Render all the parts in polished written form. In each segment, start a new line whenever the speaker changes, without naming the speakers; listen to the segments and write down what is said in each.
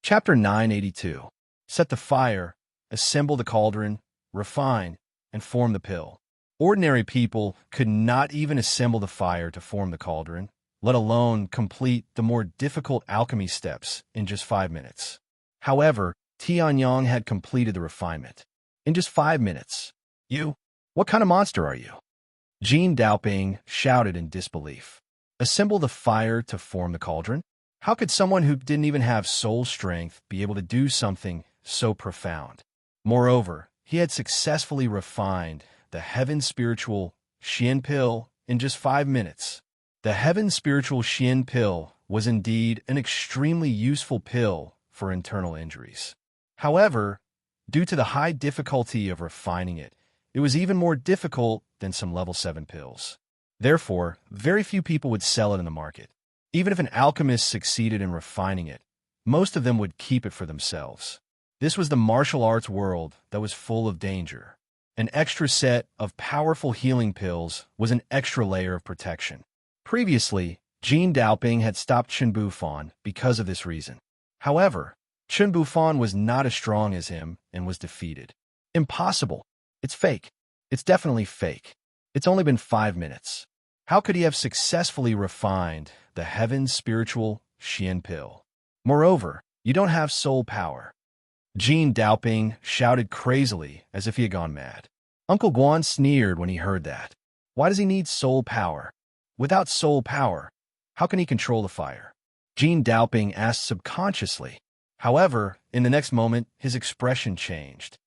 Chapter 982. Set the fire, assemble the cauldron, refine, and form the pill. Ordinary people could not even assemble the fire to form the cauldron, let alone complete the more difficult alchemy steps in just 5 minutes. However, Tianyong had completed the refinement. In just 5 minutes. You? What kind of monster are you? Jean Daoping shouted in disbelief. Assemble the fire to form the cauldron? How could someone who didn't even have soul strength be able to do something so profound? Moreover, he had successfully refined the heaven spiritual Xian pill in just 5 minutes. The heaven spiritual Xian pill was indeed an extremely useful pill for internal injuries. However, due to the high difficulty of refining it, it was even more difficult than some level 7 pills. Therefore, very few people would sell it in the market. Even if an alchemist succeeded in refining it, most of them would keep it for themselves. This was the martial arts world that was full of danger. An extra set of powerful healing pills was an extra layer of protection. Previously, Jean Daoping had stopped Chen Bufan because of this reason. However, Chen Bufan was not as strong as him and was defeated. Impossible. It's fake. It's definitely fake. It's only been 5 minutes. How could he have successfully refined the heaven spiritual Xian pill? Moreover, you don't have soul power. Jean Daoping shouted crazily as if he had gone mad. Uncle Guan sneered when he heard that. Why does he need soul power? Without soul power, how can he control the fire? Jean Daoping asked subconsciously. However, in the next moment, his expression changed.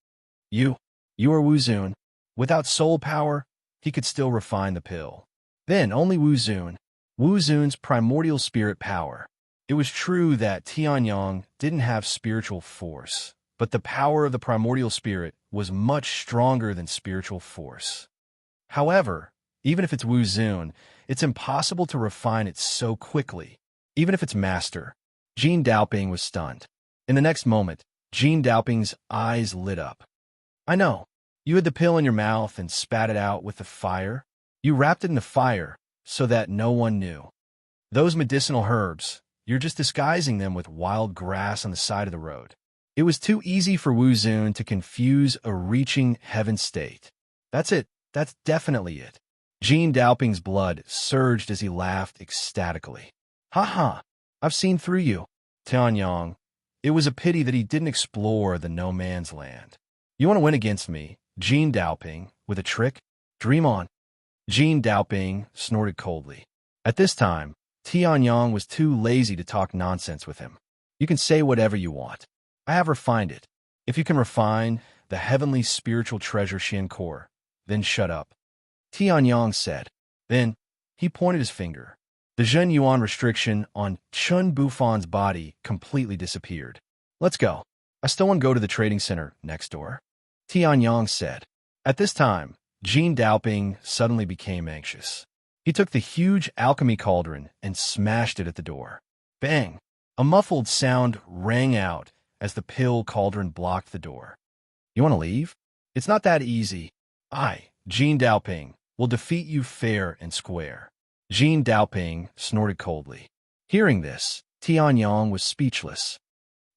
You are Wu Zun. Without soul power, he could still refine the pill. Then only Wu Zun's primordial spirit power. It was true that Tianyong didn't have spiritual force, but the power of the primordial spirit was much stronger than spiritual force. However, even if it's Wu Zun, it's impossible to refine it so quickly. Even if it's master, Jean Daoping was stunned. In the next moment, Jean Daoping's eyes lit up. I know. You had the pill in your mouth and spat it out with the fire. You wrapped it in the fire so that no one knew. Those medicinal herbs, you're just disguising them with wild grass on the side of the road. It was too easy for Wu Zun to confuse a reaching heaven state. That's it. That's definitely it. Jean Daoping's blood surged as he laughed ecstatically. Ha ha, I've seen through you, Tianyong. It was a pity that he didn't explore the no man's land. You want to win against me, Jean Daoping, with a trick? Dream on. Jean Daoping snorted coldly. At this time, Tianyong was too lazy to talk nonsense with him. You can say whatever you want. I have refined it. If you can refine the heavenly spiritual treasure Xian core, then shut up. Tianyong said. Then, he pointed his finger. The Zhen Yuan restriction on Chen Bufan's body completely disappeared. Let's go. I still want to go to the trading center next door. Tianyong said. At this time, Jean Daoping suddenly became anxious. He took the huge alchemy cauldron and smashed it at the door. Bang! A muffled sound rang out as the pill cauldron blocked the door. You want to leave? It's not that easy. I, Jean Daoping, will defeat you fair and square. Jean Daoping snorted coldly. Hearing this, Tianyong was speechless.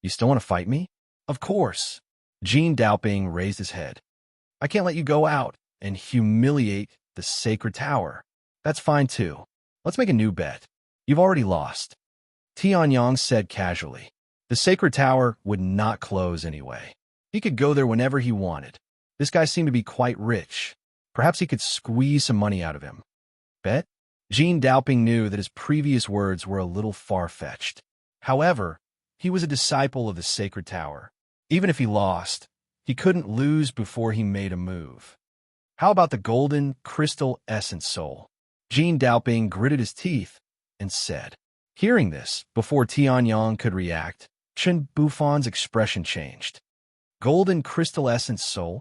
You still want to fight me? Of course. Jean Daoping raised his head. I can't let you go out and humiliate the sacred tower. That's fine too. Let's make a new bet. You've already lost. Tianyong said casually. The sacred tower would not close anyway. He could go there whenever he wanted. This guy seemed to be quite rich. Perhaps he could squeeze some money out of him. Bet? Jean Daoping knew that his previous words were a little far-fetched. However, he was a disciple of the sacred tower. Even if he lost, he couldn't lose before he made a move. How about the golden crystal essence soul? Jean Daoping gritted his teeth and said. Hearing this, before Tianyong could react, Chen Bufan's expression changed. Golden crystal essence soul?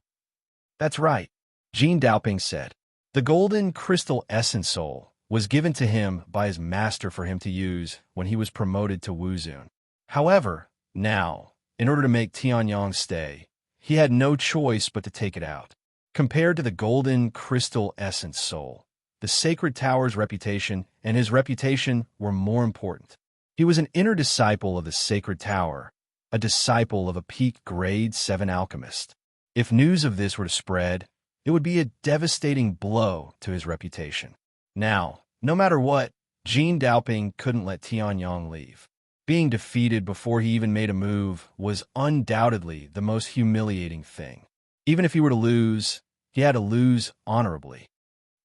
That's right, Jean Daoping said. The golden crystal essence soul was given to him by his master for him to use when he was promoted to Wu Zun. However, now, in order to make Tianyong stay, he had no choice but to take it out. Compared to the golden crystal essence soul, the sacred tower's reputation and his reputation were more important. He was an inner disciple of the sacred tower, a disciple of a peak grade 7 alchemist. If news of this were to spread, it would be a devastating blow to his reputation. Now, no matter what, Jean Daoping couldn't let Tianyang leave. Being defeated before he even made a move was undoubtedly the most humiliating thing. Even if he were to lose, he had to lose honorably.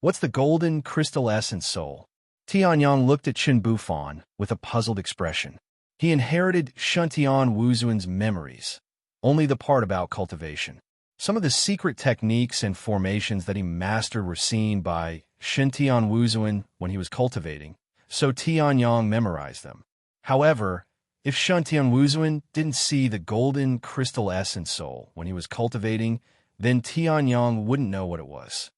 What's the golden crystal essence soul? Tianyang looked at Chen Bufan with a puzzled expression. He inherited Shuntian Wuzuan's memories, only the part about cultivation. Some of the secret techniques and formations that he mastered were seen by Shuntian Wuzuan when he was cultivating, so Tianyang memorized them. However, if Shuntian Wuzuan didn't see the golden crystal essence soul when he was cultivating, then Tianyang wouldn't know what it was.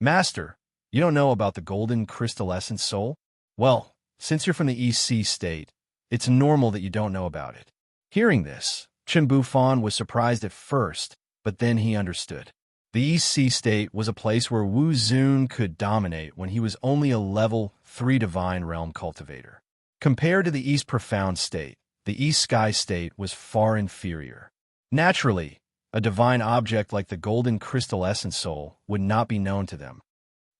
Master, you don't know about the golden crystal essence soul? Well, since you're from the East Sea state, it's normal that you don't know about it. Hearing this, Chen Bufan was surprised at first, but then he understood. The East Sea state was a place where Wu Zun could dominate when he was only a level 3 divine realm cultivator. Compared to the East Profound state, the East Sky state was far inferior. Naturally, a divine object like the golden crystal essence soul would not be known to them.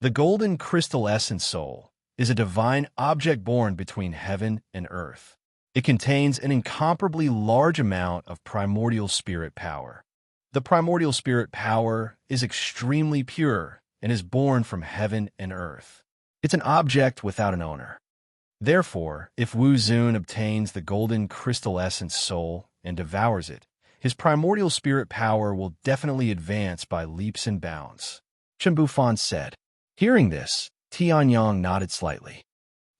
The golden crystal essence soul is a divine object born between heaven and earth. It contains an incomparably large amount of primordial spirit power. The primordial spirit power is extremely pure and is born from heaven and earth. It's an object without an owner. Therefore, if Wu Zun obtains the golden crystal essence soul and devours it, his primordial spirit power will definitely advance by leaps and bounds. Chen Bufan said. Hearing this, Tianyang nodded slightly.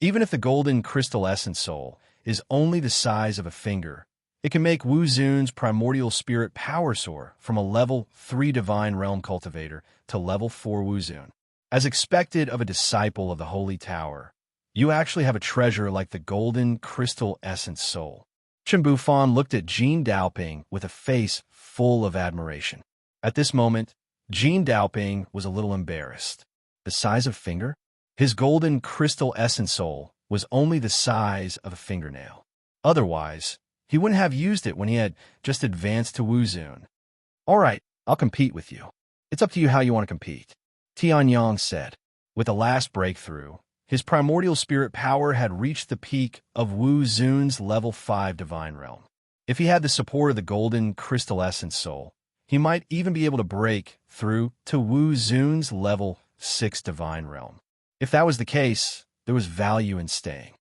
Even if the golden crystal essence soul is only the size of a finger, it can make Wu Zun's primordial spirit power soar from a level 3 divine realm cultivator to level 4 Wu Zun. As expected of a disciple of the Holy Tower, you actually have a treasure like the golden crystal essence soul. Chen Bufan looked at Jean Daoping with a face full of admiration. At this moment, Jean Daoping was a little embarrassed. The size of a finger? His golden crystal essence soul was only the size of a fingernail. Otherwise, he wouldn't have used it when he had just advanced to Wu Zun. All right, I'll compete with you. It's up to you how you want to compete, Tianyang said. With the last breakthrough, his primordial spirit power had reached the peak of Wu Zun's level 5 divine realm. If he had the support of the golden crystal essence soul, he might even be able to break through to Wu Zun's level 6 divine realm. If that was the case, there was value in staying.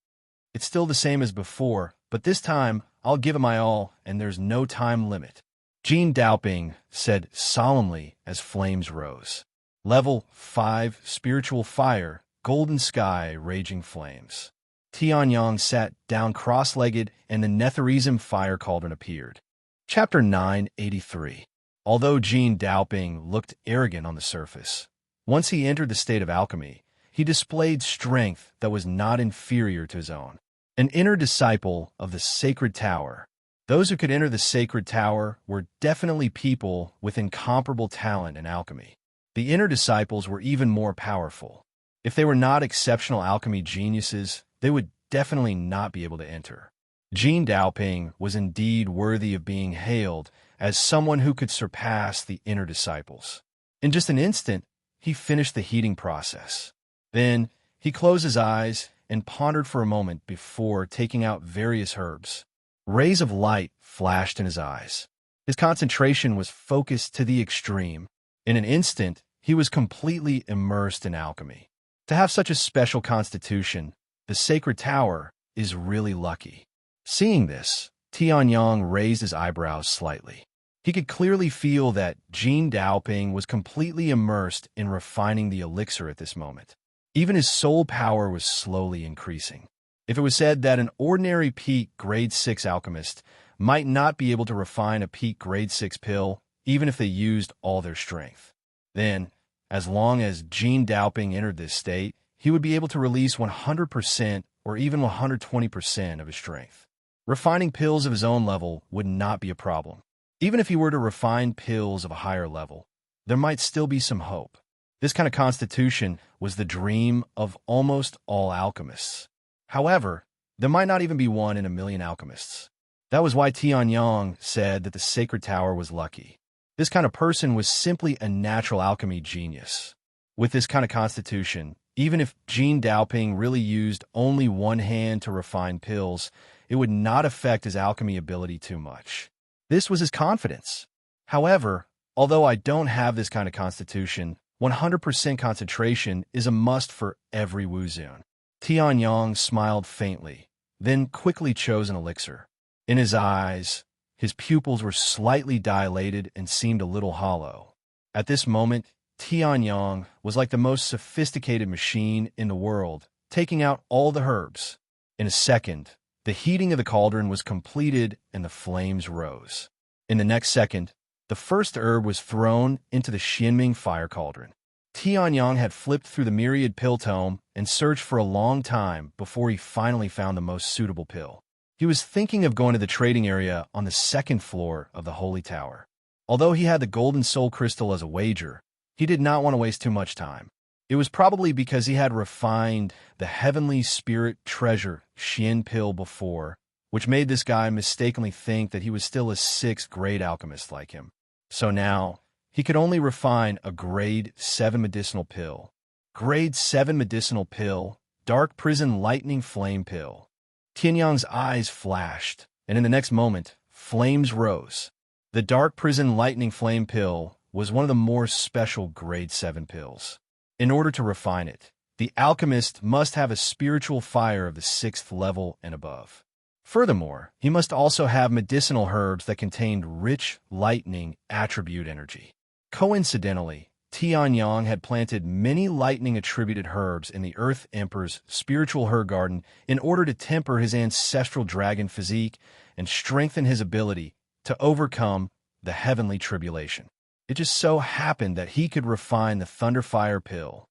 It's still the same as before, but this time I'll give it my all and there's no time limit, Jean Daoping said solemnly as flames rose. Level 5 spiritual fire, golden sky, raging flames. Tianyang sat down cross-legged and the Netherism fire cauldron appeared. Chapter 983. Although Jean Daoping looked arrogant on the surface, once he entered the state of alchemy, he displayed strength that was not inferior to his own. An inner disciple of the Sacred Tower. Those who could enter the Sacred Tower were definitely people with incomparable talent in alchemy. The inner disciples were even more powerful. If they were not exceptional alchemy geniuses, they would definitely not be able to enter. Jean Daoping was indeed worthy of being hailed as someone who could surpass the inner disciples. In just an instant, he finished the heating process. Then, he closed his eyes and pondered for a moment before taking out various herbs. Rays of light flashed in his eyes. His concentration was focused to the extreme. In an instant, he was completely immersed in alchemy. To have such a special constitution, the Sacred Tower is really lucky. Seeing this, Tianyang raised his eyebrows slightly. He could clearly feel that Jean Daoping was completely immersed in refining the elixir at this moment. Even his soul power was slowly increasing. If it was said that an ordinary peak grade 6 alchemist might not be able to refine a peak grade 6 pill, even if they used all their strength, then, as long as Jean Daoping entered this state, he would be able to release 100% or even 120% of his strength. Refining pills of his own level would not be a problem. Even if he were to refine pills of a higher level, there might still be some hope. This kind of constitution was the dream of almost all alchemists. However, there might not even be one in a million alchemists. That was why Tianyang said that the sacred tower was lucky. This kind of person was simply a natural alchemy genius. With this kind of constitution, even if Jin Daoping really used only one hand to refine pills, it would not affect his alchemy ability too much. This was his confidence. However, although I don't have this kind of constitution, 100% concentration is a must for every Wuzun. Tianyang smiled faintly, then quickly chose an elixir. In his eyes, his pupils were slightly dilated and seemed a little hollow. At this moment, Tianyang was like the most sophisticated machine in the world, taking out all the herbs. In a second, the heating of the cauldron was completed and the flames rose. In the next second, the first herb was thrown into the Xianming fire cauldron. Tianyang had flipped through the myriad pill tome and searched for a long time before he finally found the most suitable pill. He was thinking of going to the trading area on the second floor of the Holy Tower. Although he had the golden soul crystal as a wager, he did not want to waste too much time. It was probably because he had refined the heavenly spirit treasure Xian pill before, which made this guy mistakenly think that he was still a 6th grade alchemist like him. So now, he could only refine a grade 7 medicinal pill. Grade 7 medicinal pill, dark prison lightning flame pill. Tianyang's eyes flashed, and in the next moment, flames rose. The dark prison lightning flame pill was one of the more special grade 7 pills. In order to refine it, the alchemist must have a spiritual fire of the 6th level and above. Furthermore, he must also have medicinal herbs that contained rich lightning attribute energy. Coincidentally, Tianyang had planted many lightning-attributed herbs in the Earth Emperor's spiritual herb garden in order to temper his ancestral dragon physique and strengthen his ability to overcome the heavenly tribulation. It just so happened that he could refine the Thunderfire pill.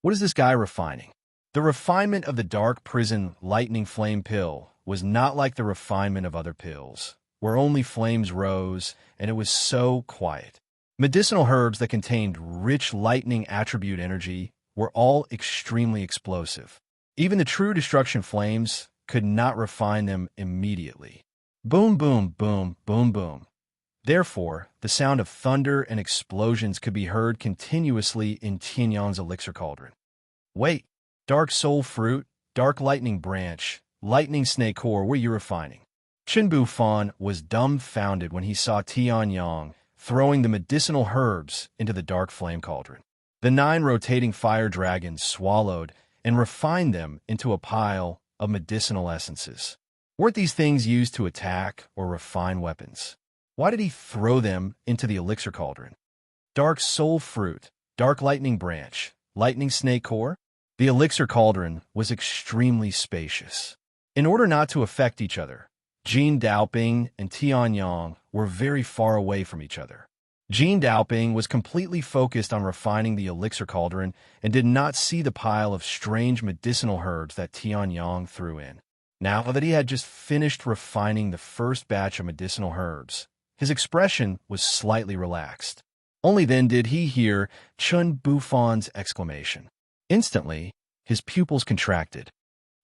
What is this guy refining? The refinement of the Dark Prison Lightning Flame pill was not like the refinement of other pills, where only flames rose and it was so quiet. Medicinal herbs that contained rich lightning attribute energy were all extremely explosive. Even the true destruction flames could not refine them immediately. Boom, boom, boom, boom, boom. Therefore, the sound of thunder and explosions could be heard continuously in Tianyang's elixir cauldron. Wait, dark soul fruit, dark lightning branch, lightning snake core, what are you refining? Chen Bufan was dumbfounded when he saw Tianyang throwing the medicinal herbs into the dark flame cauldron. The 9 rotating fire dragons swallowed and refined them into a pile of medicinal essences. Weren't these things used to attack or refine weapons? Why did he throw them into the elixir cauldron? Dark soul fruit, dark lightning branch, lightning snake core? The elixir cauldron was extremely spacious. In order not to affect each other, Jin Daoping and Tianyang were very far away from each other. Jin Daoping was completely focused on refining the elixir cauldron and did not see the pile of strange medicinal herbs that Tianyang threw in. Now that he had just finished refining the first batch of medicinal herbs, his expression was slightly relaxed. Only then did he hear Chen Bufan's exclamation. Instantly, his pupils contracted.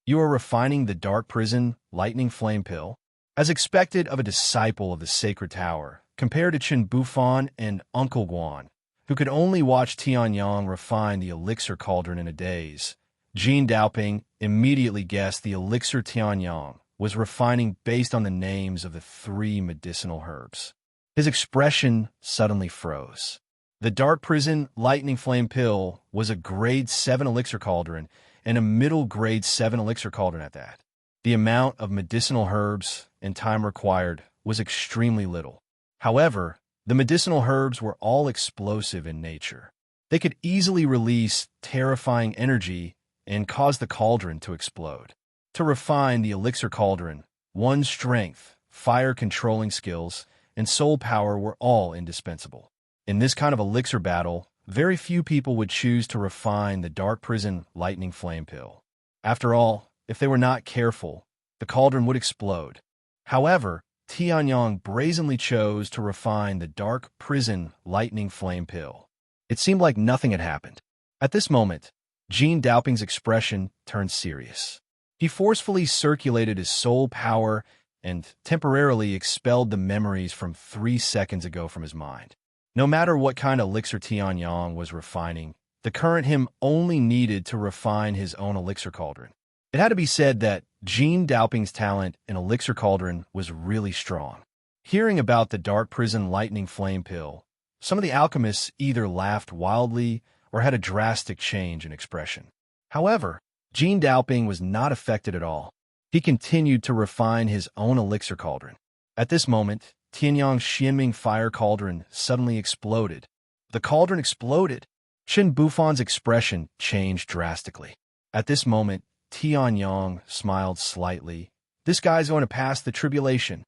"You are refining the dark prison lightning flame pill?" As expected of a disciple of the sacred tower, compared to Chen Bufan and Uncle Guan, who could only watch Tianyang refine the elixir cauldron in a daze, Jin Daoping immediately guessed the elixir Tianyang was refining based on the names of the 3 medicinal herbs. His expression suddenly froze. The dark prison lightning flame pill was a grade 7 elixir cauldron and a middle grade 7 elixir cauldron at that. The amount of medicinal herbs and time required was extremely little. However, the medicinal herbs were all explosive in nature. They could easily release terrifying energy and cause the cauldron to explode. To refine the elixir cauldron, one's strength, fire controlling skills, and soul power were all indispensable. In this kind of elixir battle, very few people would choose to refine the dark prison lightning flame pill. After all, if they were not careful, the cauldron would explode. However, Tianyang brazenly chose to refine the dark prison lightning flame pill. It seemed like nothing had happened. At this moment, Jin Daoping's expression turned serious. He forcefully circulated his soul power and temporarily expelled the memories from 3 seconds ago from his mind. No matter what kind of elixir Tianyang was refining, the current him only needed to refine his own elixir cauldron. It had to be said that Jean Daoping's talent in elixir cauldron was really strong. Hearing about the dark prison lightning flame pill, some of the alchemists either laughed wildly or had a drastic change in expression. However, Jean Daoping was not affected at all. He continued to refine his own elixir cauldron. At this moment, Tianyang's Xianming fire cauldron suddenly exploded. The cauldron exploded. Qin Bufan's expression changed drastically. At this moment, Tianyang smiled slightly. This guy's going to pass the tribulation.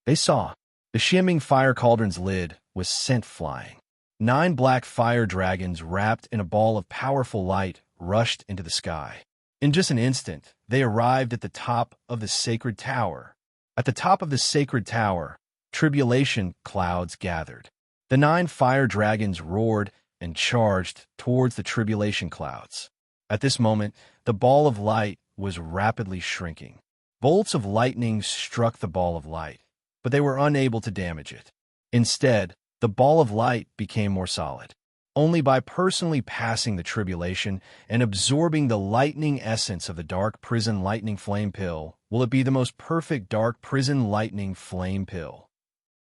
They saw. The Xianming fire cauldron's lid was sent flying. 9 black fire dragons wrapped in a ball of powerful light rushed into the sky. In just an instant, they arrived at the top of the sacred tower. At the top of the sacred tower, tribulation clouds gathered. The 9 fire dragons roared and charged towards the tribulation clouds. At this moment, the ball of light was rapidly shrinking. Bolts of lightning struck the ball of light, but they were unable to damage it. Instead, the ball of light became more solid. Only by personally passing the tribulation and absorbing the lightning essence of the dark prison lightning flame pill will it be the most perfect dark prison lightning flame pill.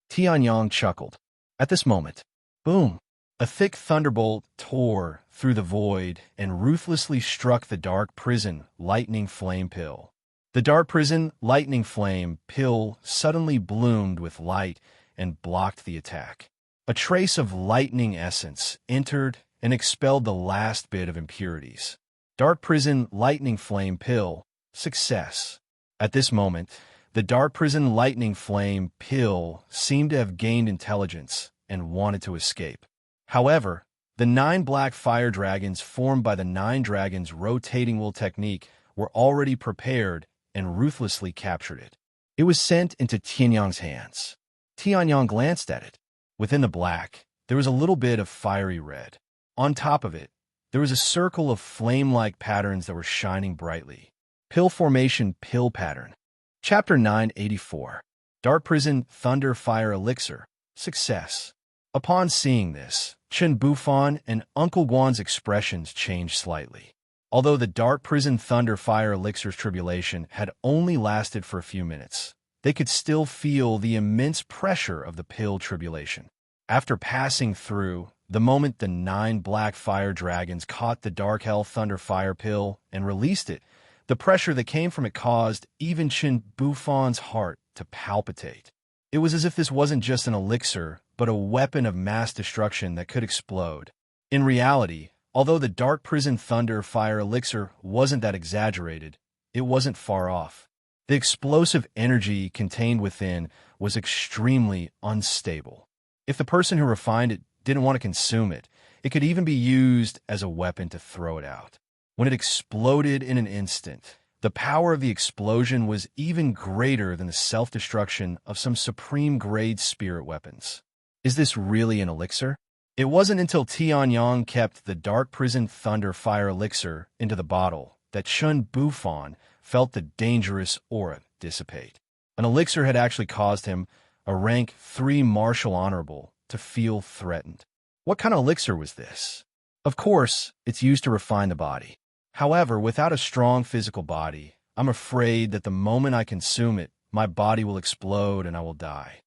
Tianyang chuckled. At this moment, boom! A thick thunderbolt tore through the void and ruthlessly struck the dark prison lightning flame pill. The dark prison lightning flame pill suddenly bloomed with light and blocked the attack. A trace of lightning essence entered and expelled the last bit of impurities. Dark prison lightning flame pill, success. At this moment, the dark prison lightning flame pill seemed to have gained intelligence and wanted to escape. However, the 9 black fire dragons formed by the 9 dragons' rotating will technique were already prepared and ruthlessly captured it. It was sent into Tianyang's hands. Tianyang glanced at it. Within the black, there was a little bit of fiery red. On top of it, there was a circle of flame-like patterns that were shining brightly. Pill formation pill pattern. Chapter 984. Dark Prison Thunder Fire Elixir. Success. Upon seeing this, Chen Bufan and Uncle Guan's expressions changed slightly. Although the Dark Prison Thunder Fire Elixir's tribulation had only lasted for a few minutes, they could still feel the immense pressure of the pill tribulation. After passing through, the moment the 9 black fire dragons caught the Dark Hell Thunder Fire pill and released it, the pressure that came from it caused even Qin Bufan's heart to palpitate. It was as if this wasn't just an elixir, but a weapon of mass destruction that could explode. In reality, although the Dark Prison Thunder Fire Elixir wasn't that exaggerated, it wasn't far off. The explosive energy contained within was extremely unstable. If the person who refined it didn't want to consume it, it could even be used as a weapon to throw it out. When it exploded in an instant, the power of the explosion was even greater than the self-destruction of some supreme-grade spirit weapons. Is this really an elixir? It wasn't until Tianyang kept the Dark Prison Thunder Fire Elixir into the bottle that Chen Bufan felt the dangerous aura dissipate. An elixir had actually caused him, a rank 3 martial honorable, to feel threatened. What kind of elixir was this? Of course, it's used to refine the body. However, without a strong physical body, I'm afraid that the moment I consume it, my body will explode and I will die.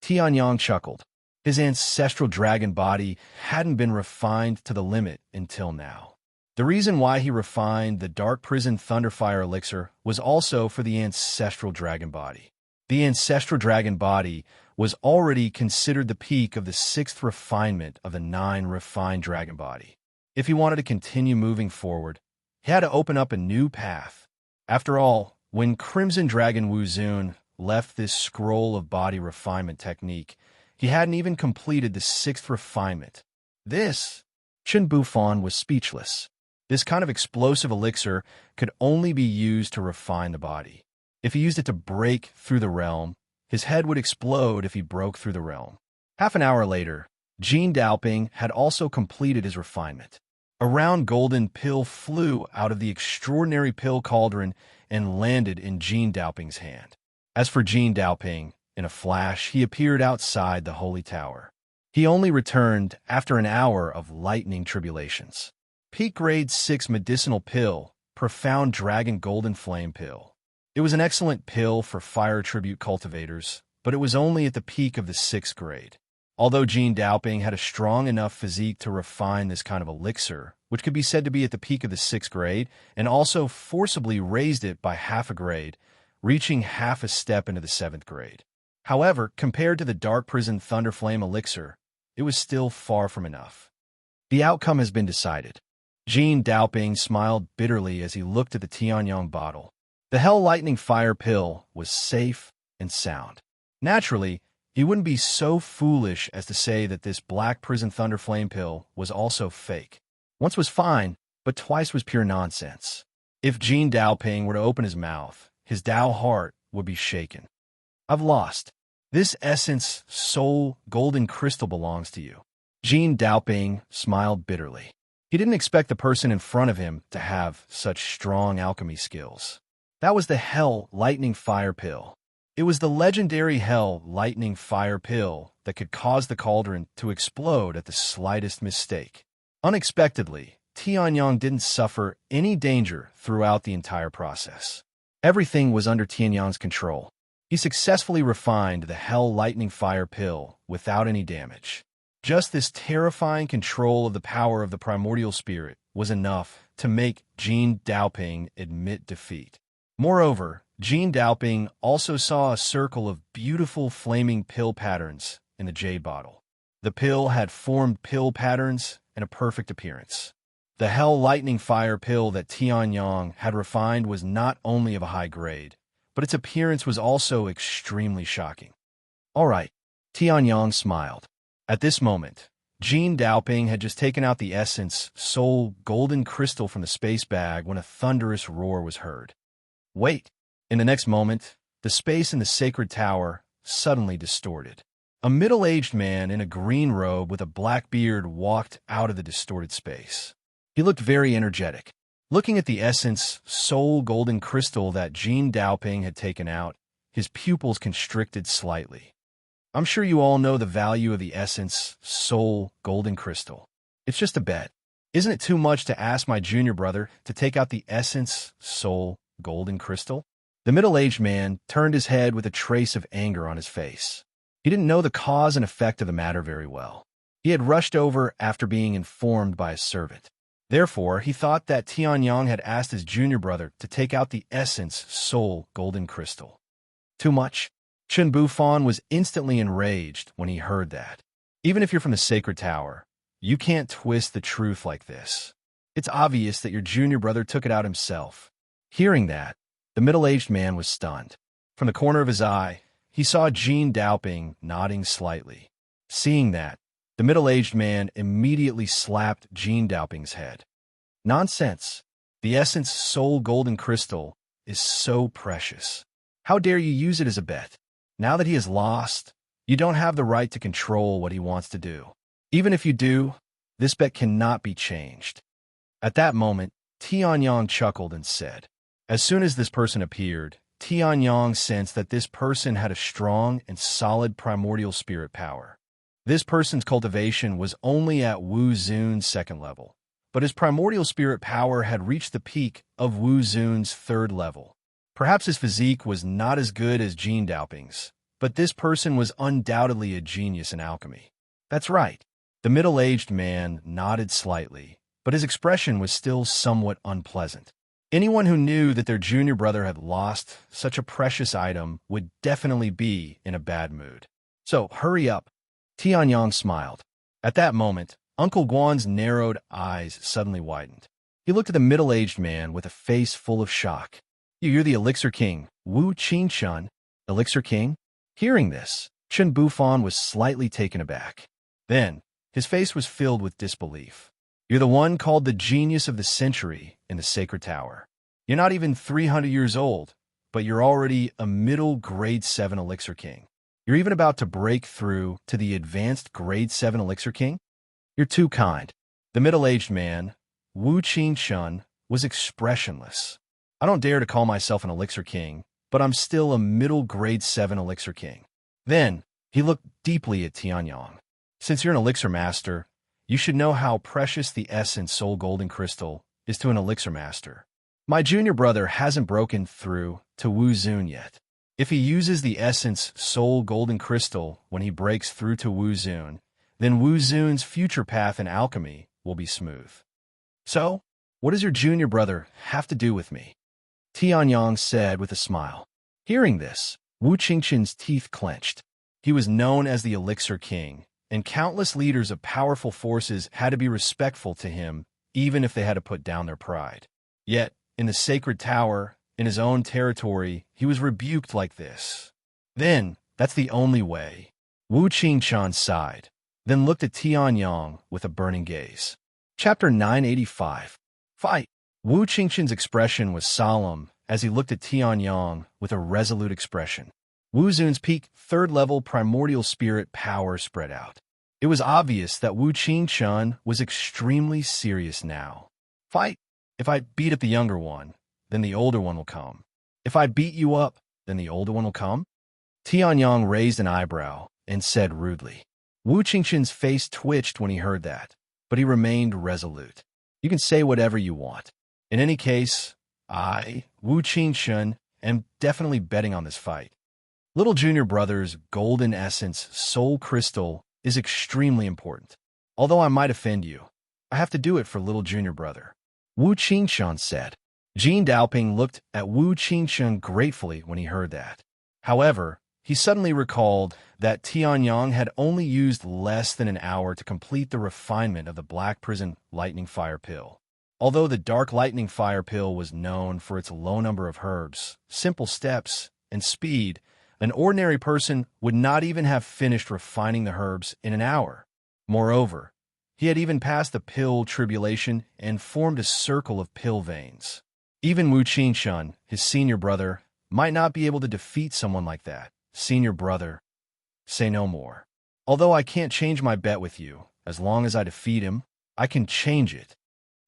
Tianyang chuckled. His ancestral dragon body hadn't been refined to the limit until now. The reason why he refined the Dark Prison Thunderfire Elixir was also for the ancestral dragon body. The ancestral dragon body was already considered the peak of the 6th refinement of the 9 refined dragon body. If he wanted to continue moving forward, he had to open up a new path. After all, when Crimson Dragon Wuzun left this scroll of body refinement technique, he hadn't even completed the 6th refinement. Chen Bufan was speechless. This kind of explosive elixir could only be used to refine the body. If he used it to break through the realm, his head would explode if he broke through the realm. Half an hour later, Jean Daoping had also completed his refinement. A round golden pill flew out of the extraordinary pill cauldron and landed in Jean Daoping's hand. As for Jean Daoping, in a flash he appeared outside the holy tower. He only returned after an hour of lightning tribulations. Peak grade 6 medicinal pill, profound dragon golden flame pill. It was an excellent pill for fire tribute cultivators, but it was only at the peak of the 6th grade. Although Jean Daoping had a strong enough physique to refine this kind of elixir, which could be said to be at the peak of the 6th grade, and also forcibly raised it by half a grade, reaching half a step into the 7th grade. However, compared to the Dark Prison Thunderflame elixir, it was still far from enough. The outcome has been decided. Jean Daoping smiled bitterly as he looked at the Tianyang bottle. The Hell Lightning Fire pill was safe and sound. Naturally, he wouldn't be so foolish as to say that this Black Prison Thunderflame pill was also fake. Once was fine, but twice was pure nonsense. If Jean Daoping were to open his mouth, his Dao heart would be shaken. I've lost. This essence, soul, golden crystal belongs to you. Jean Daoping smiled bitterly. He didn't expect the person in front of him to have such strong alchemy skills. That was the Hell Lightning Fire pill. It was the legendary Hell Lightning Fire pill that could cause the cauldron to explode at the slightest mistake. Unexpectedly, Tianyang didn't suffer any danger throughout the entire process. Everything was under Tianyang's control. He successfully refined the Hell Lightning Fire pill without any damage. Just this terrifying control of the power of the primordial spirit was enough to make Jean Daoping admit defeat. Moreover, Jean Daoping also saw a circle of beautiful flaming pill patterns in the jade bottle. The pill had formed pill patterns and a perfect appearance. The Hell Lightning Fire pill that Tianyang had refined was not only of a high grade, but its appearance was also extremely shocking. All right, Tianyang smiled. At this moment, Jean Daoping had just taken out the essence, soul, golden crystal from the space bag when a thunderous roar was heard. Wait! In the next moment, the space in the sacred tower suddenly distorted. A middle-aged man in a green robe with a black beard walked out of the distorted space. He looked very energetic. Looking at the essence, soul, golden crystal that Jean Daoping had taken out, his pupils constricted slightly. I'm sure you all know the value of the essence, soul, golden crystal. It's just a bet. Isn't it too much to ask my junior brother to take out the essence, soul, golden crystal? The middle-aged man turned his head with a trace of anger on his face. He didn't know the cause and effect of the matter very well. He had rushed over after being informed by a servant. Therefore, he thought that Tianyang had asked his junior brother to take out the essence, soul, golden crystal. Too much? Chen Bufan was instantly enraged when he heard that. Even if you're from the sacred tower, you can't twist the truth like this. It's obvious that your junior brother took it out himself. Hearing that, the middle-aged man was stunned. From the corner of his eye, he saw Jean Daoping nodding slightly. Seeing that, the middle-aged man immediately slapped Jean Daoping's head. Nonsense! The essence soul golden crystal is so precious. How dare you use it as a bet? Now that he is lost, you don't have the right to control what he wants to do. Even if you do, this bet cannot be changed. At that moment, Tianyang chuckled and said, as soon as this person appeared, Tianyang sensed that this person had a strong and solid primordial spirit power. This person's cultivation was only at Wu Zun's 2nd level, but his primordial spirit power had reached the peak of Wu Zun's 3rd level. Perhaps his physique was not as good as Jean Daoping's, but this person was undoubtedly a genius in alchemy. That's right. The middle-aged man nodded slightly, but his expression was still somewhat unpleasant. Anyone who knew that their junior brother had lost such a precious item would definitely be in a bad mood. So, hurry up. Tianyang smiled. At that moment, Uncle Guan's narrowed eyes suddenly widened. He looked at the middle-aged man with a face full of shock. You're the Elixir King, Wu Qingshun. Elixir King? Hearing this, Chen Bufan was slightly taken aback. Then, his face was filled with disbelief. You're the one called the Genius of the Century in the Sacred Tower. You're not even 300 years old, but you're already a middle grade 7 Elixir King. You're even about to break through to the advanced grade 7 Elixir King? You're too kind. The middle-aged man, Wu Qingshun, was expressionless. I don't dare to call myself an Elixir King, but I'm still a middle grade 7 elixir king. Then, he looked deeply at Tianyang. Since you're an elixir master, you should know how precious the essence soul golden crystal is to an elixir master. My junior brother hasn't broken through to Wu Zun yet. If he uses the essence soul golden crystal when he breaks through to Wu Zun, then Wu Zun's future path in alchemy will be smooth. So, what does your junior brother have to do with me? Tianyang said with a smile. Hearing this, Wu Qingqian's teeth clenched. He was known as the Elixir King, and countless leaders of powerful forces had to be respectful to him, even if they had to put down their pride. Yet, in the sacred tower, in his own territory, he was rebuked like this. Then, that's the only way. Wu Qingqian sighed, then looked at Tianyang with a burning gaze. Chapter 985. Fight! Wu Qingqian's expression was solemn as he looked at Tianyang with a resolute expression. Wu Zun's peak third-level primordial spirit power spread out. It was obvious that Wu Qingqian was extremely serious now. Fight! If I beat up the younger one, then the older one will come. If I beat you up, then the older one will come? Tianyang raised an eyebrow and said rudely. Wu Qingqian's face twitched when he heard that, but he remained resolute. You can say whatever you want. In any case, I, Wu Qingqian, am definitely betting on this fight. Little junior brother's golden essence soul crystal is extremely important. Although I might offend you, I have to do it for little junior brother. Wu Qingqian said. Jin Daoping looked at Wu Qingqian gratefully when he heard that. However, he suddenly recalled that Tianyang had only used less than an hour to complete the refinement of the Black Prison Lightning Fire Pill. Although the Dark Lightning Fire Pill was known for its low number of herbs, simple steps, and speed, an ordinary person would not even have finished refining the herbs in an hour. Moreover, he had even passed the pill tribulation and formed a circle of pill veins. Even Wu Qingqian, his senior brother, might not be able to defeat someone like that. Senior brother, say no more. Although I can't change my bet with you, as long as I defeat him, I can change it.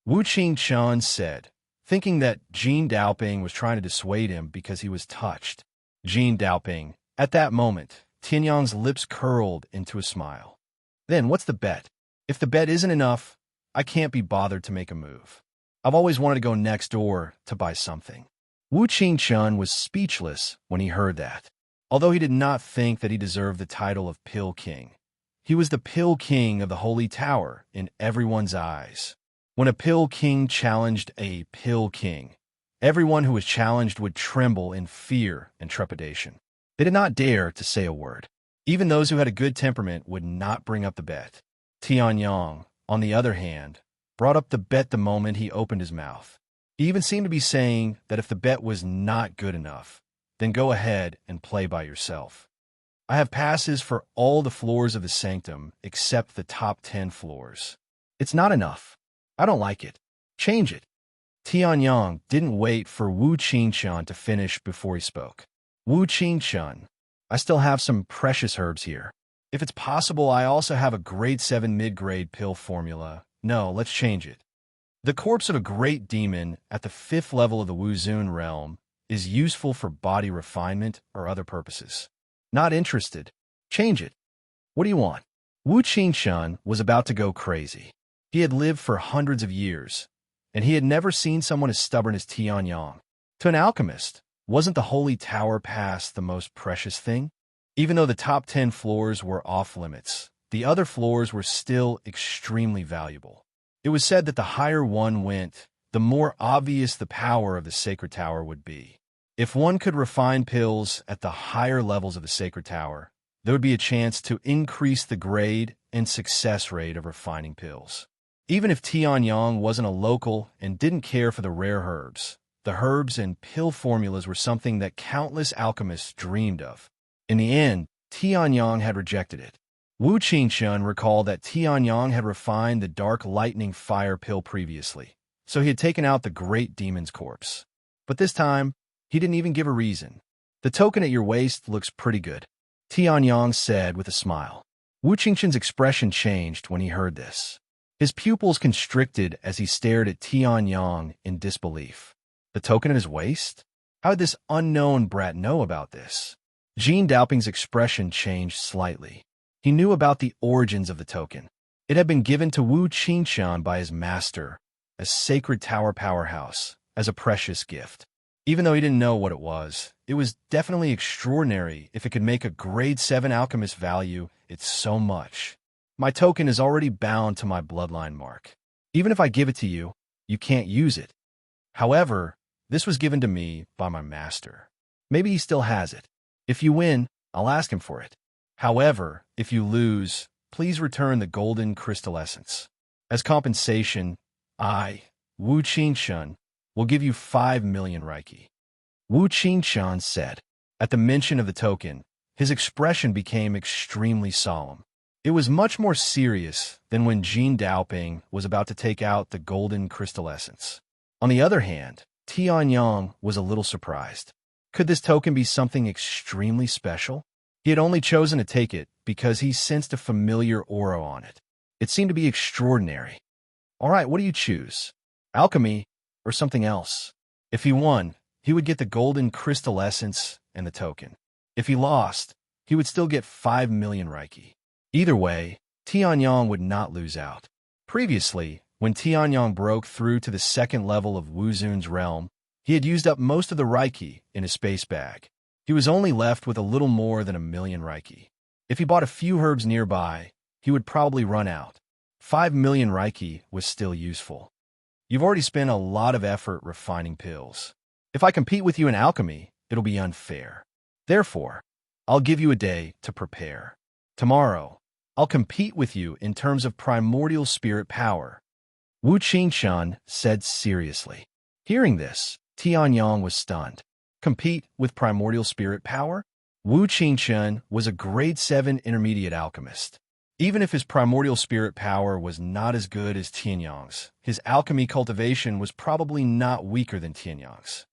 Wu Qingqian said, thinking that Jin Daoping was trying to dissuade him because he was touched. Jin Daoping, at that moment, Tianyang's lips curled into a smile. Then what's the bet? If the bet isn't enough, I can't be bothered to make a move. I've always wanted to go next door to buy something. Wu Qingqian was speechless when he heard that. Although he did not think that he deserved the title of Pill King, he was the Pill King of the Holy Tower in everyone's eyes. When a Pill King challenged a Pill King, everyone who was challenged would tremble in fear and trepidation. They did not dare to say a word. Even those who had a good temperament would not bring up the bet. Tianyang, on the other hand, brought up the bet the moment he opened his mouth. He even seemed to be saying that if the bet was not good enough, then go ahead and play by yourself. I have passes for all the floors of the sanctum except the top 10 floors. It's not enough. I don't like it. Change it. Tianyang didn't wait for Wu Qingqian to finish before he spoke. Wu Qingqian, I still have some precious herbs here. If it's possible, I also have a grade 7 mid-grade pill formula. No, let's change it. The corpse of a great demon at the 5th level of the Wu Zun realm is useful for body refinement or other purposes. Not interested. Change it. What do you want? Wu Qingqian was about to go crazy. He had lived for hundreds of years, and he had never seen someone as stubborn as Tianyang. To an alchemist, wasn't the Holy Tower Pass the most precious thing? Even though the top 10 floors were off-limits, the other floors were still extremely valuable. It was said that the higher one went, the more obvious the power of the Sacred Tower would be. If one could refine pills at the higher levels of the Sacred Tower, there would be a chance to increase the grade and success rate of refining pills. Even if Tianyang wasn't a local and didn't care for the rare herbs, the herbs and pill formulas were something that countless alchemists dreamed of. In the end, Tianyang had rejected it. Wu Qingqian recalled that Tianyang had refined the Dark Lightning Fire Pill previously, so he had taken out the great demon's corpse. But this time, he didn't even give a reason. The token at your waist looks pretty good, Tianyang said with a smile. Wu Qingqian's expression changed when he heard this. His pupils constricted as he stared at Tianyang in disbelief. The token at his waist? How did this unknown brat know about this? Jean Daoping's expression changed slightly. He knew about the origins of the token. It had been given to Wu Qingshan by his master, a sacred tower powerhouse, as a precious gift. Even though he didn't know what it was definitely extraordinary if it could make a grade 7 alchemist value it so much. My token is already bound to my bloodline mark. Even if I give it to you, you can't use it. However, this was given to me by my master. Maybe he still has it. If you win, I'll ask him for it. However, if you lose, please return the golden crystal essence. As compensation, I, Wu Qingshan, will give you 5 million Reiki. Wu Qingshan said. At the mention of the token, his expression became extremely solemn. It was much more serious than when Jean Daoping was about to take out the golden crystal essence. On the other hand, Tianyang was a little surprised. Could this token be something extremely special? He had only chosen to take it because he sensed a familiar aura on it. It seemed to be extraordinary. All right, what do you choose? Alchemy or something else? If he won, he would get the golden crystal essence and the token. If he lost, he would still get 5 million Reiki. Either way, Tianyang would not lose out. Previously, when Tianyang broke through to the second level of Wu Zun's realm, he had used up most of the Reiki in his space bag. He was only left with a little more than 1 million Reiki. If he bought a few herbs nearby, he would probably run out. 5 million Reiki was still useful. You've already spent a lot of effort refining pills. If I compete with you in alchemy, it'll be unfair. Therefore, I'll give you a day to prepare. Tomorrow, I'll compete with you in terms of primordial spirit power. Wu Qingshan said seriously. Hearing this, Tianyang was stunned. Compete with primordial spirit power? Wu Qingshan was a grade 7 intermediate alchemist. Even if his primordial spirit power was not as good as Tianyang's, his alchemy cultivation was probably not weaker than Tianyang's.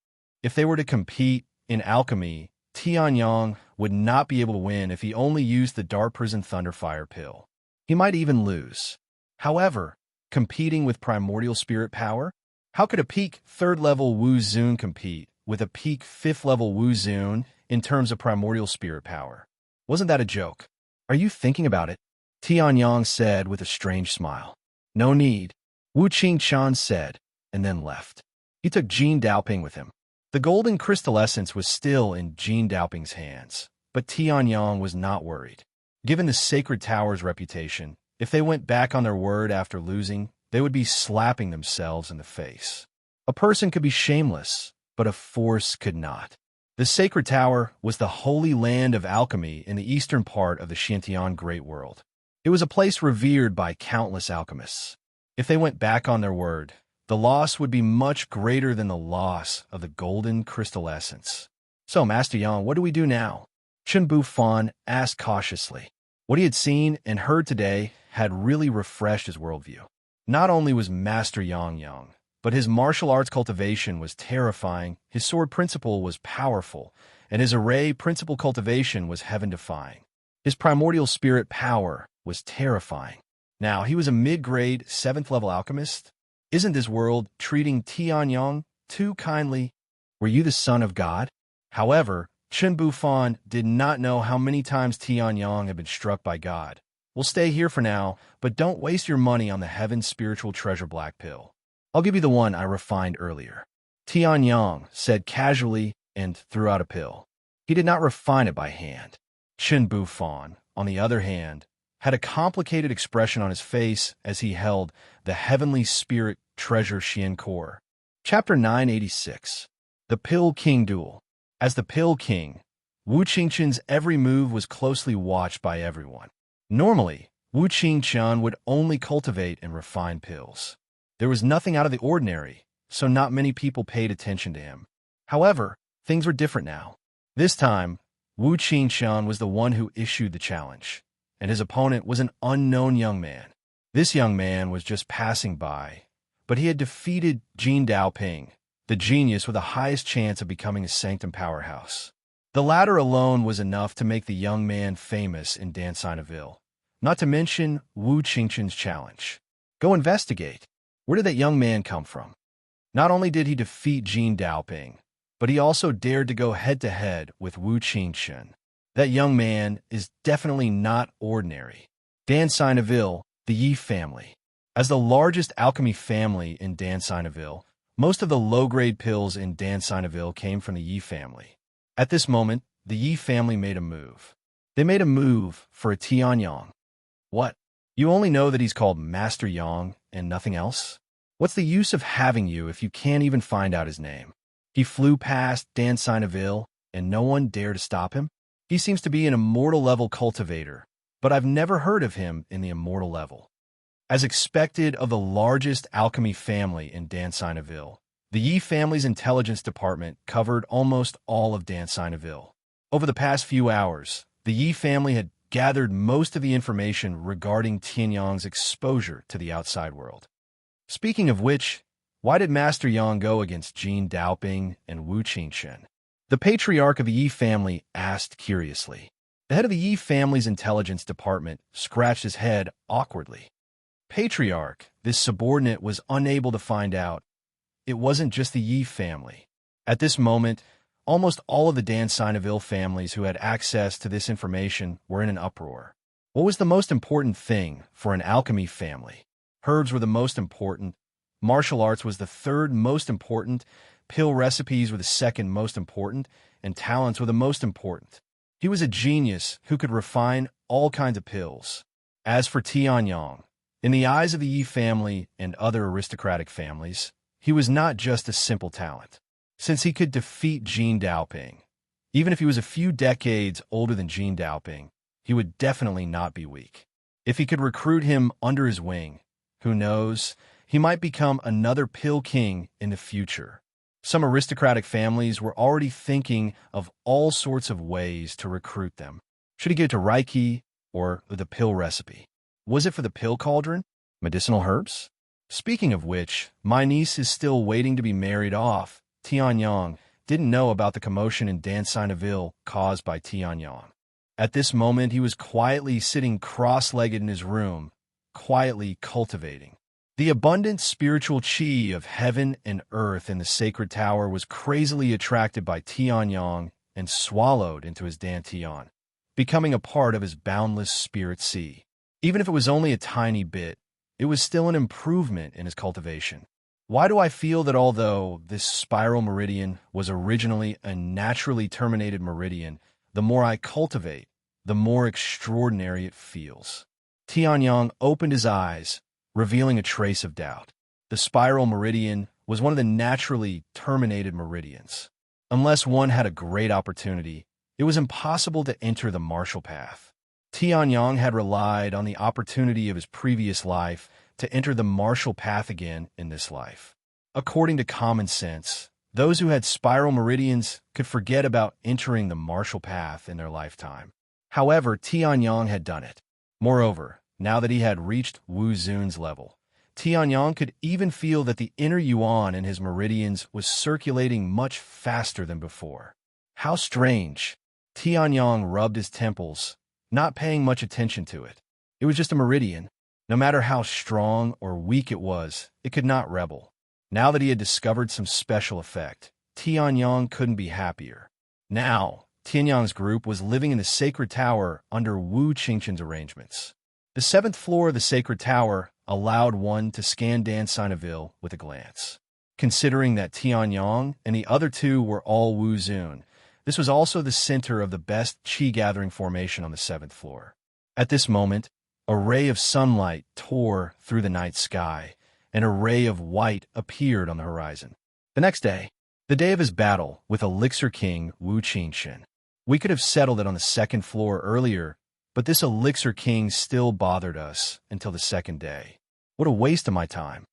If they were to compete in alchemy, Tianyang would not be able to win if he only used the Dark Prison Thunderfire pill. He might even lose. However, competing with primordial spirit power? How could a peak 3rd level Wu Zun compete with a peak 5th level Wu Zun in terms of primordial spirit power? Wasn't that a joke? Are you thinking about it? Tianyang said with a strange smile. No need, Wu Qingshan said, and then left. He took Jean Daoping with him. The golden crystal essence was still in Jean Daoping's hands, but Tianyang was not worried. Given the Sacred Tower's reputation, if they went back on their word after losing, they would be slapping themselves in the face. A person could be shameless, but a force could not. The Sacred Tower was the holy land of alchemy in the eastern part of the Xiantian Great World. It was a place revered by countless alchemists. If they went back on their word, the loss would be much greater than the loss of the golden crystal essence. So, Master Yang, what do we do now? Chen Bufan asked cautiously. What he had seen and heard today had really refreshed his worldview. Not only was Master Yang young, but his martial arts cultivation was terrifying, his sword principle was powerful, and his array principle cultivation was heaven-defying. His primordial spirit power was terrifying. Now, he was a mid-grade 7th level alchemist. Isn't this world treating Tianyang too kindly? Were you the son of God? However, Chen Bufan did not know how many times Tianyang had been struck by God. We'll stay here for now, but don't waste your money on the Heaven's Spiritual Treasure Black Pill. I'll give you the one I refined earlier. Tianyang said casually and threw out a pill. He did not refine it by hand. Chen Bufan, on the other hand, had a complicated expression on his face as he held the Heavenly Spirit Treasure Xian Core. Chapter 986. The Pill King Duel. As the Pill King, Wu Qingshan's every move was closely watched by everyone. Normally, Wu Qingshan would only cultivate and refine pills. There was nothing out of the ordinary, so not many people paid attention to him. However, things were different now. This time, Wu Qingshan was the one who issued the challenge, and his opponent was an unknown young man. This young man was just passing by, but he had defeated Jean Daoping, the genius with the highest chance of becoming a sanctum powerhouse. The latter alone was enough to make the young man famous in Danseinaville, not to mention Wu Qingshan's challenge. Go investigate. Where did that young man come from? Not only did he defeat Jean Daoping, but he also dared to go head-to-head with Wu Qingchen. That young man is definitely not ordinary. Dansinouville, the Yi family. As the largest alchemy family in Dansinouville, most of the low-grade pills in Dansinouville came from the Yi family. At this moment, the Yi family made a move. They made a move for a Tianyang. What? You only know that he's called Master Yang and nothing else? What's the use of having you if you can't even find out his name? He flew past Dansinouville, and no one dared to stop him? He seems to be an immortal level cultivator, but I've never heard of him in the immortal level. As expected of the largest alchemy family in Dansinouville, the Yi family's intelligence department covered almost all of Dansinouville. Over the past few hours, the Yi family had gathered most of the information regarding Tianyang's exposure to the outside world. Speaking of which, why did Master Yang go against Jin Daoping and Wu Qingchen? The patriarch of the Yi family asked curiously. The head of the Yi family's intelligence department scratched his head awkwardly. Patriarch, this subordinate was unable to find out. It wasn't just the Yi family. At this moment, almost all of the Dansinouville families who had access to this information were in an uproar. What was the most important thing for an alchemy family? Herbs were the most important. Martial arts was the third most important. Pill recipes were the second most important. And talents were the most important. He was a genius who could refine all kinds of pills. As for Tianyang, in the eyes of the Yi family and other aristocratic families, he was not just a simple talent. Since he could defeat Jin Daoping, even if he was a few decades older than Jin Daoping, he would definitely not be weak. If he could recruit him under his wing, who knows, he might become another pill king in the future. Some aristocratic families were already thinking of all sorts of ways to recruit them. Should he give it to Reiki or the pill recipe? Was it for the pill cauldron? Medicinal herbs? Speaking of which, my niece is still waiting to be married off. Tianyang didn't know about the commotion in Dansinouville caused by Tianyang. At this moment, he was quietly sitting cross-legged in his room, quietly cultivating. The abundant spiritual chi of heaven and earth in the sacred tower was crazily attracted by Tianyang and swallowed into his dantian, becoming a part of his boundless spirit sea. Even if it was only a tiny bit, it was still an improvement in his cultivation. Why do I feel that although this spiral meridian was originally a naturally terminated meridian, the more I cultivate, the more extraordinary it feels? Tianyang opened his eyes, revealing a trace of doubt. The spiral meridian was one of the naturally terminated meridians. Unless one had a great opportunity, it was impossible to enter the martial path. Tianyang had relied on the opportunity of his previous life to enter the martial path again in this life. According to common sense, those who had spiral meridians could forget about entering the martial path in their lifetime. However, Tianyang had done it. Moreover, now that he had reached Wu Zun's level, Tianyang could even feel that the inner yuan in his meridians was circulating much faster than before. How strange! Tianyang rubbed his temples, not paying much attention to it. It was just a meridian. No matter how strong or weak it was, it could not rebel. Now that he had discovered some special effect, Tianyang couldn't be happier. Now, Tianyang's group was living in the sacred tower under Wu Qingchen's arrangements. The 7th floor of the sacred tower allowed one to scan Dansinouville with a glance. Considering that Tianyang and the other two were all Wu Zun, this was also the center of the best chi-gathering formation on the 7th floor. At this moment, a ray of sunlight tore through the night sky, and a ray of white appeared on the horizon. The next day, the day of his battle with Elixir King Wu Qingchen. We could have settled it on the 2nd floor earlier, but this Elixir King still bothered us until the 2nd day. What a waste of my time.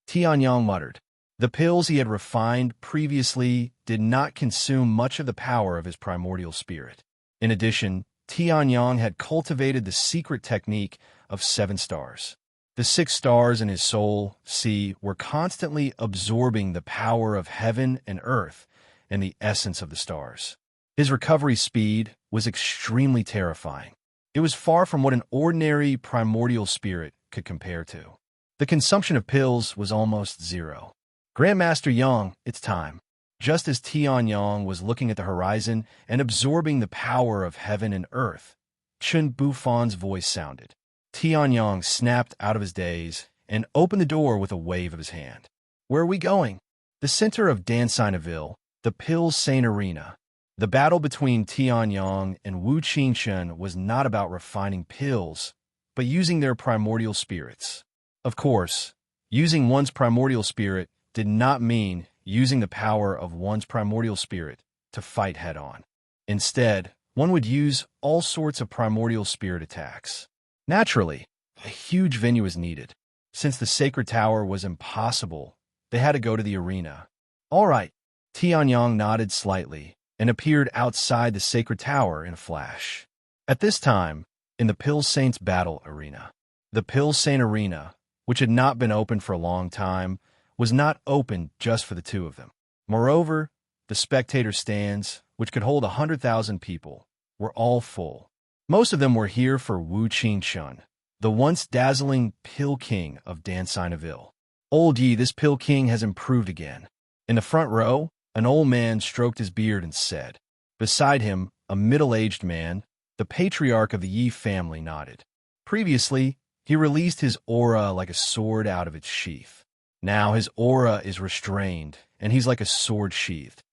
Tianyang muttered. The pills he had refined previously did not consume much of the power of his primordial spirit. In addition, Tianyang had cultivated the secret technique of 7 stars. The 6 stars in his soul, sea, were constantly absorbing the power of heaven and earth and the essence of the stars. His recovery speed was extremely terrifying. It was far from what an ordinary primordial spirit could compare to. The consumption of pills was almost zero. Grandmaster Yang, it's time. Just as Tianyong was looking at the horizon and absorbing the power of heaven and earth, Chun Bufon's voice sounded. Tianyong snapped out of his daze and opened the door with a wave of his hand. "Where are we going?" "The center of Dansinaville, the Pills Saint Arena." The battle between Tianyong and Wu Qingshun was not about refining pills, but using their primordial spirits. Of course, using one's primordial spirit did not mean using the power of one's primordial spirit to fight head-on. Instead, one would use all sorts of primordial spirit attacks. Naturally, a huge venue was needed. Since the sacred tower was impossible, they had to go to the arena. "All right," Tianyong nodded slightly and appeared outside the sacred tower in a flash. At this time, in the Pill Saints battle arena. The Pill Saint Arena, which had not been open for a long time, was not open just for the two of them. Moreover, the spectator stands, which could hold 100,000 people, were all full. Most of them were here for Wu Qingshun, the once dazzling Pill King of Dansinaville. "Old Yi, this Pill King has improved again." In the front row, an old man stroked his beard and said. Beside him, a middle-aged man, the patriarch of the Yi family, nodded. Previously, he released his aura like a sword out of its sheath. Now his aura is restrained, and he's like a sword sheathed.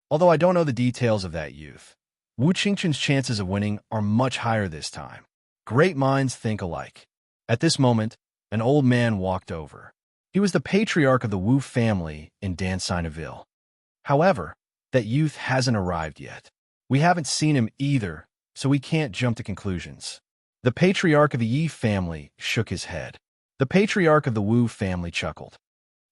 Although I don't know the details of that youth, Wu Qingshun's chances of winning are much higher this time. Great minds think alike. At this moment, an old man walked over. He was the patriarch of the Wu family in Dansinaville. However, that youth hasn't arrived yet. We haven't seen him either, so we can't jump to conclusions. The patriarch of the Yi family shook his head. The patriarch of the Wu family chuckled.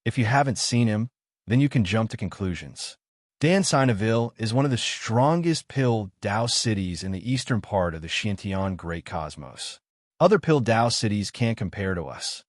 If you haven't seen him, then you can jump to conclusions. Dansinaville is one of the strongest Pill Dao cities in the eastern part of the Xintian Great Cosmos. Other Pill Dao cities can't compare to us.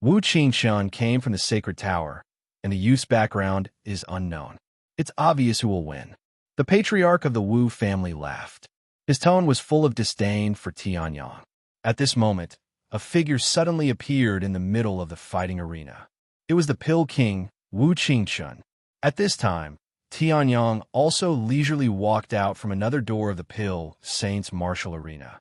Wu Qingshun came from the Sacred Tower, and the youth's background is unknown. It's obvious who will win. The patriarch of the Wu family laughed. His tone was full of disdain for Tianyong. At this moment, a figure suddenly appeared in the middle of the fighting arena. It was the Pill King, Wu Qingshun. At this time, Tianyong also leisurely walked out from another door of the Pill Saints martial arena.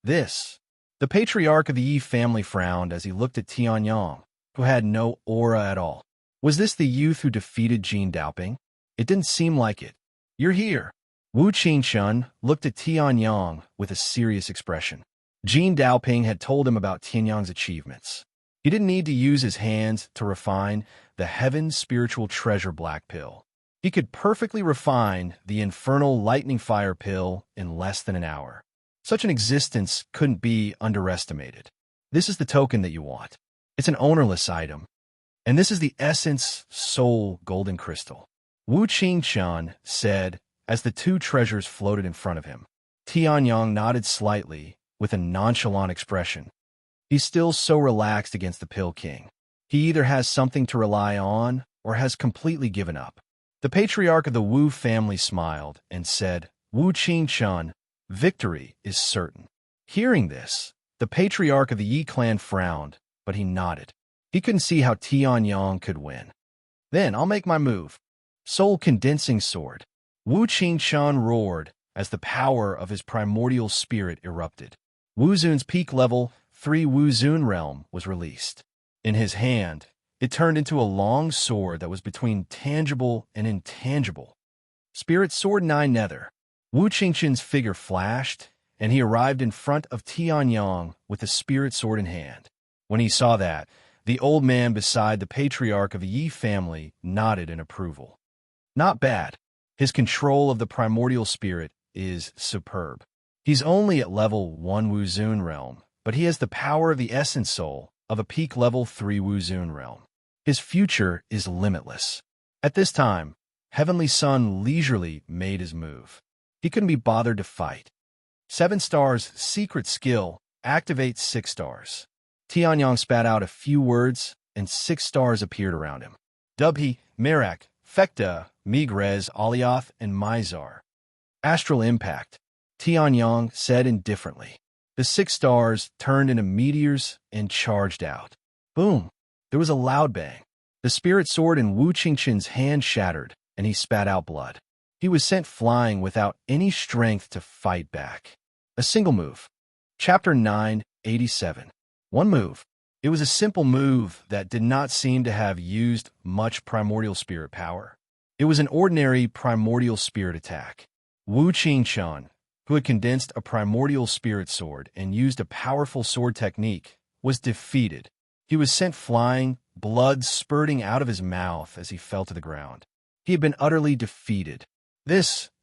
The patriarch of the Yi family frowned as he looked at Tianyong, who had no aura at all. Was this the youth who defeated Jin Daoping? It didn't seem like it. "You're here." Wu Qingshun looked at Tianyong with a serious expression. Jin Daoping had told him about Tianyong's achievements. He didn't need to use his hands to refine the heaven's spiritual treasure black pill. He could perfectly refine the infernal lightning fire pill in less than an hour. Such an existence couldn't be underestimated. This is the token that you want. It's an ownerless item. And this is the essence soul golden crystal. Wu Qingshun said as the two treasures floated in front of him. Tianyong nodded slightly with a nonchalant expression. He's still so relaxed against the Pill King. He either has something to rely on or has completely given up. The patriarch of the Wu family smiled and said, "Wu Qingshun, victory is certain." Hearing this, the patriarch of the Yi clan frowned, but he nodded. He couldn't see how Tianyong could win. "Then I'll make my move." Soul condensing sword. Wu Qingshun roared as the power of his primordial spirit erupted. Wu Zun's peak level 3 Wu Zun realm was released. In his hand, it turned into a long sword that was between tangible and intangible. Spirit Sword 9 Nether. Wu Qingshun's figure flashed, and he arrived in front of Tianyong with the spirit sword in hand. When he saw that, the old man beside the patriarch of the Yi family nodded in approval. Not bad. His control of the primordial spirit is superb. He's only at level 1 Wu Zun realm, but he has the power of the essence soul of a peak level 3 Wu Zun realm. His future is limitless. At this time, Heavenly Sun leisurely made his move. He couldn't be bothered to fight. 7 stars secret skill activates 6 stars. Tianyong spat out a few words, and 6 stars appeared around him. Dubhi, Merak, Fekta, Migrez, Alioth, and Mizar. Astral impact, Tianyong said indifferently. The 6 stars turned into meteors and charged out. Boom! There was a loud bang. The spirit sword in Wu Qingshun's hand shattered, and he spat out blood. He was sent flying without any strength to fight back. A single move. Chapter 987. One move. It was a simple move that did not seem to have used much primordial spirit power. It was an ordinary primordial spirit attack. Wu Qingquan, who had condensed a primordial spirit sword and used a powerful sword technique, was defeated. He was sent flying, blood spurting out of his mouth as he fell to the ground. He had been utterly defeated.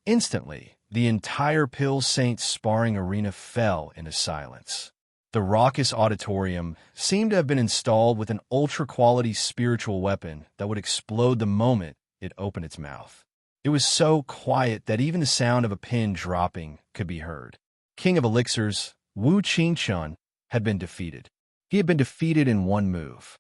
Instantly, the entire Pill Saints sparring arena fell into silence. The raucous auditorium seemed to have been installed with an ultra-quality spiritual weapon that would explode the moment it opened its mouth. It was so quiet that even the sound of a pin dropping could be heard. King of Elixirs, Wu Qingquan, had been defeated. He had been defeated in one move.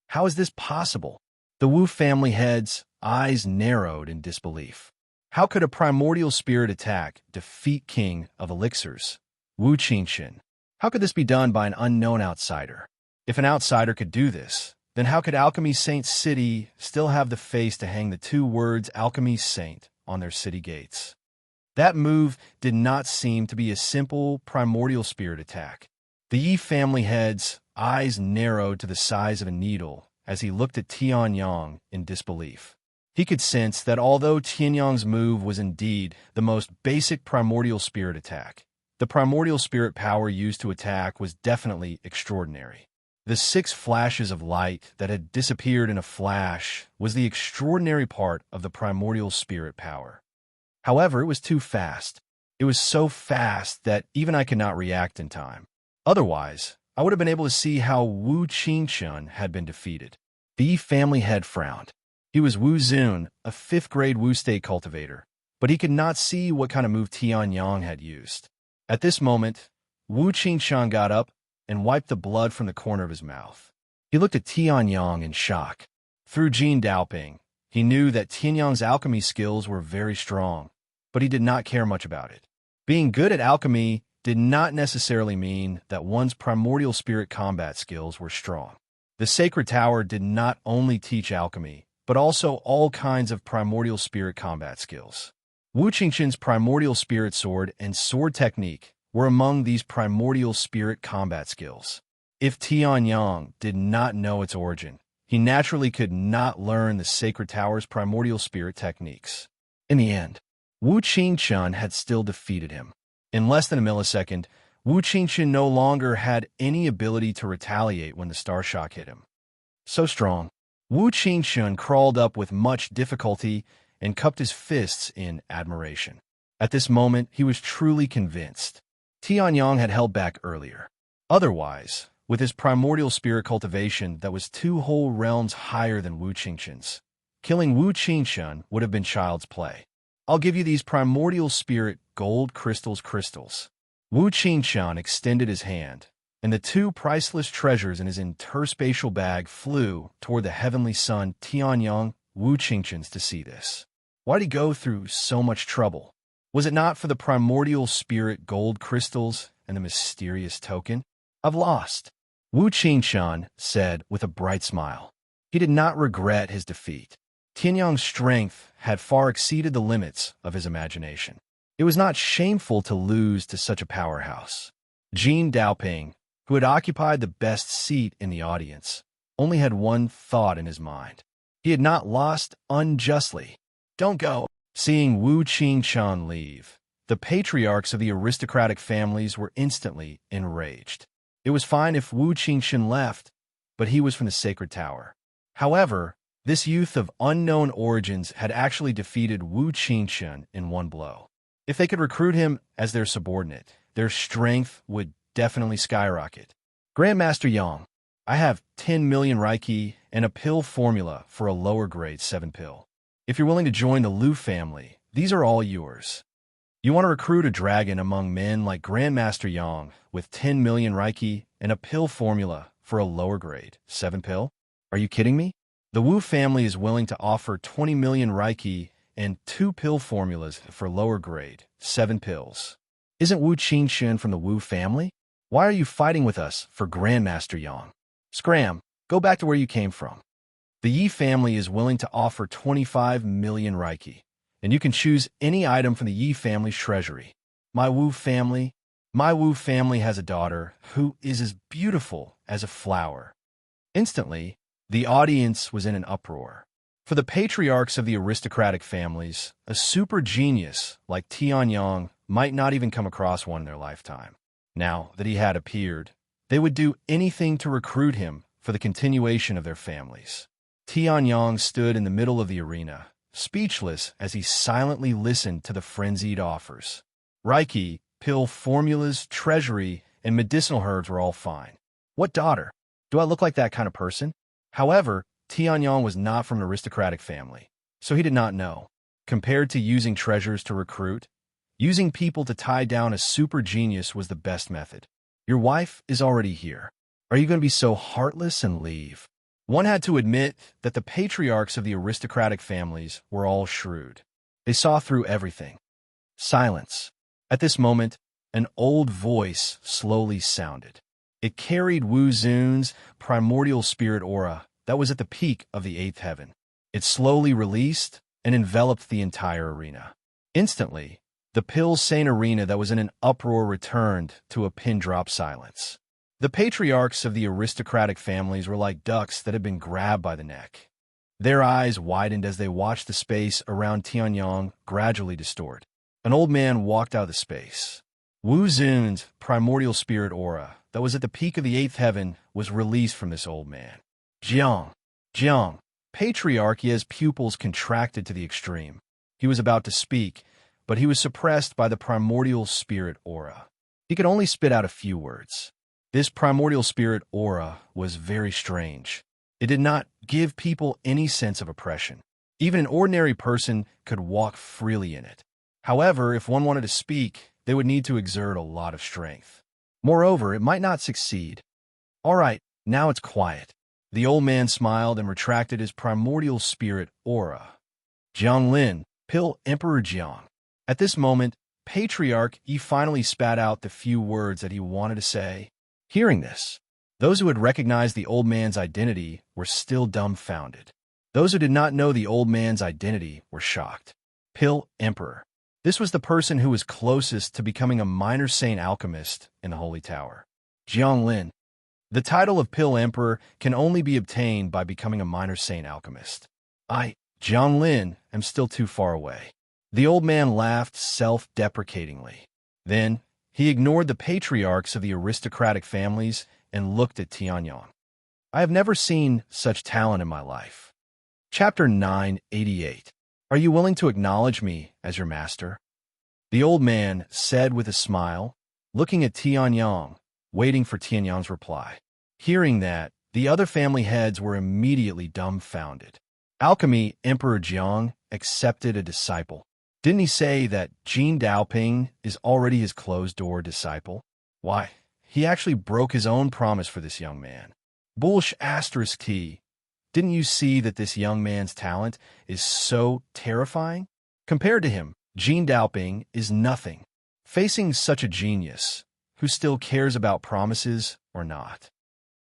How is this possible? The Wu family head's eyes narrowed in disbelief. How could a primordial spirit attack defeat King of Elixirs, Wu Qingquan? How could this be done by an unknown outsider? If an outsider could do this, then how could Alchemy Saint City still have the face to hang the two words Alchemy Saint on their city gates? That move did not seem to be a simple primordial spirit attack. The Yi family head's eyes narrowed to the size of a needle as he looked at Tianyang in disbelief. He could sense that although Tianyang's move was indeed the most basic primordial spirit attack, the primordial spirit power used to attack was definitely extraordinary. The 6 flashes of light that had disappeared in a flash was the extraordinary part of the primordial spirit power. However, it was too fast. It was so fast that even I could not react in time. Otherwise, I would have been able to see how Wu Qingquan had been defeated. The Yi family head frowned. He was Wu Zun, a 5th-grade Wu state cultivator, but he could not see what kind of move Tianyang had used. At this moment, Wu Qingquan got up and wiped the blood from the corner of his mouth. He looked at Tianyang in shock. Through Jin Daoping, he knew that Tianyang's alchemy skills were very strong, but he did not care much about it. Being good at alchemy did not necessarily mean that one's primordial spirit combat skills were strong. The Sacred Tower did not only teach alchemy, but also all kinds of primordial spirit combat skills. Wu Qingquan's primordial spirit sword and sword technique were among these primordial spirit combat skills. If Tianyang did not know its origin, he naturally could not learn the Sacred Tower's primordial spirit techniques. In the end, Wu Qingquan had still defeated him. In less than a millisecond, Wu Qingquan no longer had any ability to retaliate when the star shock hit him. So strong, Wu Qingquan crawled up with much difficulty and cupped his fists in admiration. At this moment, he was truly convinced. Tianyang had held back earlier. Otherwise, with his primordial spirit cultivation that was 2 whole realms higher than Wu Qingquan's, killing Wu Qingquan would have been child's play. I'll give you these primordial spirit gold crystals. Wu Qingquan extended his hand, and the 2 priceless treasures in his interspatial bag flew toward the heavenly sun. Tianyang, Wu Qingquan's to see this. Why did he go through so much trouble? Was it not for the primordial spirit gold crystals and the mysterious token? I've lost, Wu Qingquan said with a bright smile. He did not regret his defeat. Tianyang's strength had far exceeded the limits of his imagination. It was not shameful to lose to such a powerhouse. Jin Daoping, who had occupied the best seat in the audience, only had one thought in his mind. He had not lost unjustly. Don't go. Seeing Wu Qingquan leave, the patriarchs of the aristocratic families were instantly enraged. It was fine if Wu Qingquan left, but he was from the Sacred Tower. However, this youth of unknown origins had actually defeated Wu Qingquan in one blow. If they could recruit him as their subordinate, their strength would definitely skyrocket. Grandmaster Yang, I have 10 million Reiki and a pill formula for a lower grade 7 pill. If you're willing to join the Liu family, these are all yours. You want to recruit a dragon among men like Grandmaster Yang with 10 million Reiki and a pill formula for a lower grade 7 pill? Are you kidding me? The Wu family is willing to offer 20 million Reiki and 2 pill formulas for lower grade 7 pills. Isn't Wu Qingquan from the Wu family? Why are you fighting with us for Grandmaster Yang? Scram, go back to where you came from. The Yi family is willing to offer 25 million Reiki, and you can choose any item from the Yi family's treasury. My Wu family has a daughter who is as beautiful as a flower. Instantly, the audience was in an uproar. For the patriarchs of the aristocratic families, a super genius like Tianyang might not even come across one in their lifetime. Now that he had appeared, they would do anything to recruit him for the continuation of their families. Tianyang stood in the middle of the arena, speechless as he silently listened to the frenzied offers. Reiki, pill formulas, treasury, and medicinal herbs were all fine. What daughter? Do I look like that kind of person? However, Tianyang was not from an aristocratic family, so he did not know. Compared to using treasures to recruit, using people to tie down a super genius was the best method. Your wife is already here. Are you going to be so heartless and leave? One had to admit that the patriarchs of the aristocratic families were all shrewd. They saw through everything. Silence. At this moment, an old voice slowly sounded. It carried Wu Zun's primordial spirit aura that was at the peak of the eighth heaven. It slowly released and enveloped the entire arena. Instantly, the pill-sane arena that was in an uproar returned to a pin-drop silence. The patriarchs of the aristocratic families were like ducks that had been grabbed by the neck. Their eyes widened as they watched the space around Tianyang gradually distort. An old man walked out of the space. Wu Zun's primordial spirit aura that was at the peak of the eighth heaven was released from this old man. Jiang. Patriarchy's pupils contracted to the extreme. He was about to speak, but he was suppressed by the primordial spirit aura. He could only spit out a few words. This primordial spirit aura was very strange. It did not give people any sense of oppression. Even an ordinary person could walk freely in it. However, if one wanted to speak, they would need to exert a lot of strength. Moreover, it might not succeed. All right, now it's quiet. The old man smiled and retracted his primordial spirit aura. Jianglin, Pill Emperor Jiang. At this moment, Patriarch Yi finally spat out the few words that he wanted to say. Hearing this, those who had recognized the old man's identity were still dumbfounded. Those who did not know the old man's identity were shocked. Pill Emperor. This was the person who was closest to becoming a minor saint alchemist in the Holy Tower. Jianglin. The title of Pill Emperor can only be obtained by becoming a minor saint alchemist. Jianglin, am still too far away. The old man laughed self-deprecatingly. Then, he ignored the patriarchs of the aristocratic families and looked at Tianyang. I have never seen such talent in my life. Chapter 988. Are you willing to acknowledge me as your master? The old man said with a smile, looking at Tianyang, waiting for Tianyang's reply. Hearing that, the other family heads were immediately dumbfounded. Alchemy Emperor Jiang accepted a disciple. Didn't he say that Jin Daoping is already his closed-door disciple? Why, he actually broke his own promise for this young man. Bullish asterisk T. Didn't you see that this young man's talent is so terrifying? Compared to him, Jin Daoping is nothing. Facing such a genius, who still cares about promises or not?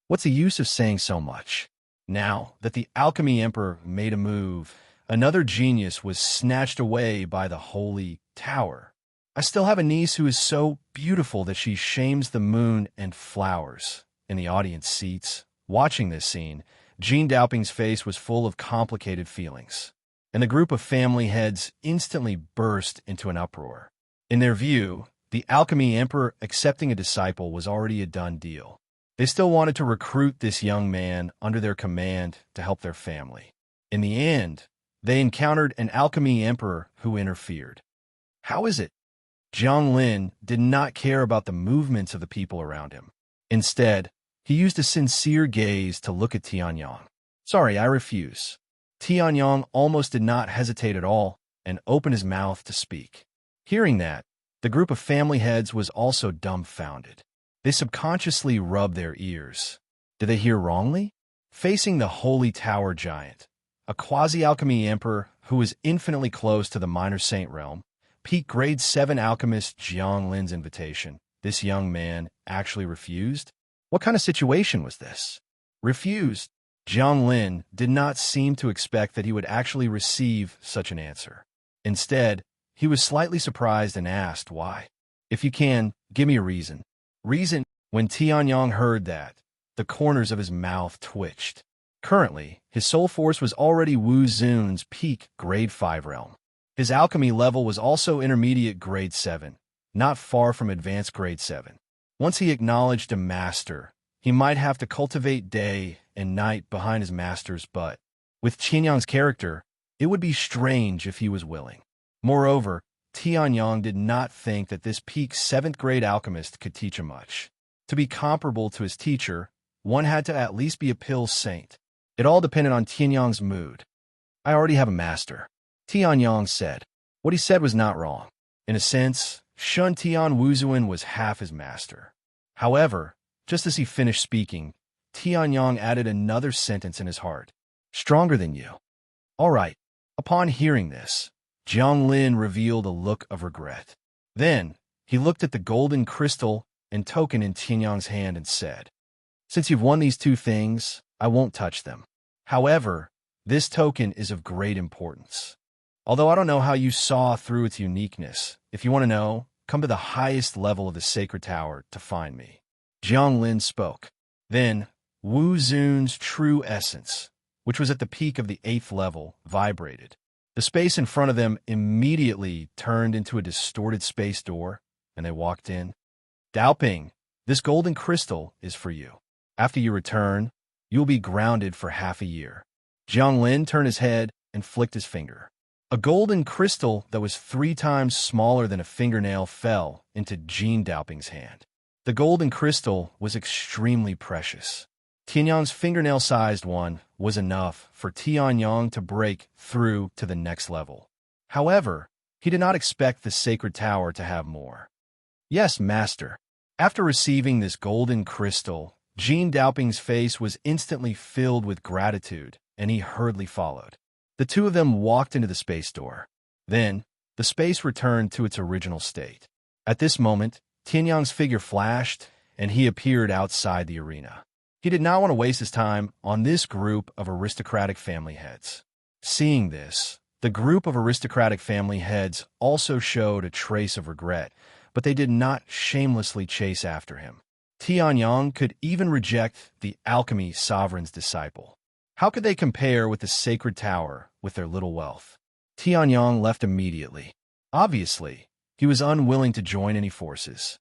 What's the use of saying so much? Now that the Alchemy Emperor made a move, another genius was snatched away by the Holy Tower. I still have a niece who is so beautiful that she shames the moon and flowers. In the audience seats, watching this scene, Jin Daoping's face was full of complicated feelings, and the group of family heads instantly burst into an uproar. In their view, the Alchemy Emperor accepting a disciple was already a done deal. They still wanted to recruit this young man under their command to help their family. In the end, they encountered an Alchemy Emperor who interfered. How is it? Jianglin did not care about the movements of the people around him. Instead, he used a sincere gaze to look at Tianyang. Sorry, I refuse. Tianyang almost did not hesitate at all and opened his mouth to speak. Hearing that, the group of family heads was also dumbfounded. They subconsciously rubbed their ears. Did they hear wrongly? Facing the Holy Tower giant, a quasi-alchemy emperor who was infinitely close to the minor saint realm, peak grade 7 alchemist Jianglin's invitation, this young man actually refused? What kind of situation was this? Refused? Jiang Lin did not seem to expect that he would actually receive such an answer. Instead, he was slightly surprised and asked why. If you can, give me a reason. Reason? When Tianyong heard that, the corners of his mouth twitched. Currently, his soul force was already Wu Zun's peak grade 5 realm. His alchemy level was also intermediate grade 7, not far from advanced grade 7. Once he acknowledged a master, he might have to cultivate day and night behind his master's butt. With Tianyong's character, it would be strange if he was willing. Moreover, Tianyong did not think that this peak 7th grade alchemist could teach him much. To be comparable to his teacher, one had to at least be a pill saint. It all depended on Tianyong's mood. I already have a master, Tianyong said. What he said was not wrong. In a sense, Shun Tian Wuzuan was half his master. However, just as he finished speaking, Tianyong added another sentence in his heart. Stronger than you. All right. Upon hearing this, Jiang Lin revealed a look of regret. Then, he looked at the golden crystal and token in Tianyong's hand and said, Since you've won these two things, I won't touch them. However, this token is of great importance. Although I don't know how you saw through its uniqueness, if you want to know, come to the highest level of the Sacred Tower to find me. Jiang Lin spoke. Then, Wu Zun's true essence, which was at the peak of the 8th level, vibrated. The space in front of them immediately turned into a distorted space door, and they walked in. Daoping, this golden crystal is for you. After you return, you'll be grounded for half a year. Jiang Lin turned his head and flicked his finger. A golden crystal that was 3 times smaller than a fingernail fell into Jean Daoping's hand. The golden crystal was extremely precious. Tianyong's fingernail-sized one was enough for Tianyong to break through to the next level. However, he did not expect the Sacred Tower to have more. Yes, Master. After receiving this golden crystal, Jean Daoping's face was instantly filled with gratitude, and he hurriedly followed. The two of them walked into the space door. Then, the space returned to its original state. At this moment, Tianyong's figure flashed, and he appeared outside the arena. He did not want to waste his time on this group of aristocratic family heads. Seeing this, the group of aristocratic family heads also showed a trace of regret, but they did not shamelessly chase after him. Tianyong could even reject the alchemy sovereign's disciple. How could they compare with the Sacred Tower with their little wealth? Tianyong left immediately. Obviously, he was unwilling to join any forces.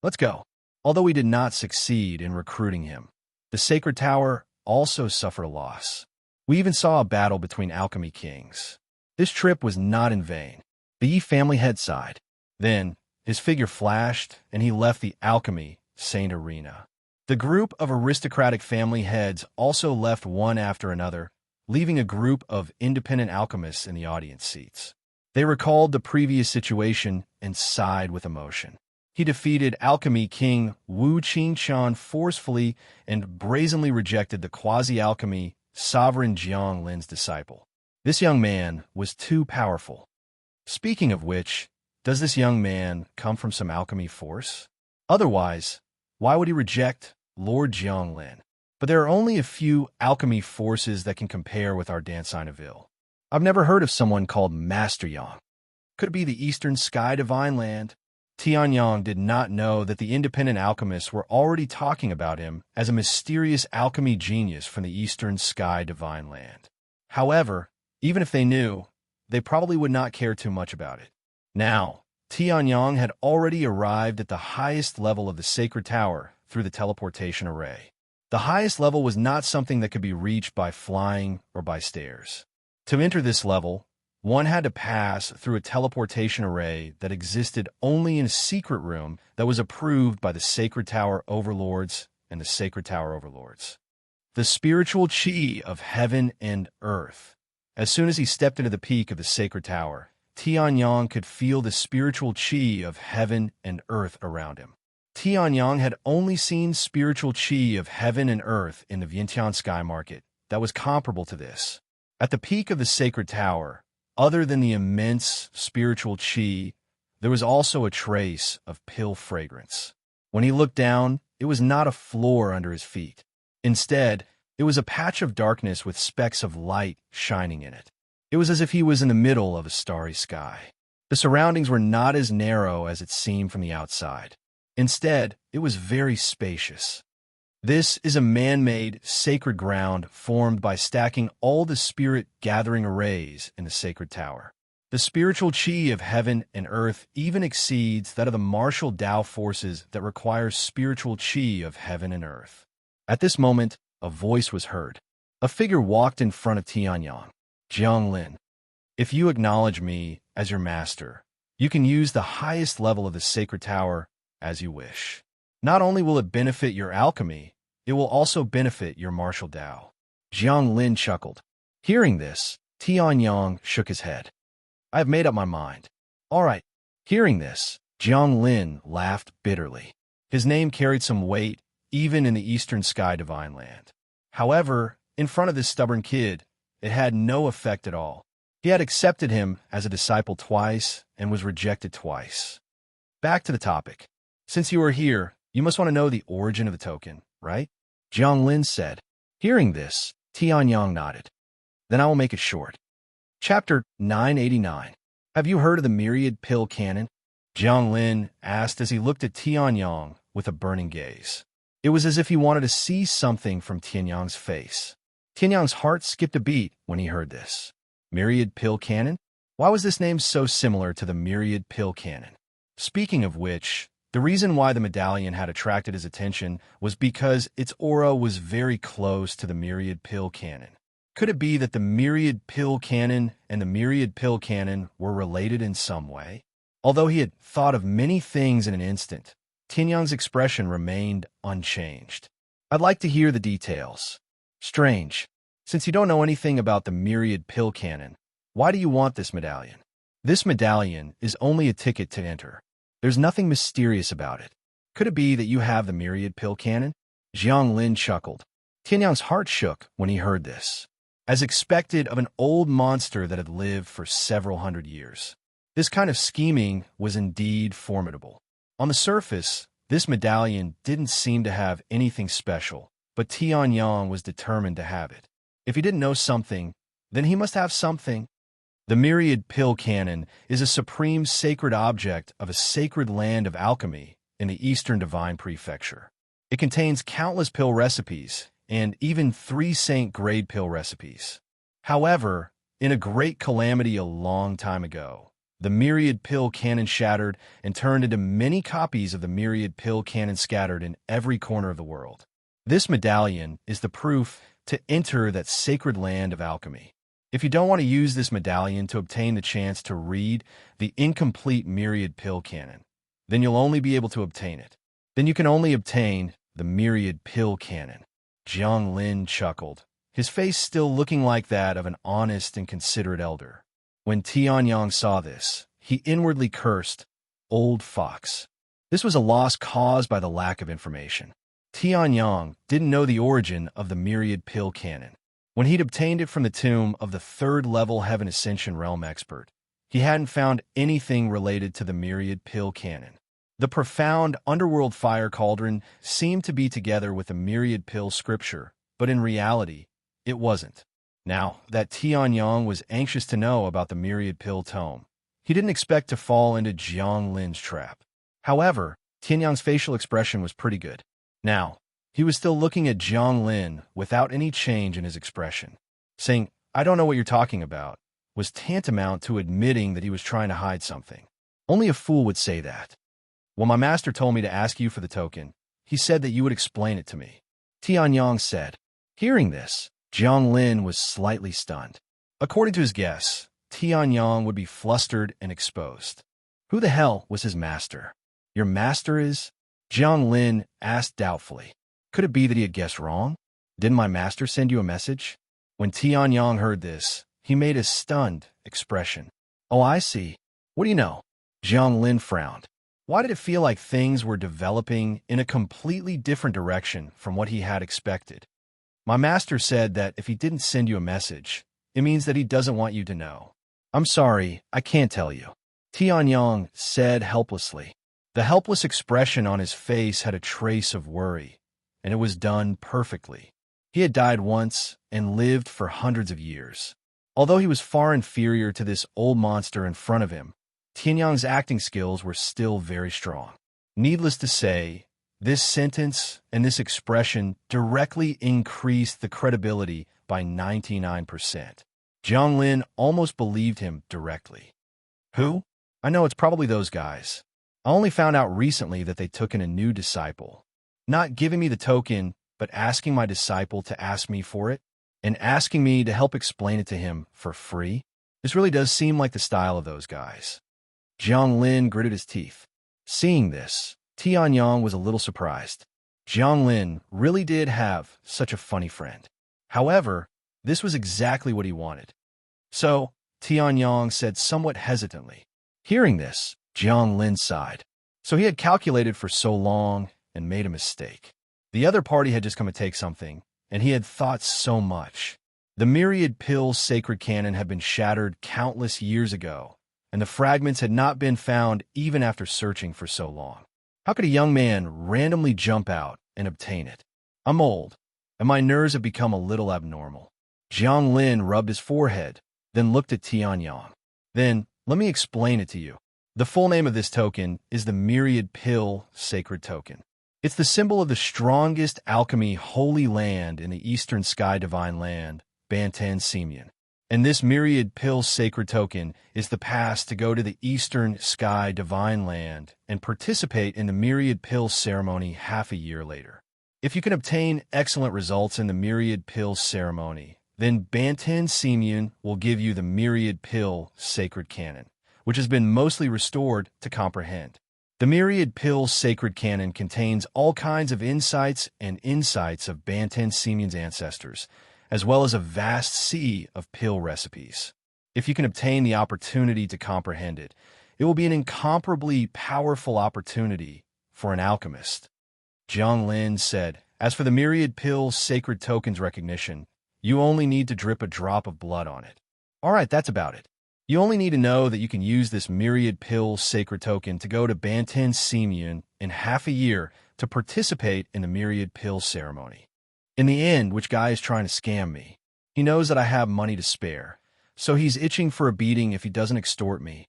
Let's go. Although we did not succeed in recruiting him, the Sacred Tower also suffered a loss. We even saw a battle between alchemy kings. This trip was not in vain. The Yi family head sighed. Then, his figure flashed, and he left the alchemy saint arena. The group of aristocratic family heads also left one after another, leaving a group of independent alchemists in the audience seats. They recalled the previous situation and sighed with emotion. He defeated alchemy king Wu Qingqian forcefully and brazenly rejected the quasi-alchemy sovereign Jiang Lin's disciple. This young man was too powerful. Speaking of which, does this young man come from some alchemy force? Otherwise, why would he reject Lord Jiang Lin? But there are only a few alchemy forces that can compare with our Dancing of Ill. I've never heard of someone called Master Yang. Could it be the Eastern Sky Divine Land? Tianyong did not know that the independent alchemists were already talking about him as a mysterious alchemy genius from the Eastern Sky Divine Land. However, even if they knew, they probably would not care too much about it. Now, Tianyong had already arrived at the highest level of the Sacred Tower through the teleportation array. The highest level was not something that could be reached by flying or by stairs. To enter this level, one had to pass through a teleportation array that existed only in a secret room that was approved by the Sacred Tower Overlords and the Sacred Tower Overlords. The spiritual chi of heaven and earth. As soon as he stepped into the peak of the Sacred Tower, Tianyong could feel the spiritual chi of heaven and earth around him. Tianyong had only seen spiritual chi of heaven and earth in the Vientiane Sky Market that was comparable to this. At the peak of the Sacred Tower, other than the immense spiritual chi, there was also a trace of pill fragrance. When he looked down, it was not a floor under his feet. Instead, It was a patch of darkness with specks of light shining in it. It was as if he was in the middle of a starry sky. The surroundings were not as narrow as it seemed from the outside. Instead, it was very spacious. This is a man-made, sacred ground formed by stacking all the spirit-gathering arrays in the sacred tower. The spiritual chi of heaven and earth even exceeds that of the martial Tao forces that require spiritual chi of heaven and earth. At this moment, a voice was heard. A figure walked in front of Tianyang. Jianglin, if you acknowledge me as your master, you can use the highest level of the sacred tower as you wish. Not only will it benefit your alchemy, it will also benefit your martial Tao. Jiang Lin chuckled. Hearing this, Tianyang shook his head. I have made up my mind. All right. Hearing this, Jiang Lin laughed bitterly. His name carried some weight, even in the eastern sky divine land. However, in front of this stubborn kid, it had no effect at all. He had accepted him as a disciple twice and was rejected twice. Back to the topic. Since you are here, you must want to know the origin of the token, right? Jiang Lin said. Hearing this, Tianyang nodded. Then I will make it short. Chapter 989. Have you heard of the myriad pill cannon? Jiang Lin asked as he looked at Tianyang with a burning gaze. It was as if he wanted to see something from Tianyang's face. Tianyang's heart skipped a beat when he heard this. Myriad pill cannon? Why was this name so similar to the myriad pill cannon? Speaking of which, the reason why the medallion had attracted his attention was because its aura was very close to the myriad pill cannon. Could it be that the myriad pill cannon and the myriad pill cannon were related in some way? Although he had thought of many things in an instant, Tianyang's expression remained unchanged. I'd like to hear the details. Strange. Since you don't know anything about the myriad pill cannon, why do you want this medallion? This medallion is only a ticket to enter. There's nothing mysterious about it. Could it be that you have the myriad pill cannon? Jiang Lin chuckled. Tianyang's heart shook when he heard this, as expected of an old monster that had lived for several hundred years. This kind of scheming was indeed formidable. On the surface, this medallion didn't seem to have anything special, but Tianyang was determined to have it. If he didn't know something, then he must have something. The myriad pill cannon is a supreme sacred object of a sacred land of alchemy in the Eastern Divine Prefecture. It contains countless pill recipes and even 3 saint-grade pill recipes. However, in a great calamity a long time ago, the myriad pill cannon shattered and turned into many copies of the myriad pill cannon scattered in every corner of the world. This medallion is the proof to enter that sacred land of alchemy. If you don't want to use this medallion to obtain the chance to read the incomplete myriad pill cannon, then you'll only be able to obtain it. Then you can only obtain the myriad pill cannon. Jiang Lin chuckled, his face still looking like that of an honest and considerate elder. When Tianyang saw this, he inwardly cursed, "Old fox." This was a loss caused by the lack of information. Tianyang didn't know the origin of the myriad pill cannon. When he'd obtained it from the tomb of the 3rd-level Heaven Ascension Realm expert, he hadn't found anything related to the myriad pill cannon. The profound underworld fire cauldron seemed to be together with the myriad pill scripture, but in reality, it wasn't. Now that Tianyang was anxious to know about the myriad pill tome, he didn't expect to fall into Jiang Lin's trap. However, Tianyang's facial expression was pretty good. Now, he was still looking at Jiang Lin without any change in his expression. Saying, "I don't know what you're talking about," was tantamount to admitting that he was trying to hide something. Only a fool would say that. When my master told me to ask you for the token, he said that you would explain it to me. Tianyang said. Hearing this, Jiang Lin was slightly stunned. According to his guess, Tianyang would be flustered and exposed. Who the hell was his master? Your master is? Jiang Lin asked doubtfully. Could it be that he had guessed wrong? Didn't my master send you a message? When Tianyang heard this, he made a stunned expression. Oh, I see. What do you know? Jiang Lin frowned. Why did it feel like things were developing in a completely different direction from what he had expected? My master said that if he didn't send you a message, it means that he doesn't want you to know. I'm sorry, I can't tell you. Tianyang said helplessly. The helpless expression on his face had a trace of worry, and it was done perfectly. He had died once and lived for hundreds of years. Although he was far inferior to this old monster in front of him, Tianyang's acting skills were still very strong. Needless to say, this sentence and this expression directly increased the credibility by 99%. Jiang Lin almost believed him directly. Who? I know it's probably those guys. I only found out recently that they took in a new disciple. Not giving me the token, but asking my disciple to ask me for it, and asking me to help explain it to him for free. This really does seem like the style of those guys. Jiang Lin gritted his teeth. Seeing this, Tianyang was a little surprised. Jiang Lin really did have such a funny friend. However, this was exactly what he wanted. So, Tianyang said somewhat hesitantly. Hearing this, Jiang Lin sighed. So he had calculated for so long and made a mistake. The other party had just come to take something, and he had thought so much. The myriad pills sacred canon had been shattered countless years ago, and the fragments had not been found even after searching for so long. How could a young man randomly jump out and obtain it? I'm old, and my nerves have become a little abnormal. Jiang Lin rubbed his forehead, then looked at Tianyang. Then, let me explain it to you. The full name of this token is the Myriad Pill Sacred Token. It's the symbol of the strongest alchemy holy land in the Eastern Sky Divine Land, Bantan Simian. And this Myriad Pill Sacred Token is the pass to go to the Eastern Sky Divine Land and participate in the Myriad Pill ceremony half a year later. If you can obtain excellent results in the Myriad Pill ceremony, then Bantan Simian will give you the Myriad Pill Sacred Canon, which has been mostly restored to comprehend. The Myriad Pill Sacred Canon contains all kinds of insights and insights of Bantan Simian's ancestors, as well as a vast sea of pill recipes. If you can obtain the opportunity to comprehend it, it will be an incomparably powerful opportunity for an alchemist. Jiang Lin said, as for the Myriad Pill Sacred Token's recognition, you only need to drip a drop of blood on it. All right, that's about it. You only need to know that you can use this Myriad Pill Sacred Token to go to Bantan Simian in half a year to participate in the Myriad Pill ceremony. In the end, which guy is trying to scam me? He knows that I have money to spare, so he's itching for a beating if he doesn't extort me.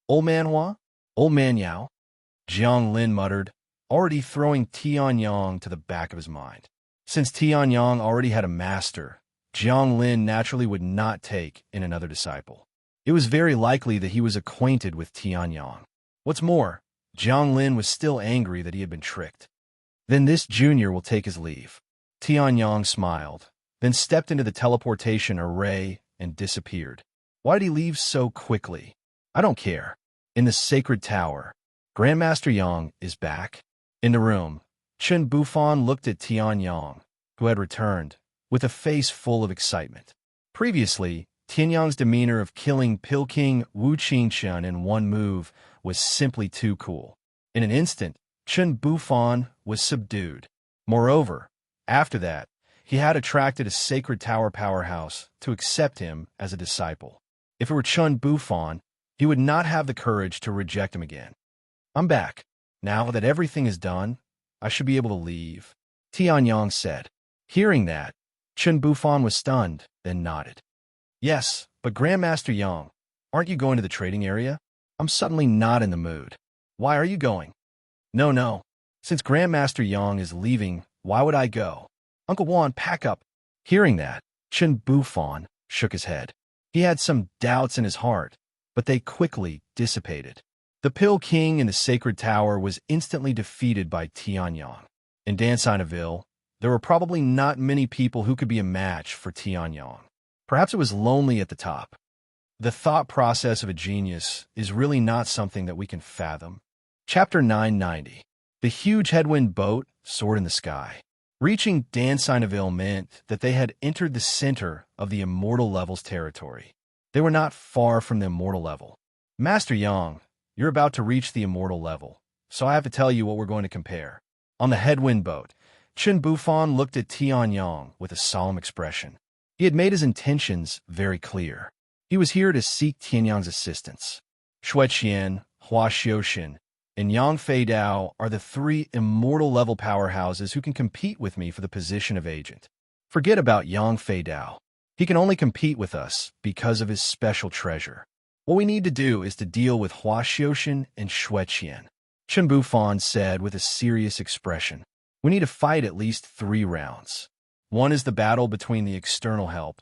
Old man Hua? Old man Yao? Jiang Lin muttered, already throwing Tianyang to the back of his mind. Since Tianyang already had a master, Jiang Lin naturally would not take in another disciple. It was very likely that he was acquainted with Tianyang. What's more, Jiang Lin was still angry that he had been tricked. Then this junior will take his leave. Tianyang smiled, then stepped into the teleportation array and disappeared. Why did he leave so quickly? I don't care. In the sacred tower, Grandmaster Yang is back. In the room, Chen Bufan looked at Tianyang, who had returned, with a face full of excitement. Previously, Tianyang's demeanor of killing Pill King Wu Qingchen in one move was simply too cool. In an instant, Chen Bufan was subdued. Moreover, after that, he had attracted a sacred tower powerhouse to accept him as a disciple. If it were Chen Bufan, he would not have the courage to reject him again. I'm back. Now that everything is done, I should be able to leave, Tianyang said. Hearing that, Chen Bufan was stunned, then nodded. Yes, but Grandmaster Yang, aren't you going to the trading area? I'm suddenly not in the mood. Why are you going? No. Since Grandmaster Yang is leaving, why would I go? Uncle Wan, pack up. Hearing that, Chen Bufan shook his head. He had some doubts in his heart, but they quickly dissipated. The Pill King in the Sacred Tower was instantly defeated by Tianyang. In Dansinaville, there were probably not many people who could be a match for Tianyang. Perhaps it was lonely at the top. The thought process of a genius is really not something that we can fathom. Chapter 990. The huge headwind boat soared in the sky. Reaching Dansinaville meant that they had entered the center of the immortal level's territory. They were not far from the immortal level. Master Yang, you're about to reach the immortal level, so I have to tell you what we're going to compare. On the headwind boat, Chen Bufan looked at Tianyang with a solemn expression. He had made his intentions very clear. He was here to seek Tianyang's assistance. Xueqian, Hua Xiuxin, and Yang Fei Dao are the three immortal level powerhouses who can compete with me for the position of agent. Forget about Yang Fei Dao. He can only compete with us because of his special treasure. What we need to do is to deal with Hua Xiuxian and Xue Qian, Chen Bufan said with a serious expression. We need to fight at least 3 rounds. One is the battle between the external help,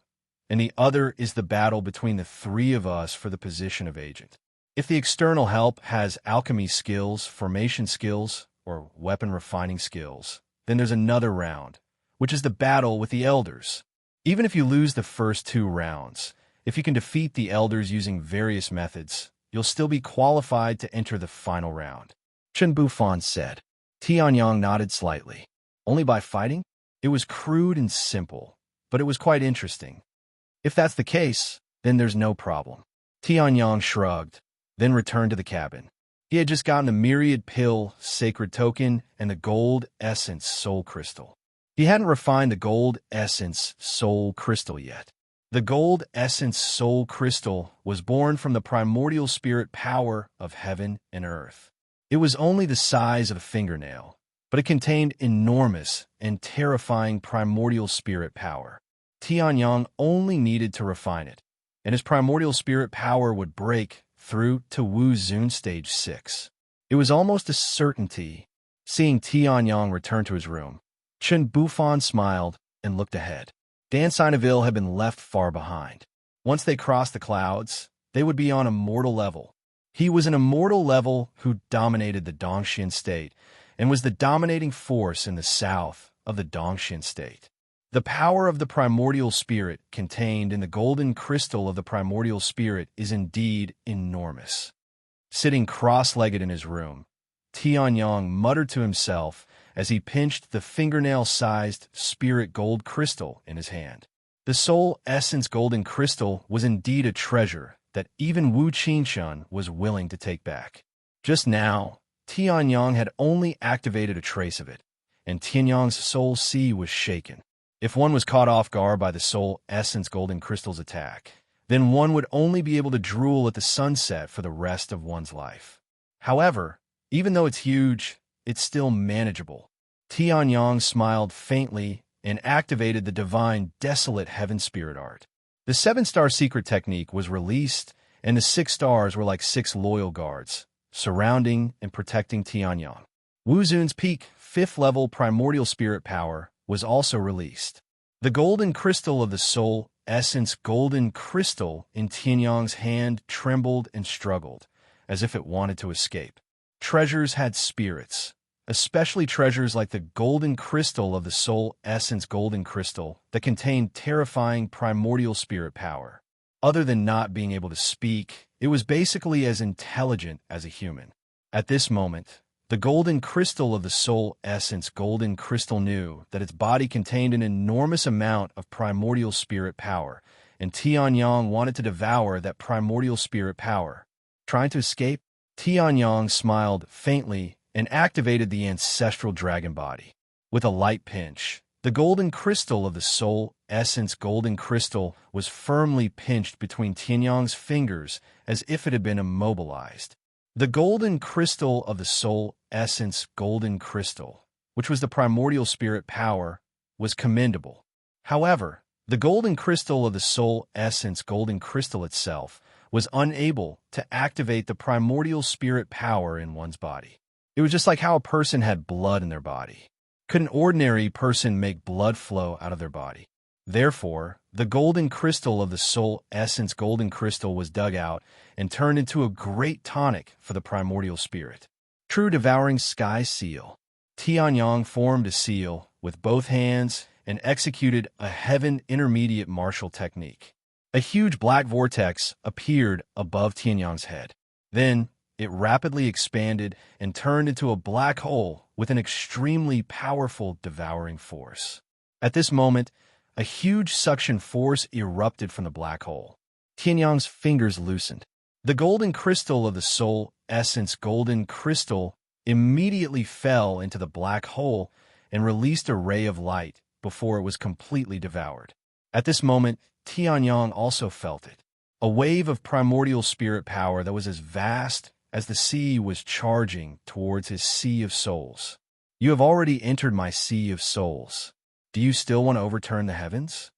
and the other is the battle between the 3 of us for the position of agent. If the external help has alchemy skills, formation skills, or weapon refining skills, then there's another round, which is the battle with the elders. Even if you lose the first 2 rounds, if you can defeat the elders using various methods, you'll still be qualified to enter the final round, Chen Bufan said. Tianyang nodded slightly. Only by fighting? It was crude and simple, but it was quite interesting. If that's the case, then there's no problem. Tianyang shrugged, then returned to the cabin. He had just gotten the myriad pill, sacred token, and the gold essence soul crystal. He hadn't refined the gold essence soul crystal yet. The gold essence soul crystal was born from the primordial spirit power of heaven and earth. It was only the size of a fingernail, but it contained enormous and terrifying primordial spirit power. Tianyang only needed to refine it, and his primordial spirit power would break through to Wu Zun Stage 6. It was almost a certainty. Seeing Tianyang return to his room, Chen Bufan smiled and looked ahead. Dan Sineville had been left far behind. Once they crossed the clouds, they would be on a mortal level. He was an immortal level who dominated the Dongxian state and was the dominating force in the south of the Dongxian state. The power of the primordial spirit contained in the golden crystal of the primordial spirit is indeed enormous. Sitting cross-legged in his room, Tianyang muttered to himself as he pinched the fingernail-sized spirit gold crystal in his hand. The soul essence golden crystal was indeed a treasure that even Wu Qinshan was willing to take back. Just now, Tianyang had only activated a trace of it, and Tianyang's soul sea was shaken. If one was caught off guard by the soul essence golden crystal's attack, then one would only be able to drool at the sunset for the rest of one's life. However, even though it's huge, it's still manageable. Tianyang smiled faintly and activated the divine desolate heaven spirit art. The 7-star secret technique was released, and the 6 stars were like 6 loyal guards, surrounding and protecting Tianyang. Wu Zun's peak 5th level primordial spirit power was also released. The golden crystal of the soul essence golden crystal in Tianyang's hand trembled and struggled, as if it wanted to escape. Treasures had spirits, especially treasures like the golden crystal of the soul essence golden crystal that contained terrifying primordial spirit power. Other than not being able to speak, it was basically as intelligent as a human. At this moment, the golden crystal of the soul essence golden crystal knew that its body contained an enormous amount of primordial spirit power, and Tianyang wanted to devour that primordial spirit power. Trying to escape, Tianyang smiled faintly and activated the ancestral dragon body. With a light pinch, the golden crystal of the soul essence golden crystal was firmly pinched between Tianyang's fingers as if it had been immobilized. The golden crystal of the soul essence golden crystal, which was the primordial spirit power, was commendable. However, the golden crystal of the soul essence golden crystal itself was unable to activate the primordial spirit power in one's body. It was just like how a person had blood in their body. Could an ordinary person make blood flow out of their body? Therefore, the golden crystal of the soul essence golden crystal was dug out and turned into a great tonic for the primordial spirit. True devouring sky seal. Tianyang formed a seal with both hands and executed a heaven intermediate martial technique. A huge black vortex appeared above Tianyang's head. Then, it rapidly expanded and turned into a black hole with an extremely powerful devouring force. At this moment, a huge suction force erupted from the black hole. Tianyang's fingers loosened. The golden crystal of the soul essence golden crystal immediately fell into the black hole and released a ray of light before it was completely devoured. At this moment, Tianyang also felt it. A wave of primordial spirit power that was as vast as the sea was charging towards his sea of souls. You have already entered my sea of souls. Do you still want to overturn the heavens?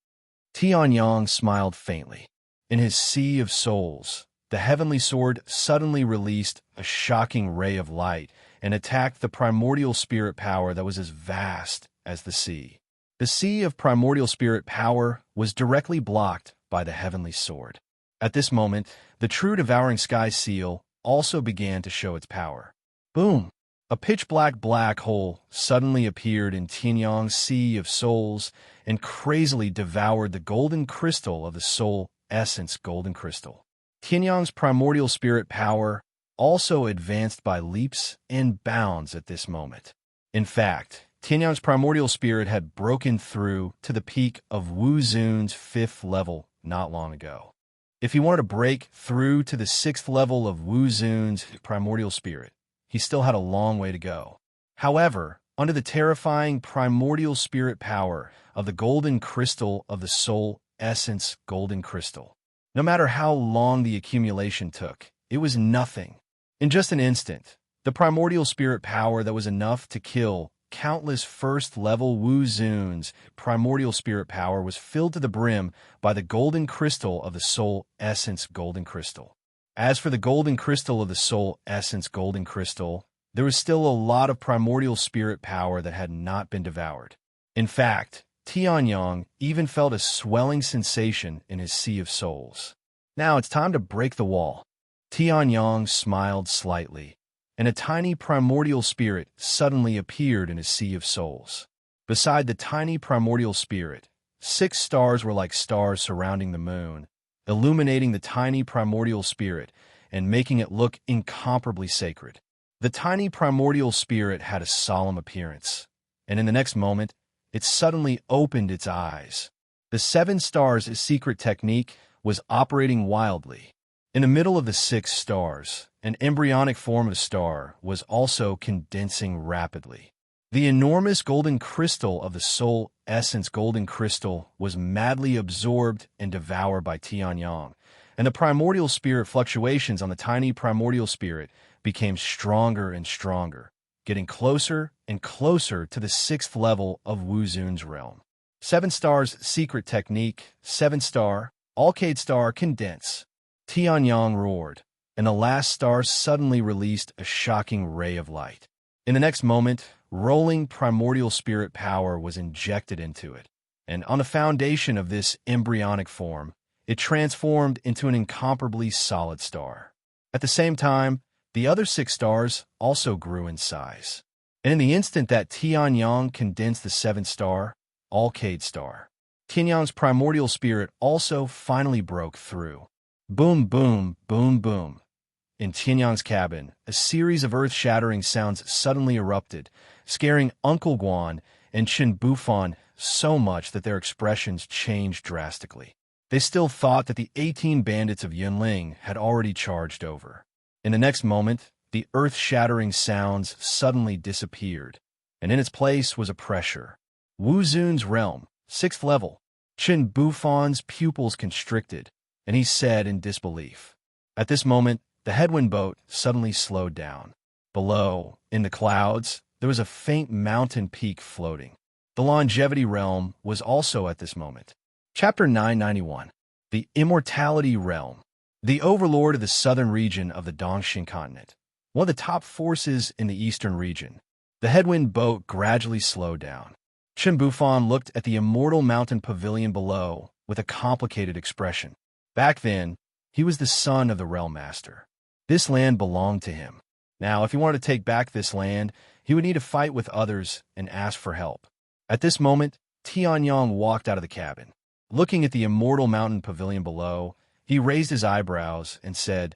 Tianyang smiled faintly. In his sea of souls, the heavenly sword suddenly released a shocking ray of light and attacked the primordial spirit power that was as vast as the sea. The sea of primordial spirit power was directly blocked by the heavenly sword. At this moment, the true devouring sky seal also began to show its power. Boom! A pitch-black hole suddenly appeared in Tianyang's sea of souls and crazily devoured the golden crystal of the soul essence golden crystal. Tianyang's primordial spirit power also advanced by leaps and bounds at this moment. In fact, Tianyang's primordial spirit had broken through to the peak of Wu Zun's 5th level not long ago. If he wanted to break through to the 6th level of Wu Zun's primordial spirit, he still had a long way to go. However, under the terrifying primordial spirit power of the golden crystal of the soul essence golden crystal, no matter how long the accumulation took, it was nothing. In just an instant, the primordial spirit power that was enough to kill countless first-level Wu Zun's primordial spirit power was filled to the brim by the golden crystal of the soul essence golden crystal. As for the golden crystal of the soul essence golden crystal, there was still a lot of primordial spirit power that had not been devoured. In fact, Tianyang even felt a swelling sensation in his sea of souls. Now it's time to break the wall. Tianyang smiled slightly, and a tiny primordial spirit suddenly appeared in his sea of souls. Beside the tiny primordial spirit, 6 stars were like stars surrounding the moon, illuminating the tiny primordial spirit and making it look incomparably sacred. The tiny primordial spirit had a solemn appearance, and in the next moment, it suddenly opened its eyes. The 7 stars' secret technique was operating wildly. In the middle of the 6 stars, an embryonic form of star was also condensing rapidly. The enormous golden crystal of the soul essence golden crystal was madly absorbed and devoured by Tianyang, and the primordial spirit fluctuations on the tiny primordial spirit became stronger and stronger, getting closer and closer to the 6th level of Wu Zun's realm. 7 stars secret technique, 7 star, Alcade star condense. Tianyang roared, and the last star suddenly released a shocking ray of light. In the next moment, rolling primordial spirit power was injected into it, and on the foundation of this embryonic form, it transformed into an incomparably solid star. At the same time, the other 6 stars also grew in size. And in the instant that Tianyang condensed the 7th star, Alcade star, Tianyang's primordial spirit also finally broke through. Boom, boom, boom, boom. In Tianyang's cabin, a series of earth-shattering sounds suddenly erupted, scaring Uncle Guan and Chen Bufan so much that their expressions changed drastically. They still thought that the 18 bandits of Yunling had already charged over. In the next moment, the earth-shattering sounds suddenly disappeared, and in its place was a pressure. Wu Zun's realm, 6th level. Chen Bufan's pupils constricted, and he said in disbelief. At this moment, the headwind boat suddenly slowed down. Below, in the clouds, there was a faint mountain peak floating. The longevity realm was also at this moment. Chapter 991. The Immortality Realm. The overlord of the southern region of the Dongxing continent, one of the top forces in the eastern region, the headwind boat gradually slowed down. Chen Bufan looked at the immortal mountain pavilion below with a complicated expression. Back then, he was the son of the Realm Master. This land belonged to him. Now, if he wanted to take back this land, he would need to fight with others and ask for help. At this moment, Tianyang walked out of the cabin. Looking at the immortal mountain pavilion below, he raised his eyebrows and said,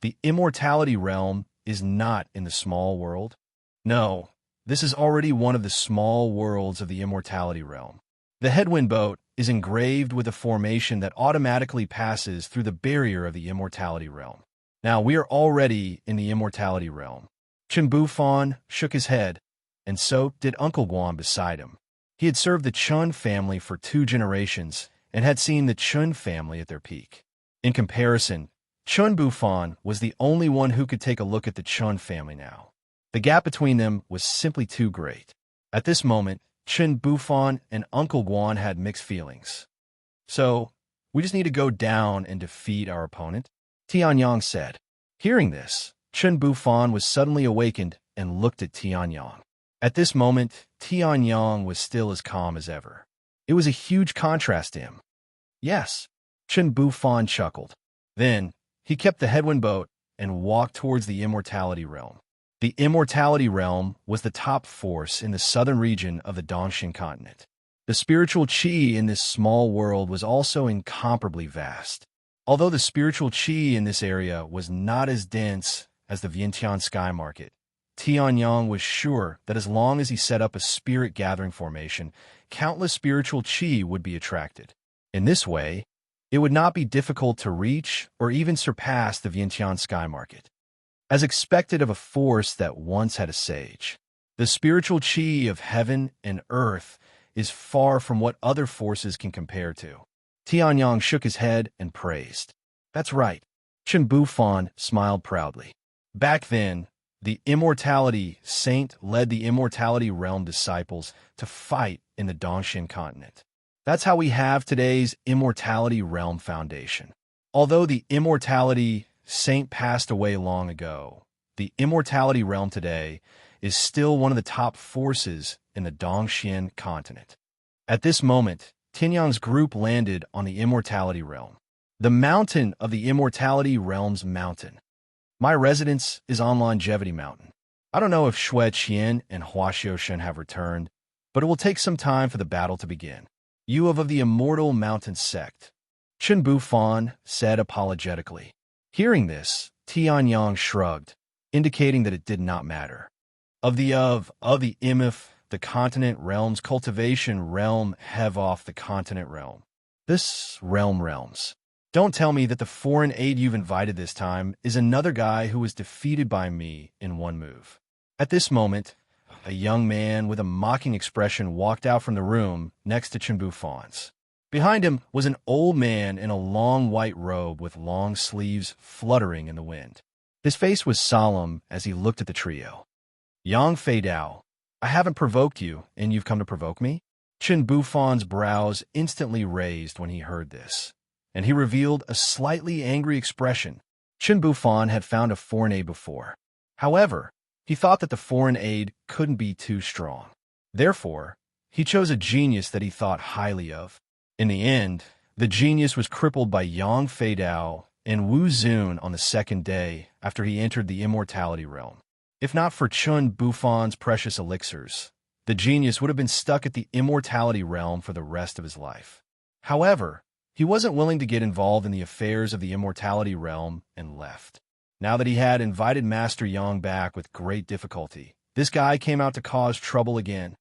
"The immortality realm is not in the small world. No, this is already one of the small worlds of the immortality realm. The headwind boat is engraved with a formation that automatically passes through the barrier of the immortality realm. Now, we are already in the immortality realm." Chen Bufan shook his head, and so did Uncle Guan beside him. He had served the Chun family for 2 generations and had seen the Chun family at their peak. In comparison, Chen Bufan was the only one who could take a look at the Chun family now. The gap between them was simply too great. At this moment, Chen Bufan and Uncle Guan had mixed feelings. So, we just need to go down and defeat our opponent, Tianyang said. Hearing this, Chen Bufan was suddenly awakened and looked at Tianyang. At this moment, Tianyang was still as calm as ever. It was a huge contrast to him. Yes, Chen Bufan chuckled. Then, he kept the headwind boat and walked towards the Immortality Realm. The Immortality Realm was the top force in the southern region of the Dongshin continent. The spiritual qi in this small world was also incomparably vast. Although the spiritual qi in this area was not as dense as the Vientiane sky market, Tianyang was sure that as long as he set up a spirit gathering formation, countless spiritual qi would be attracted. In this way, it would not be difficult to reach or even surpass the Vientiane sky market. As expected of a force that once had a sage, the spiritual qi of heaven and earth is far from what other forces can compare to. Tianyang shook his head and praised. That's right. Chen Bufan smiled proudly. Back then, the Immortality Saint led the Immortality Realm disciples to fight in the Dongshin continent. That's how we have today's Immortality Realm Foundation. Although the Immortality Saint passed away long ago, the Immortality Realm today is still one of the top forces in the Dongshin continent. At this moment, Tianyang's group landed on the Immortality Realm, the mountain of the Immortality Realm's mountain. My residence is on Longevity Mountain. I don't know if Xue Qian and Hua Xiushen have returned, but it will take some time for the battle to begin. You of the Immortal Mountain sect, Chen Bufan said apologetically. Hearing this, Tianyang shrugged, indicating that it did not matter. Of the Imif, the continent realms, cultivation realm, have off the continent realm. This realms. Don't tell me that the foreign aide you've invited this time is another guy who was defeated by me in one move. At this moment, a young man with a mocking expression walked out from the room next to Chen Bufan's. Behind him was an old man in a long white robe with long sleeves fluttering in the wind. His face was solemn as he looked at the trio. Yang Fei Dao, I haven't provoked you, and you've come to provoke me? Chen Bufan's brows instantly raised when he heard this, and he revealed a slightly angry expression. Chen Bufan had found a foreign aide before. However, he thought that the foreign aide couldn't be too strong. Therefore, he chose a genius that he thought highly of. In the end, the genius was crippled by Yang Fei Dao and Wu Zun on the second day after he entered the Immortality Realm. If not for Chen Bufan's precious elixirs, the genius would have been stuck at the Immortality Realm for the rest of his life. However, he wasn't willing to get involved in the affairs of the Immortality Realm and left. Now that he had invited Master Yang back with great difficulty, this guy came out to cause trouble again.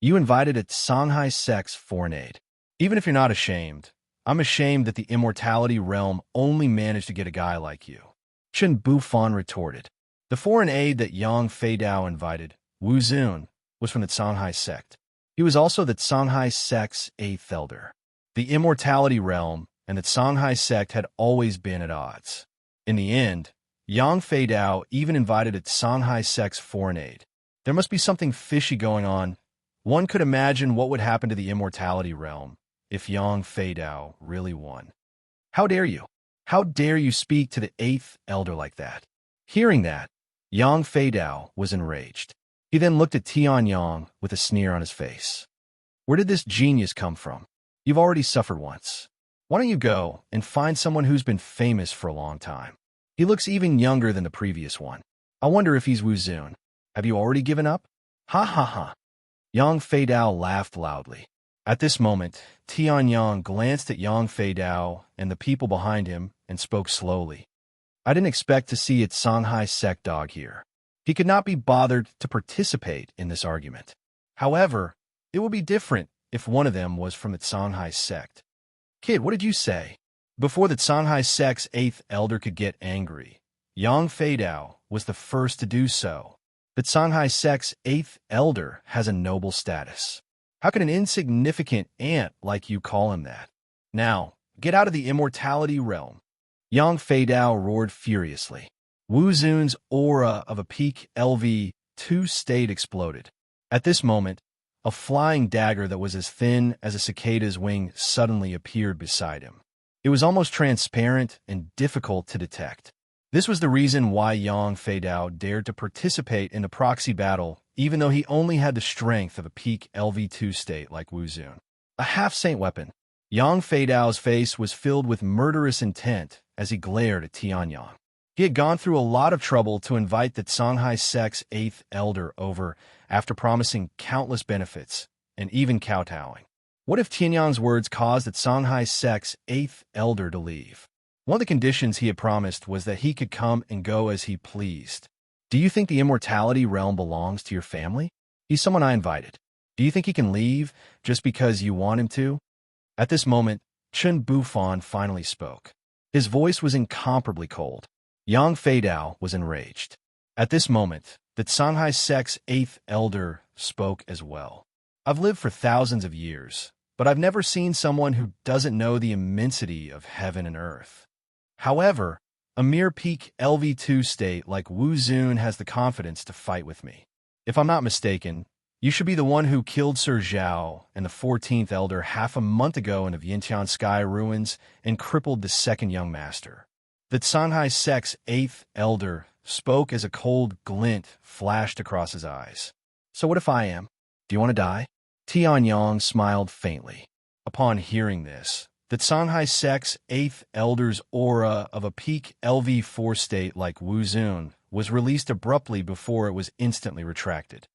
You invited a Shanghai sex foreign aide. Even if you're not ashamed, I'm ashamed that the Immortality Realm only managed to get a guy like you. Chen Bufan retorted. The foreign aide that Yang Fei Dao invited, Wu Zun, was from the Shanghai sect. He was also the Shanghai sect's 8th elder. The Immortality Realm and the Shanghai sect had always been at odds. In the end, Yang Fei Dao even invited a Shanghai sect's foreign aide. There must be something fishy going on. One could imagine what would happen to the Immortality Realm if Yang Fei Dao really won. How dare you? How dare you speak to the 8th elder like that? Hearing that, Yang Fei Dao was enraged. He then looked at Tianyang with a sneer on his face. Where did this genius come from? You've already suffered once. Why don't you go and find someone who's been famous for a long time? He looks even younger than the previous one. I wonder if he's Wu Zun. Have you already given up? Ha ha ha. Yang Fei Dao laughed loudly. At this moment, Tianyang glanced at Yang Fei Dao and the people behind him and spoke slowly. I didn't expect to see its Shanghai sect dog here. He could not be bothered to participate in this argument. However, it would be different if one of them was from the Shanghai sect. Kid, what did you say? Before the Shanghai sect's 8th elder could get angry, Yang Fei Dao was the first to do so. The Shanghai sect's 8th elder has a noble status. How can an insignificant ant like you call him that? Now, get out of the Immortality Realm. Yang Fei Dao roared furiously. Wu Zun's aura of a peak LV2 state exploded. At this moment, A flying dagger that was as thin as a cicada's wing suddenly appeared beside him. It was almost transparent and difficult to detect. This was the reason why Yang Feidao dared to participate in the proxy battle, even though he only had the strength of a peak LV2 state like Wu Zun. A half-saint weapon. Yang Feidao's face was filled with murderous intent as he glared at Tianyang. He had gone through a lot of trouble to invite the Songhai sect's 8th elder over after promising countless benefits and even kowtowing. What if Tianyang's words caused the Songhai sect's 8th elder to leave? One of the conditions he had promised was that he could come and go as he pleased. Do you think the immortality realm belongs to your family? He's someone I invited. Do you think he can leave just because you want him to? At this moment, Chen Bufan finally spoke. His voice was incomparably cold. Yang Feidao was enraged. At this moment, the Songhai sect's 8th elder spoke as well. I've lived for thousands of years, but I've never seen someone who doesn't know the immensity of heaven and earth. However, a mere peak LV2 state like Wu Zun has the confidence to fight with me. If I'm not mistaken, you should be the one who killed Sir Zhao and the 14th elder half a month ago in the Vientiane Sky ruins and crippled the second young master. The Songhai sect's 8th elder spoke as a cold glint flashed across his eyes. So what if I am? Do you want to die? Tianyang smiled faintly. Upon hearing this, the Songhai sect's 8th elder's aura of a peak LV4 state like Wu Zun was released abruptly before it was instantly retracted.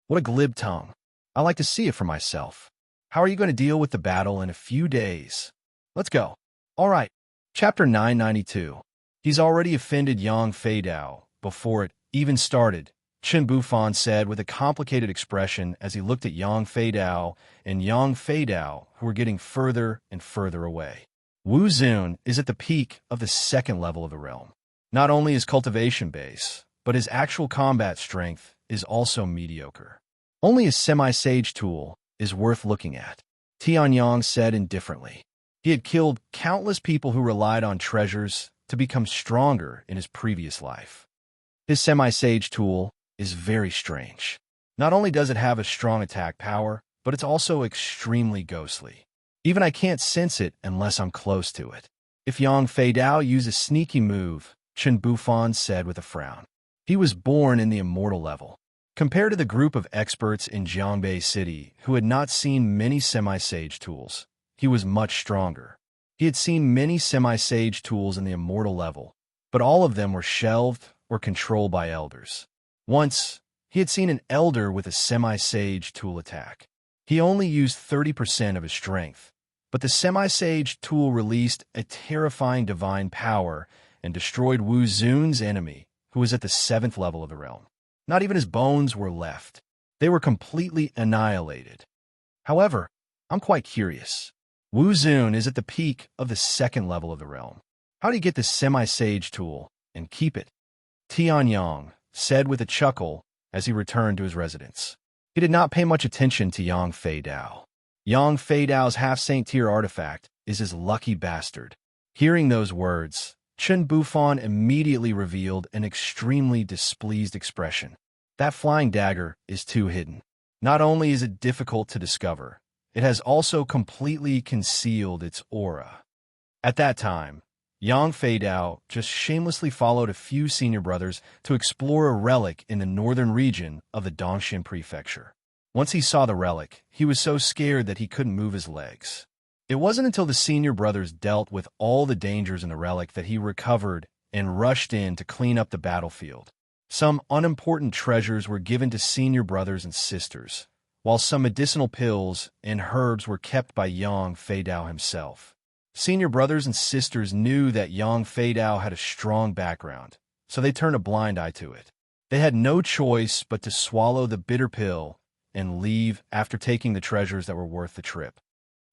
What a glib tongue. I like to see it for myself. How are you going to deal with the battle in a few days? Let's go. All right. Chapter 992. He's already offended Yang Feidao before it even started, Chen Bufan said with a complicated expression as he looked at Yang Feidao and Yang Feidao, who were getting further and further away. Wu Zun is at the peak of the 2nd level of the realm. Not only his cultivation base, but his actual combat strength is also mediocre. Only his semi-sage tool is worth looking at, Tianyang said indifferently. He had killed countless people who relied on treasures to become stronger in his previous life. His semi-sage tool is very strange. Not only does it have a strong attack power, but it's also extremely ghostly. Even I can't sense it unless I'm close to it. If Yang Feidao used a sneaky move, Chen Bufan said with a frown. He was born in the immortal level. Compared to the group of experts in Jiangbei City who had not seen many semi-sage tools, he was much stronger. He had seen many semi-sage tools in the immortal level, but all of them were shelved or controlled by elders. Once, he had seen an elder with a semi-sage tool attack. He only used 30% of his strength, but the semi-sage tool released a terrifying divine power and destroyed Wu Zun's enemy, who was at the 7th level of the realm. Not even his bones were left. They were completely annihilated. However, I'm quite curious. Wu Zun is at the peak of the 2nd level of the realm. How do you get this semi-sage tool and keep it? Tianyang said with a chuckle as he returned to his residence. He did not pay much attention to Yang Feidao. Yang Feidao's half-saint tier artifact is his lucky bastard. Hearing those words, Chen Bufan immediately revealed an extremely displeased expression. That flying dagger is too hidden. Not only is it difficult to discover, it has also completely concealed its aura. At that time, Yang Feidao just shamelessly followed a few senior brothers to explore a relic in the northern region of the Dongshin prefecture. Once he saw the relic, he was so scared that he couldn't move his legs. It wasn't until the senior brothers dealt with all the dangers in the relic that he recovered and rushed in to clean up the battlefield. Some unimportant treasures were given to senior brothers and sisters, while some medicinal pills and herbs were kept by Yang Feidao himself. Senior brothers and sisters knew that Yang Feidao had a strong background, so they turned a blind eye to it. They had no choice but to swallow the bitter pill and leave after taking the treasures that were worth the trip.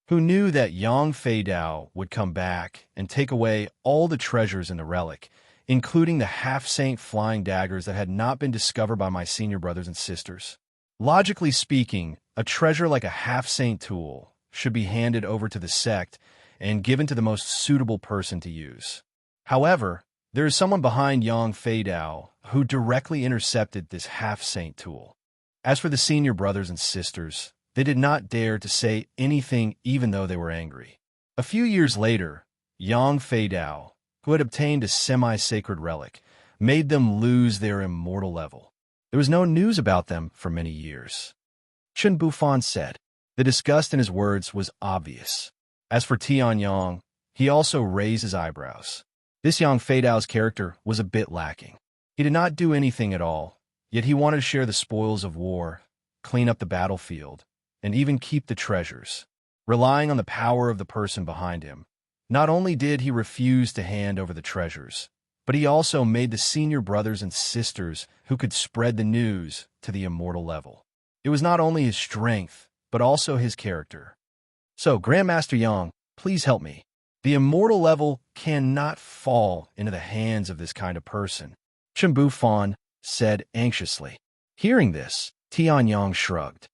Who knew that Yang Feidao would come back and take away all the treasures in the relic, including the half-saint flying daggers that had not been discovered by my senior brothers and sisters? Logically speaking, a treasure like a half-saint tool should be handed over to the sect and given to the most suitable person to use. However, there is someone behind Yang Feidao who directly intercepted this half-saint tool. As for the senior brothers and sisters, They did not dare to say anything even though they were angry. A few years later, Yang Fei Dao, who had obtained a semi-sacred relic, made them lose their immortal level. There was no news about them for many years. Chen Bufan said. The disgust in his words was obvious. As for Tianyang, he also raised his eyebrows. This Yang Fei Dao's character was a bit lacking. He did not do anything at all, yet he wanted to share the spoils of war, clean up the battlefield, and even keep the treasures. Relying on the power of the person behind him, not only did he refuse to hand over the treasures, but he also made the senior brothers and sisters who could spread the news to the immortal level. It was not only his strength, but also his character. So, Grandmaster Yang, please help me. The immortal level cannot fall into the hands of this kind of person, Chen Bufan said anxiously. Hearing this, Tianyang shrugged.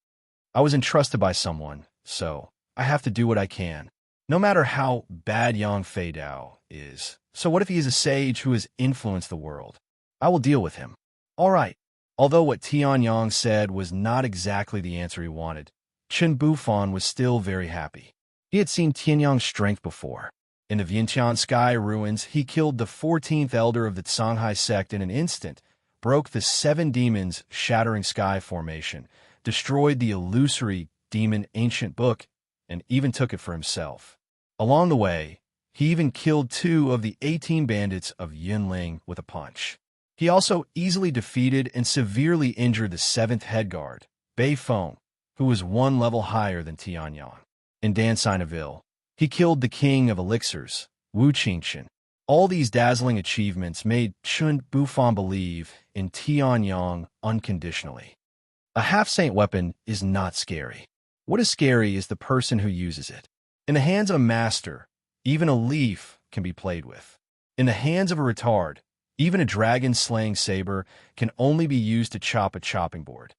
I was entrusted by someone, so I have to do what I can, no matter how bad Yang Fei Dao is. So what if he is a sage who has influenced the world? I will deal with him. All right. Although what Tianyang said was not exactly the answer he wanted, Chen Bufan was still very happy. He had seen Tianyang's strength before. In the Vientiane Sky ruins, he killed the 14th elder of the Songhai sect in an instant, broke the 7 demons' shattering sky formation, destroyed the illusory demon ancient book, and even took it for himself. Along the way, he even killed 2 of the 18 bandits of Yunling with a punch. He also easily defeated and severely injured the 7th head guard, Bei Feng, who was 1 level higher than Tianyang. In Danseinaville, he killed the king of elixirs, Wu Qingchen. All these dazzling achievements made Chen Bufan believe in Tianyang unconditionally. A half-saint weapon is not scary. What is scary is the person who uses it. In the hands of a master, even a leaf can be played with. In the hands of a retard, even a dragon-slaying saber can only be used to chop a chopping board.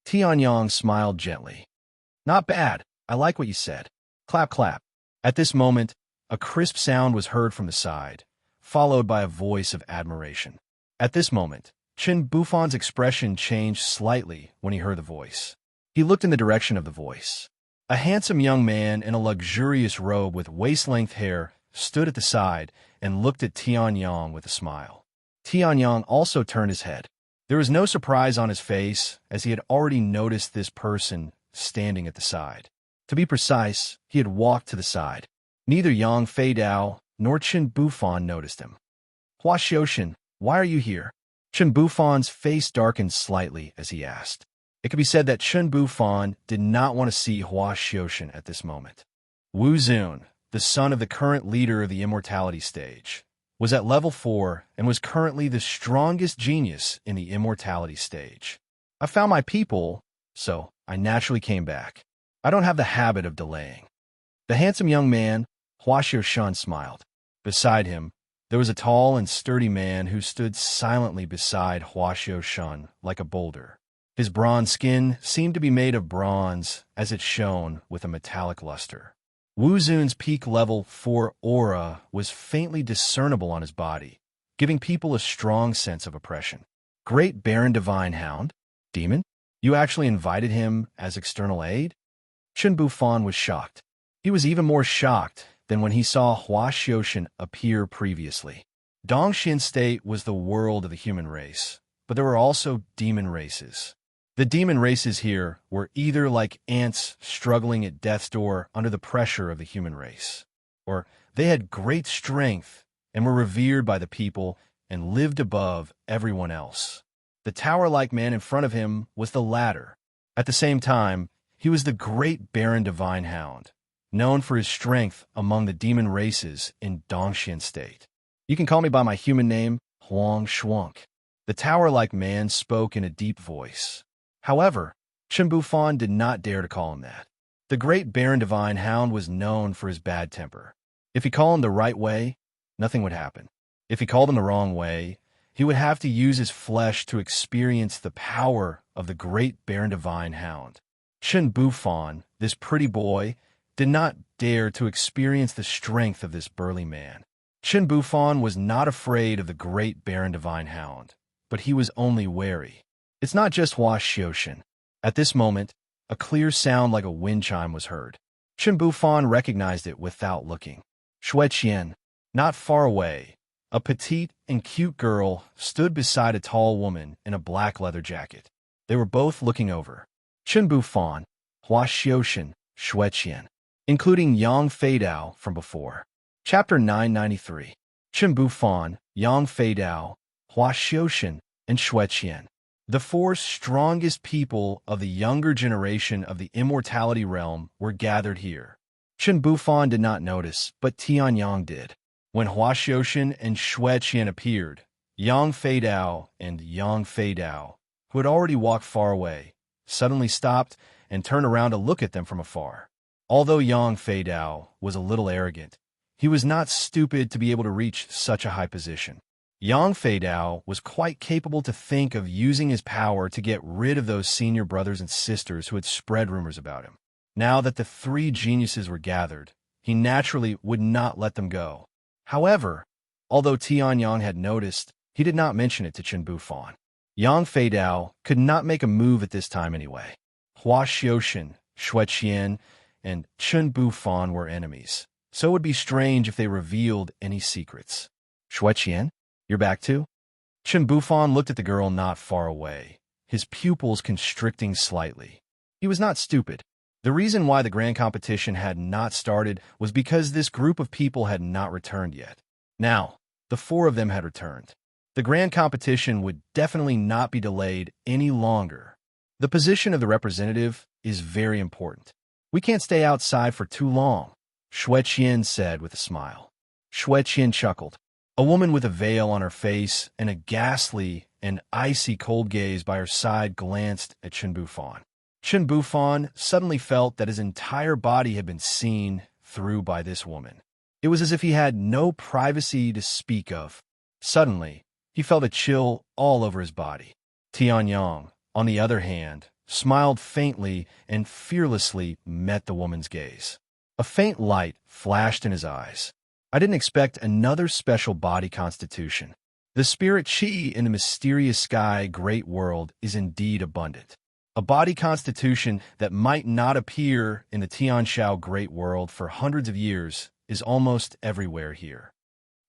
Tianyang smiled gently. Not bad. I like what you said. Clap, clap. At this moment, a crisp sound was heard from the side, followed by a voice of admiration. At this moment, Chen Bufan's expression changed slightly when he heard the voice. He looked in the direction of the voice. A handsome young man in a luxurious robe with waist-length hair stood at the side and looked at Tianyang with a smile. Tianyang also turned his head. There was no surprise on his face, as he had already noticed this person standing at the side. To be precise, he had walked to the side. Neither Yang Fei Dao nor Chen Bufan noticed him. Hua Xiaoshan, why are you here? Chen Bufan's face darkened slightly as he asked. It could be said that Chen Bufan did not want to see Hua Xiaoshan at this moment. Wu Zun, the son of the current leader of the immortality stage, was at level 4 and was currently the strongest genius in the immortality stage. I found my people, so I naturally came back. I don't have the habit of delaying. The handsome young man, Hua Xiaoshan, smiled. Beside him, there was a tall and sturdy man who stood silently beside Hua Xiaoshan like a boulder. His bronze skin seemed to be made of bronze as it shone with a metallic luster. Wu Zun's peak level 4 aura was faintly discernible on his body, giving people a strong sense of oppression. Great Baron Divine Hound? Demon? You actually invited him as external aid? Chen Bufan was shocked. He was even more shocked than when he saw Hua Xiaoshan appear previously. Dongxian State was the world of the human race, but there were also demon races. The demon races here were either like ants struggling at death's door under the pressure of the human race, or they had great strength and were revered by the people and lived above everyone else. The tower-like man in front of him was the latter. At the same time, he was the great Baron Divine Hound, known for his strength among the demon races in Dongxian State. You can call me by my human name, Huang Shuang. The tower-like man spoke in a deep voice. However, Chen Bufan did not dare to call him that. The great Baron Divine Hound was known for his bad temper. If he called him the right way, nothing would happen. If he called him the wrong way, he would have to use his flesh to experience the power of the great Baron Divine Hound. Chen Bufan, this pretty boy, did not dare to experience the strength of this burly man. Chen Bufan was not afraid of the great Baron Divine Hound, but he was only wary. It's not just Hua Xiaoshan. At this moment, A clear sound like a wind chime was heard. Chen Bufan recognized it without looking. Shui Qian, not far away, a petite and cute girl stood beside a tall woman in a black leather jacket. They were both looking over. Chen Bufan, Hua Xiuxian, Shui Qian, including Yang Feidao from before. Chapter 993. Chen Bufan, Yang Feidao, Hua Xiuxian, and Shui Qian. The four strongest people of the younger generation of the immortality realm were gathered here. Chen Bufan did not notice, but Tianyang did. When Hua Xiuxian and Shui Qian appeared, Yang Feidao and Yang Feidao, who had already walked far away, suddenly stopped and turned around to look at them from afar. Although Yang Feidao was a little arrogant, he was not stupid to be able to reach such a high position. Yang Feidao was quite capable to think of using his power to get rid of those senior brothers and sisters who had spread rumors about him. Now that the three geniuses were gathered, he naturally would not let them go. However, although Tianyang had noticed, he did not mention it to Chen Bufan. Yang Feidao could not make a move at this time anyway. Hua Xiuxian, Shui Qian, and Chen Bufan were enemies, so it would be strange if they revealed any secrets. Shui Qian? You're back too? Chen Bufan looked at the girl not far away, his pupils constricting slightly. He was not stupid. The reason why the grand competition had not started was because this group of people had not returned yet. Now, the four of them had returned. The grand competition would definitely not be delayed any longer. The position of the representative is very important. We can't stay outside for too long, Shui Qian said with a smile. Shui Qian chuckled. A woman with a veil on her face and a ghastly and icy cold gaze by her side glanced at Chen Bufan. Chen Bufan suddenly felt that his entire body had been seen through by this woman. It was as if he had no privacy to speak of. Suddenly, he felt a chill all over his body. Tianyang, on the other hand, smiled faintly and fearlessly met the woman's gaze. A faint light flashed in his eyes. I didn't expect another special body constitution. The spirit chi in the mysterious sky great world is indeed abundant. A body constitution that might not appear in the Tianshao great world for hundreds of years is almost everywhere here.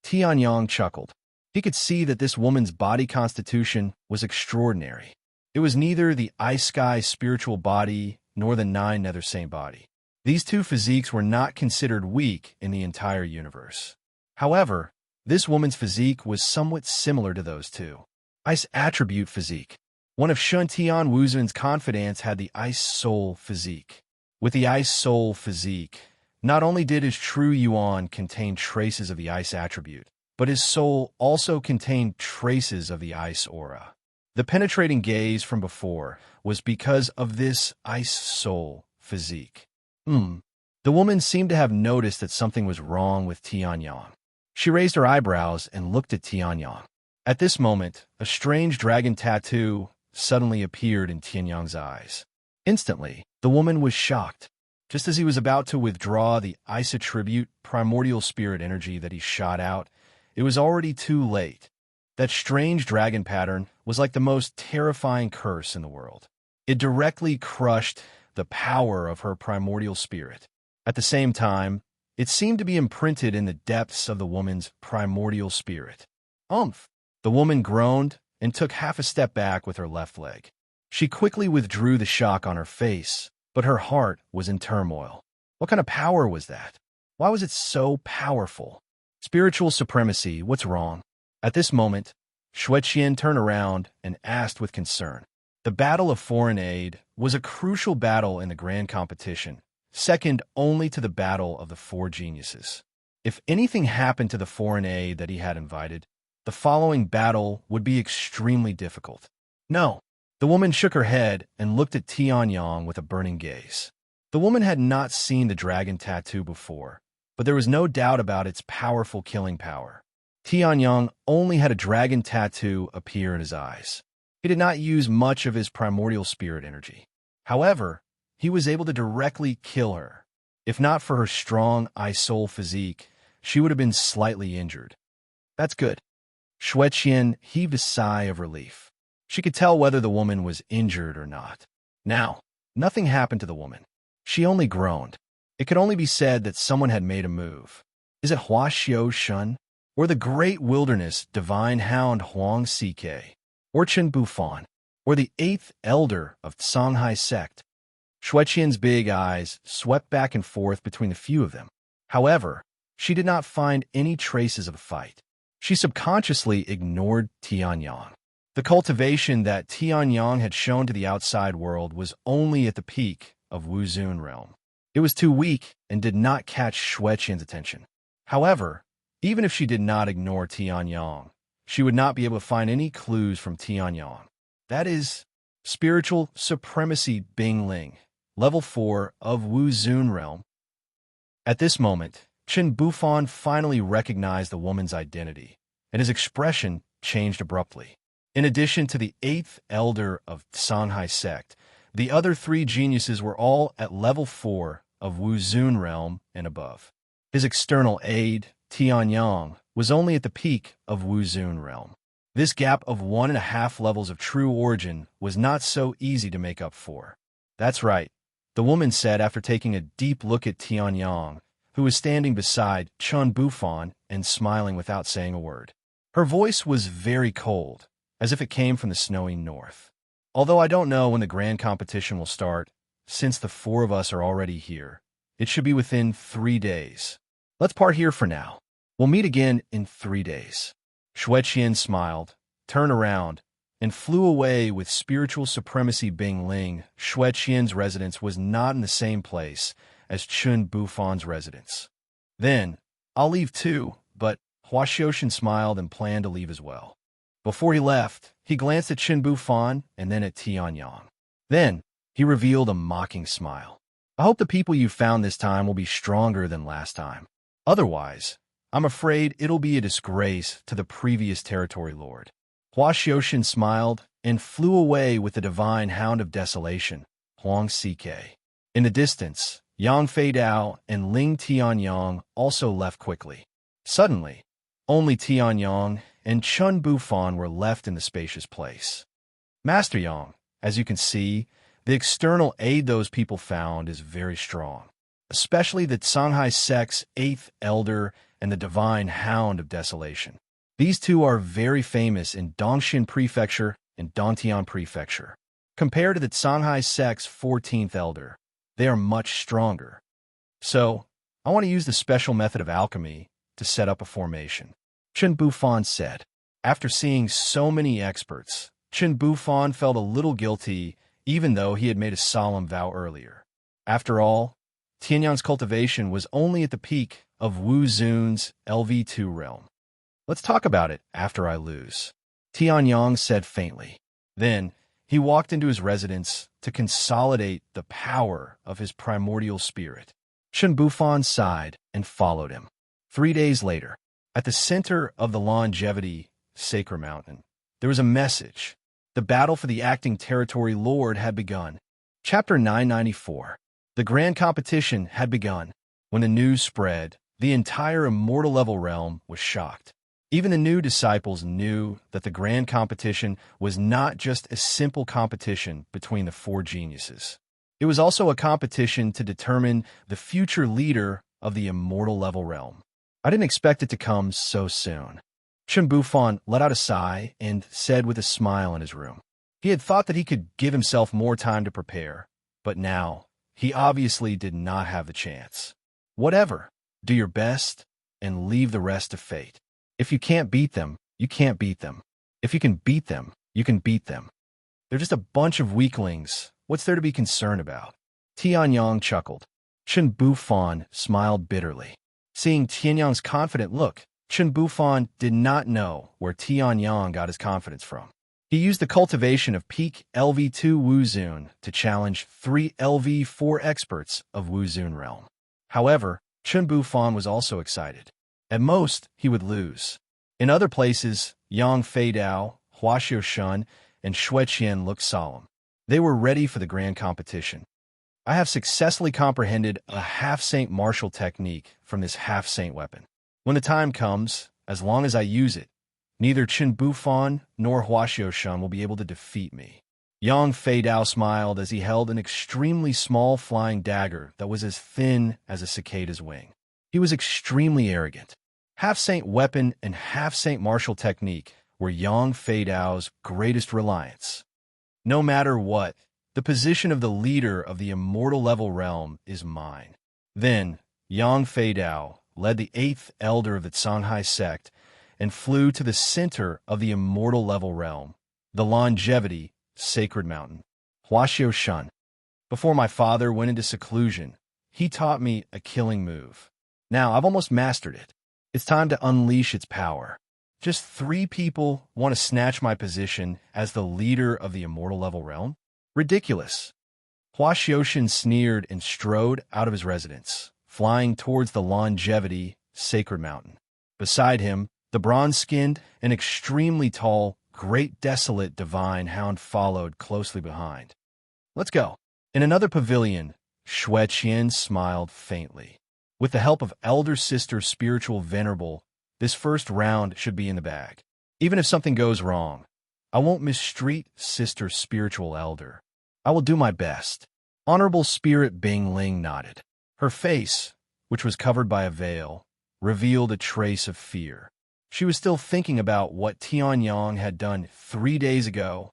Tianyang chuckled. He could see that this woman's body constitution was extraordinary. It was neither the ice sky spiritual body nor the nine nether saint body. These two physiques were not considered weak in the entire universe. However, this woman's physique was somewhat similar to those two. Ice attribute physique. One of Shun Tian Wuzhen's confidants had the ice soul physique. With the ice soul physique, not only did his true yuan contain traces of the ice attribute, but his soul also contained traces of the ice aura. The penetrating gaze from before was because of this ice soul physique. The woman seemed to have noticed that something was wrong with Tianyang. She raised her eyebrows and looked at Tianyang. At this moment, a strange dragon tattoo suddenly appeared in Tianyang's eyes. Instantly, the woman was shocked. Just as he was about to withdraw the ice attribute primordial spirit energy that he shot out, it was already too late. That strange dragon pattern was like the most terrifying curse in the world. It directly crushed the power of her primordial spirit. At the same time, it seemed to be imprinted in the depths of the woman's primordial spirit. Umph! The woman groaned and took half a step back with her left leg. She quickly withdrew the shock on her face, but her heart was in turmoil. What kind of power was that? Why was it so powerful? Spiritual supremacy, what's wrong? At this moment, Shui Qian turned around and asked with concern. The Battle of Foreign Aid was a crucial battle in the grand competition, second only to the Battle of the Four Geniuses. If anything happened to the foreign aid that he had invited, the following battle would be extremely difficult. No. The woman shook her head and looked at Tianyang with a burning gaze. The woman had not seen the dragon tattoo before, but there was no doubt about its powerful killing power. Tianyang only had a dragon tattoo appear in his eyes. He did not use much of his primordial spirit energy. However, he was able to directly kill her. If not for her strong eye-soul physique, she would have been slightly injured. That's good. Shui Qian heaved a sigh of relief. She could tell whether the woman was injured or not. Now, Nothing happened to the woman. She only groaned. It could only be said that someone had made a move. Is it Hua Xiao Shun? Or the great wilderness divine hound Huang Ck? Or Chen Bufan? Or the eighth elder of Songhai sect? Xueqian's big eyes swept back and forth between the few of them. However, she did not find any traces of a fight. She subconsciously ignored Tianyang. The cultivation that Tianyang had shown to the outside world was only at the peak of Wuzun realm. It was too weak and did not catch Xueqian's attention. However, even if she did not ignore Tianyang, she would not be able to find any clues from Tianyang. That is, spiritual supremacy Bingling, level 4 of Wuzun realm. At this moment, Chen Bufan finally recognized the woman's identity, and his expression changed abruptly. In addition to the eighth elder of Songhai sect, the other three geniuses were all at level 4 of Wuzun realm and above. His external aid, Tianyang, was only at the peak of Wuzun realm. This gap of 1.5 levels of true origin was not so easy to make up for. That's right, the woman said after taking a deep look at Tianyang, who was standing beside Chen Bufan and smiling without saying a word. Her voice was very cold, as if it came from the snowy north. Although I don't know when the grand competition will start, since the 4 of us are already here, it should be within 3 days. Let's part here for now. We'll meet again in 3 days. Xueqian smiled, turned around, and flew away with spiritual supremacy Bingling. Xueqian's residence was not in the same place as Chen Bufan's residence. Then, I'll leave too, but Hua Xiaoshan smiled and planned to leave as well. Before he left, he glanced at Chen Bufan and then at Tianyang. Then, he revealed a mocking smile. I hope the people you found this time will be stronger than last time. Otherwise, I'm afraid it'll be a disgrace to the previous territory lord. Hua Xiaoshan smiled and flew away with the divine hound of desolation, Huang Ck. In the distance, Yang Fei Dao and Ling Tianyang also left quickly. Suddenly, only Tianyang and Chen Bufan were left in the spacious place. Master Yang, as you can see, the external aid those people found is very strong, especially the Songhai sect's 8th elder and the divine hound of desolation. These two are very famous in Dongxin Prefecture and Dantian Prefecture. Compared to the Songhai sect's 14th elder, they are much stronger. So, I want to use the special method of alchemy to set up a formation, Chen Bufan said. After seeing so many experts, Chen Bufan felt a little guilty even though he had made a solemn vow earlier. After all, Tianyang's cultivation was only at the peak of Wuzun's LV2 realm. Let's talk about it after I lose, Tianyang said faintly. Then, he walked into his residence to consolidate the power of his primordial spirit. Chen Bufan sighed and followed him. 3 days later, at the center of the longevity Sacred Mountain, there was a message. The battle for the acting territory lord had begun. Chapter 994. The grand competition had begun. When the news spread, the entire immortal level realm was shocked. Even the new disciples knew that the grand competition was not just a simple competition between the 4 geniuses. It was also a competition to determine the future leader of the immortal level realm. I didn't expect it to come so soon. Chen Bufan let out a sigh and said with a smile in his room. He had thought that he could give himself more time to prepare, but now he obviously did not have the chance. Whatever, do your best and leave the rest to fate. If you can't beat them, you can't beat them. If you can beat them, you can beat them. They're just a bunch of weaklings. What's there to be concerned about? Tianyang chuckled. Chen Bufan smiled bitterly. Seeing Tianyang's confident look, Chen Bufan did not know where Tianyang got his confidence from. He used the cultivation of peak LV2 Wuzun to challenge 3 LV4 experts of Wuzun realm. However, Chen Bufan was also excited. At most, he would lose. In other places, Yang Fei Dao, Hua Xiaoshan, and Xueqian looked solemn. They were ready for the grand competition. I have successfully comprehended a half-saint martial technique from this half-saint weapon. When the time comes, as long as I use it, neither Chen Bufan nor Hua Xiaoshan will be able to defeat me. Yang Fei Dao smiled as he held an extremely small flying dagger that was as thin as a cicada's wing. He was extremely arrogant. Half-saint weapon and half-saint martial technique were Yang Fei Dao's greatest reliance. No matter what, the position of the leader of the immortal level realm is mine. Then, Yang Fei Dao led the 8th elder of the Songhai sect and flew to the center of the immortal level realm, the longevity sacred mountain, Huaxiao Shan. Before my father went into seclusion, he taught me a killing move. Now I've almost mastered it. It's time to unleash its power. Just 3 people want to snatch my position as the leader of the immortal level realm? Ridiculous. Huaxiao Shan sneered and strode out of his residence, flying towards the longevity sacred mountain. Beside him, the bronze-skinned and extremely tall great desolate divine hound followed closely behind. Let's go. In another pavilion, Xue Qian smiled faintly. With the help of elder sister spiritual venerable, this first round should be in the bag. Even if something goes wrong, I won't mistreat sister spiritual elder. I will do my best. Honorable Spirit Bing Ling nodded. Her face, which was covered by a veil, revealed a trace of fear. She was still thinking about what Tianyang had done 3 days ago.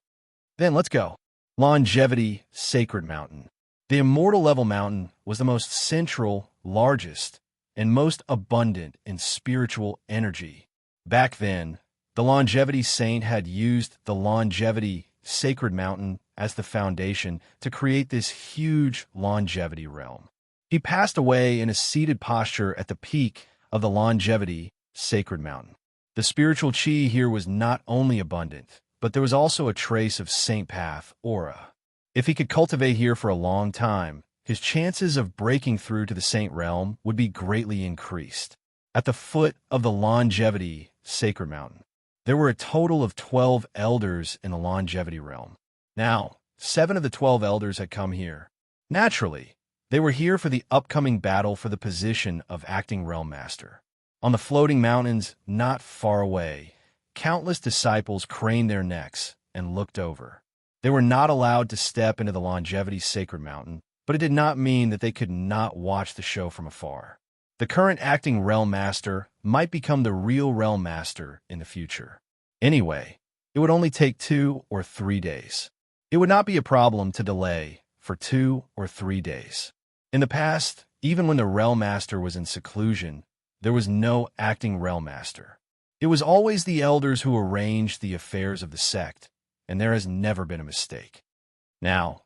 Then let's go. Longevity Sacred Mountain. The immortal level mountain was the most central, largest, and most abundant in spiritual energy. Back then, the longevity saint had used the longevity sacred mountain as the foundation to create this huge longevity realm. He passed away in a seated posture at the peak of the longevity sacred mountain. The spiritual chi here was not only abundant, but there was also a trace of saint path aura. If he could cultivate here for a long time, his chances of breaking through to the saint realm would be greatly increased. At the foot of the longevity sacred mountain, there were a total of 12 elders in the longevity realm. Now, 7 of the 12 elders had come here. Naturally, they were here for the upcoming battle for the position of acting realm master. On the floating mountains not far away, countless disciples craned their necks and looked over. They were not allowed to step into the longevity sacred mountain, but it did not mean that they could not watch the show from afar. The current acting realm master might become the real realm master in the future. Anyway, it would only take 2 or 3 days. It would not be a problem to delay for 2 or 3 days. In the past, even when the realm master was in seclusion, there was no acting realm master. It was always the elders who arranged the affairs of the sect, and there has never been a mistake. Now,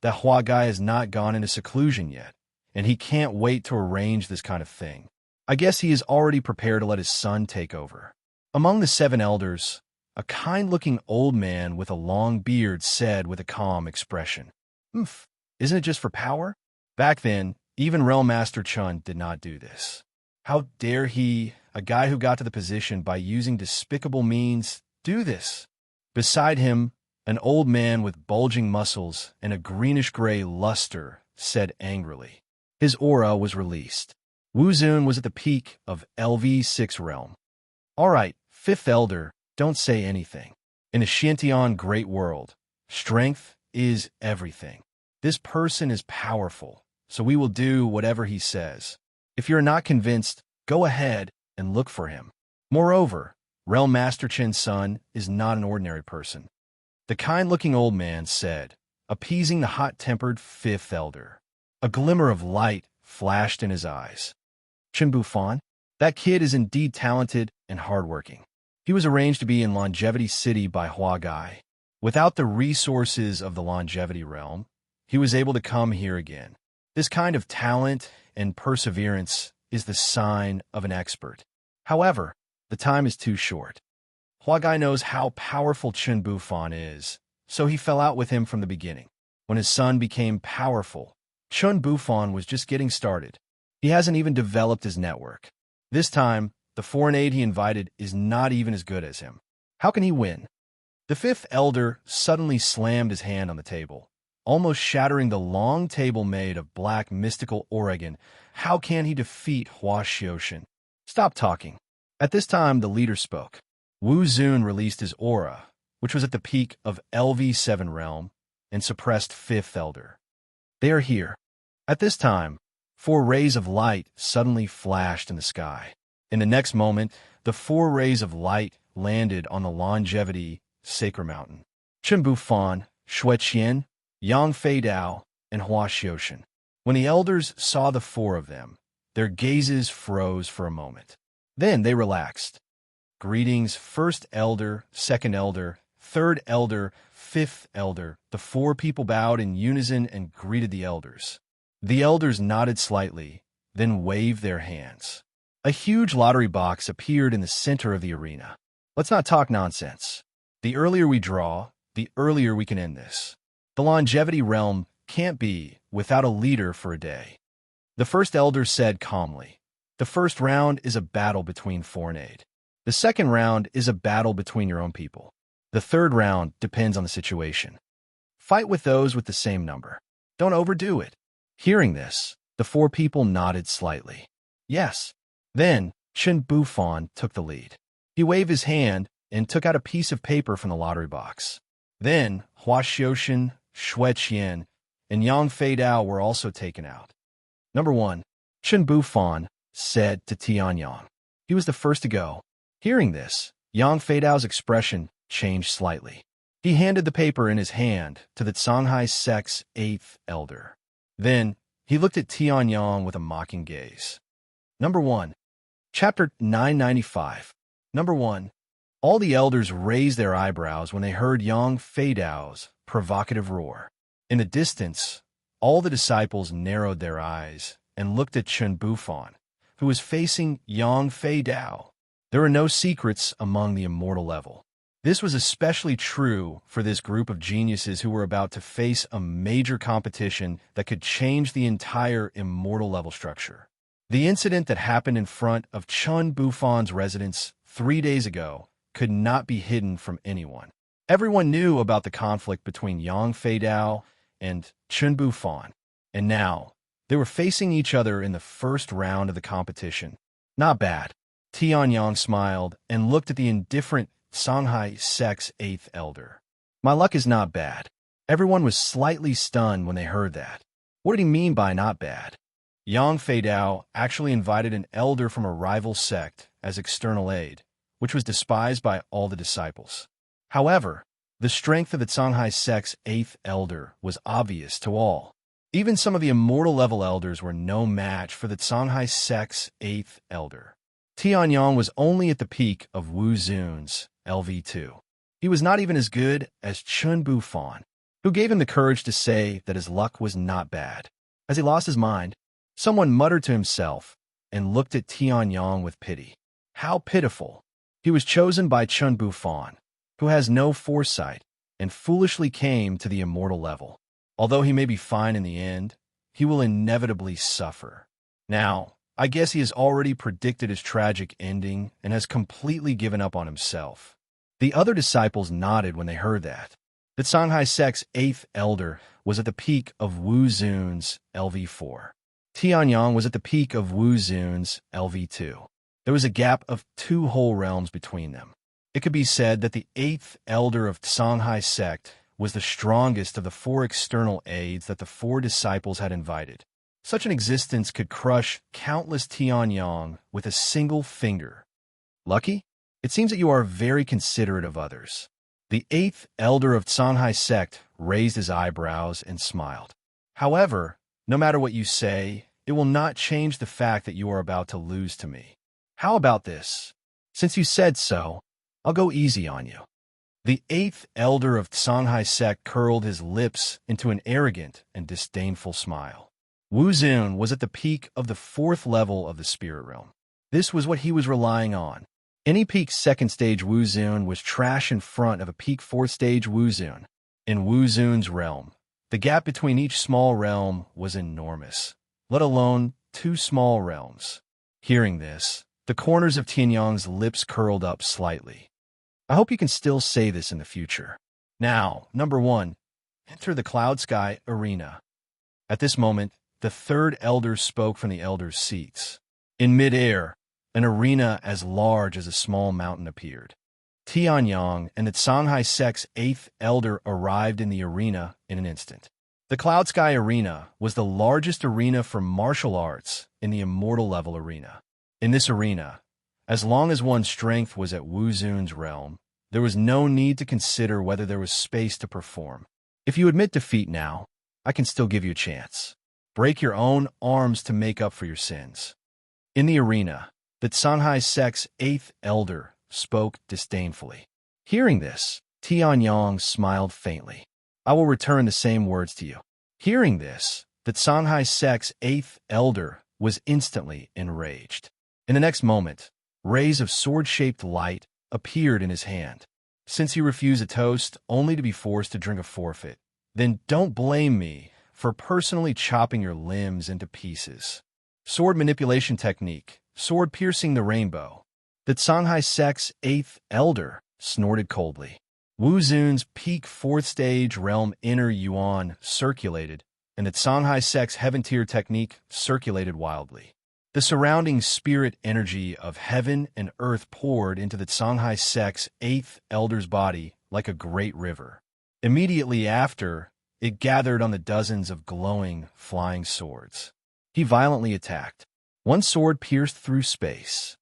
that Hua guy has not gone into seclusion yet, and he can't wait to arrange this kind of thing. I guess he is already prepared to let his son take over. Among the 7 elders, a kind-looking old man with a long beard said with a calm expression, isn't it just for power? Back then, even Realm Master Chun did not do this. How dare he, a guy who got to the position by using despicable means, do this? Beside him, an old man with bulging muscles and a greenish-gray luster said angrily. His aura was released. Wu Zun was at the peak of LV6 realm. All right, 5th elder, don't say anything. In the Xintian great world, strength is everything. This person is powerful, so we will do whatever he says. If you're not convinced, go ahead and look for him. Moreover, Realm Master Chen's son is not an ordinary person. The kind-looking old man said, appeasing the hot-tempered 5th elder. A glimmer of light flashed in his eyes. Chen Bufan? That kid is indeed talented and hardworking. He was arranged to be in Longevity City by Hua Gai. Without the resources of the Longevity realm, he was able to come here again. This kind of talent and perseverance is the sign of an expert. However, the time is too short. Hua Gai knows how powerful Chen Bufan is, so he fell out with him from the beginning. When his son became powerful, Chen Bufan was just getting started. He hasn't even developed his network. This time, the foreign aid he invited is not even as good as him. How can he win? The 5th elder suddenly slammed his hand on the table, almost shattering the long table made of black mystical Oregon. How can he defeat Huaxiao Shan? Stop talking. At this time, the leader spoke. Wu Zun released his aura, which was at the peak of LV7 realm, and suppressed fifth elder. They are here. At this time, 4 rays of light suddenly flashed in the sky. In the next moment, the 4 rays of light landed on the longevity sacred mountain. Chen Bufan, Shui Qian, Yang Fei Dao, and Hua Xiuxian. When the elders saw the 4 of them, their gazes froze for a moment. Then they relaxed. Greetings, first elder, second elder, third elder, fifth elder. The 4 people bowed in unison and greeted the elders. The elders nodded slightly, then waved their hands. A huge lottery box appeared in the center of the arena. Let's not talk nonsense. The earlier we draw, the earlier we can end this. The longevity realm can't be without a leader for a day. The first elder said calmly, "The first round is a battle between 4 and 8. The second round is a battle between your own people. The third round depends on the situation. Fight with those with the same number. Don't overdo it." Hearing this, the 4 people nodded slightly. Yes. Then, Chen Bufan took the lead. He waved his hand and took out a piece of paper from the lottery box. Then, Hua Xiuxian, Shui Qian, and Yang Fei Dao were also taken out. Number 1. Chen Bufan said to Tianyang. He was the first to go. Hearing this, Yang Fei Dao's expression changed slightly. He handed the paper in his hand to the Songhai sect's 8th elder. Then, he looked at Tianyang with a mocking gaze. Number 1. Chapter 995. Number 1. All the elders raised their eyebrows when they heard Yang Fei Dao's provocative roar. In the distance, all the disciples narrowed their eyes and looked at Chen Bufan, who was facing Yang Fei Dao. There were no secrets among the immortal level. This was especially true for this group of geniuses who were about to face a major competition that could change the entire immortal level structure. The incident that happened in front of Chen Bufan's residence 3 days ago could not be hidden from anyone. Everyone knew about the conflict between Yang Fei Dao and Chen Bufan, and now they were facing each other in the first round of the competition. Not bad. Tianyang smiled and looked at the indifferent Songhai sect's 8th elder. My luck is not bad. Everyone was slightly stunned when they heard that. What did he mean by not bad? Yang Fei Dao actually invited an elder from a rival sect as external aid, which was despised by all the disciples. However, the strength of the Songhai sect's 8th elder was obvious to all. Even some of the immortal level elders were no match for the Songhai sect's 8th elder. Tianyang was only at the peak of Wu Zun's LV2. He was not even as good as Chen Bufan, who gave him the courage to say that his luck was not bad. As he lost his mind, someone muttered to himself and looked at Tianyang with pity. How pitiful! He was chosen by Chen Bufan, who has no foresight and foolishly came to the immortal level. Although he may be fine in the end, he will inevitably suffer. Now, I guess he has already predicted his tragic ending and has completely given up on himself. The other disciples nodded when they heard that. The Songhai sect's 8th elder was at the peak of Wu Zun's LV4. Tianyang was at the peak of Wu Zun's LV2. There was a gap of 2 whole realms between them. It could be said that the 8th elder of Songhai sect was the strongest of the 4 external aids that the 4 disciples had invited. Such an existence could crush countless Tianyang with a single finger. Lucky? It seems that you are very considerate of others. The 8th elder of Songhai sect raised his eyebrows and smiled. However, no matter what you say, it will not change the fact that you are about to lose to me. How about this? Since you said so, I'll go easy on you. The 8th elder of Songhai sect curled his lips into an arrogant and disdainful smile. Wu Zun was at the peak of the 4th level of the spirit realm. This was what he was relying on. Any peak 2nd stage Wu Zun was trash in front of a peak 4th stage Wu Zun. In Wu Zun's realm, the gap between each small realm was enormous, let alone 2 small realms. Hearing this, the corners of Tianyang's lips curled up slightly. I hope you can still say this in the future. Now, number 1, enter the Cloud Sky Arena. At this moment, the 3rd elder spoke from the elders' seats. In midair, an arena as large as a small mountain appeared. Tianyang and the Songhai sect's 8th elder arrived in the arena in an instant. The Cloud Sky Arena was the largest arena for martial arts in the Immortal Level arena. In this arena, as long as one's strength was at Wu Zun's realm, there was no need to consider whether there was space to perform. If you admit defeat now, I can still give you a chance. Break your own arms to make up for your sins. In the arena, the Songhai sect's 8th elder spoke disdainfully. Hearing this, Tianyang smiled faintly. I will return the same words to you. Hearing this, the Songhai sect's 8th elder was instantly enraged. In the next moment, rays of sword-shaped light appeared in his hand. Since you refuse a toast only to be forced to drink a forfeit, then don't blame me for personally chopping your limbs into pieces. Sword manipulation technique, sword piercing the rainbow. The Songhai sect's 8th elder snorted coldly. Wu Zun's peak 4th stage realm inner yuan circulated, and the Songhai sect's heaven tier technique circulated wildly. The surrounding spirit energy of heaven and earth poured into the Songhai sect's 8th elder's body like a great river. Immediately after, it gathered on the dozens of glowing, flying swords. He violently attacked. One sword pierced through space.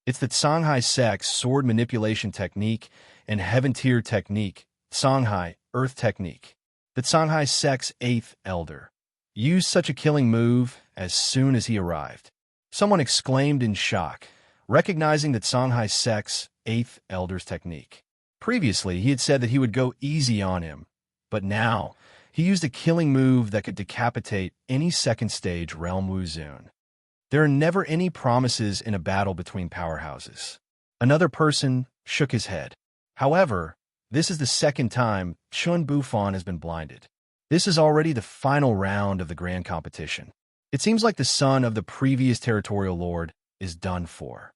It's the Songhai sect's sword manipulation technique and heaven tier technique, Songhai, earth technique. The Songhai sect's 8th elder used such a killing move as soon as he arrived. Someone exclaimed in shock, recognizing the Songhai sect's 8th elder's technique. Previously, he had said that he would go easy on him, but now he used a killing move that could decapitate any second stage realm Wu Zun. There are never any promises in a battle between powerhouses. Another person shook his head. However, this is the second time Chun Bufan has been blinded. This is already the final round of the grand competition. It seems like the son of the previous territorial lord is done for.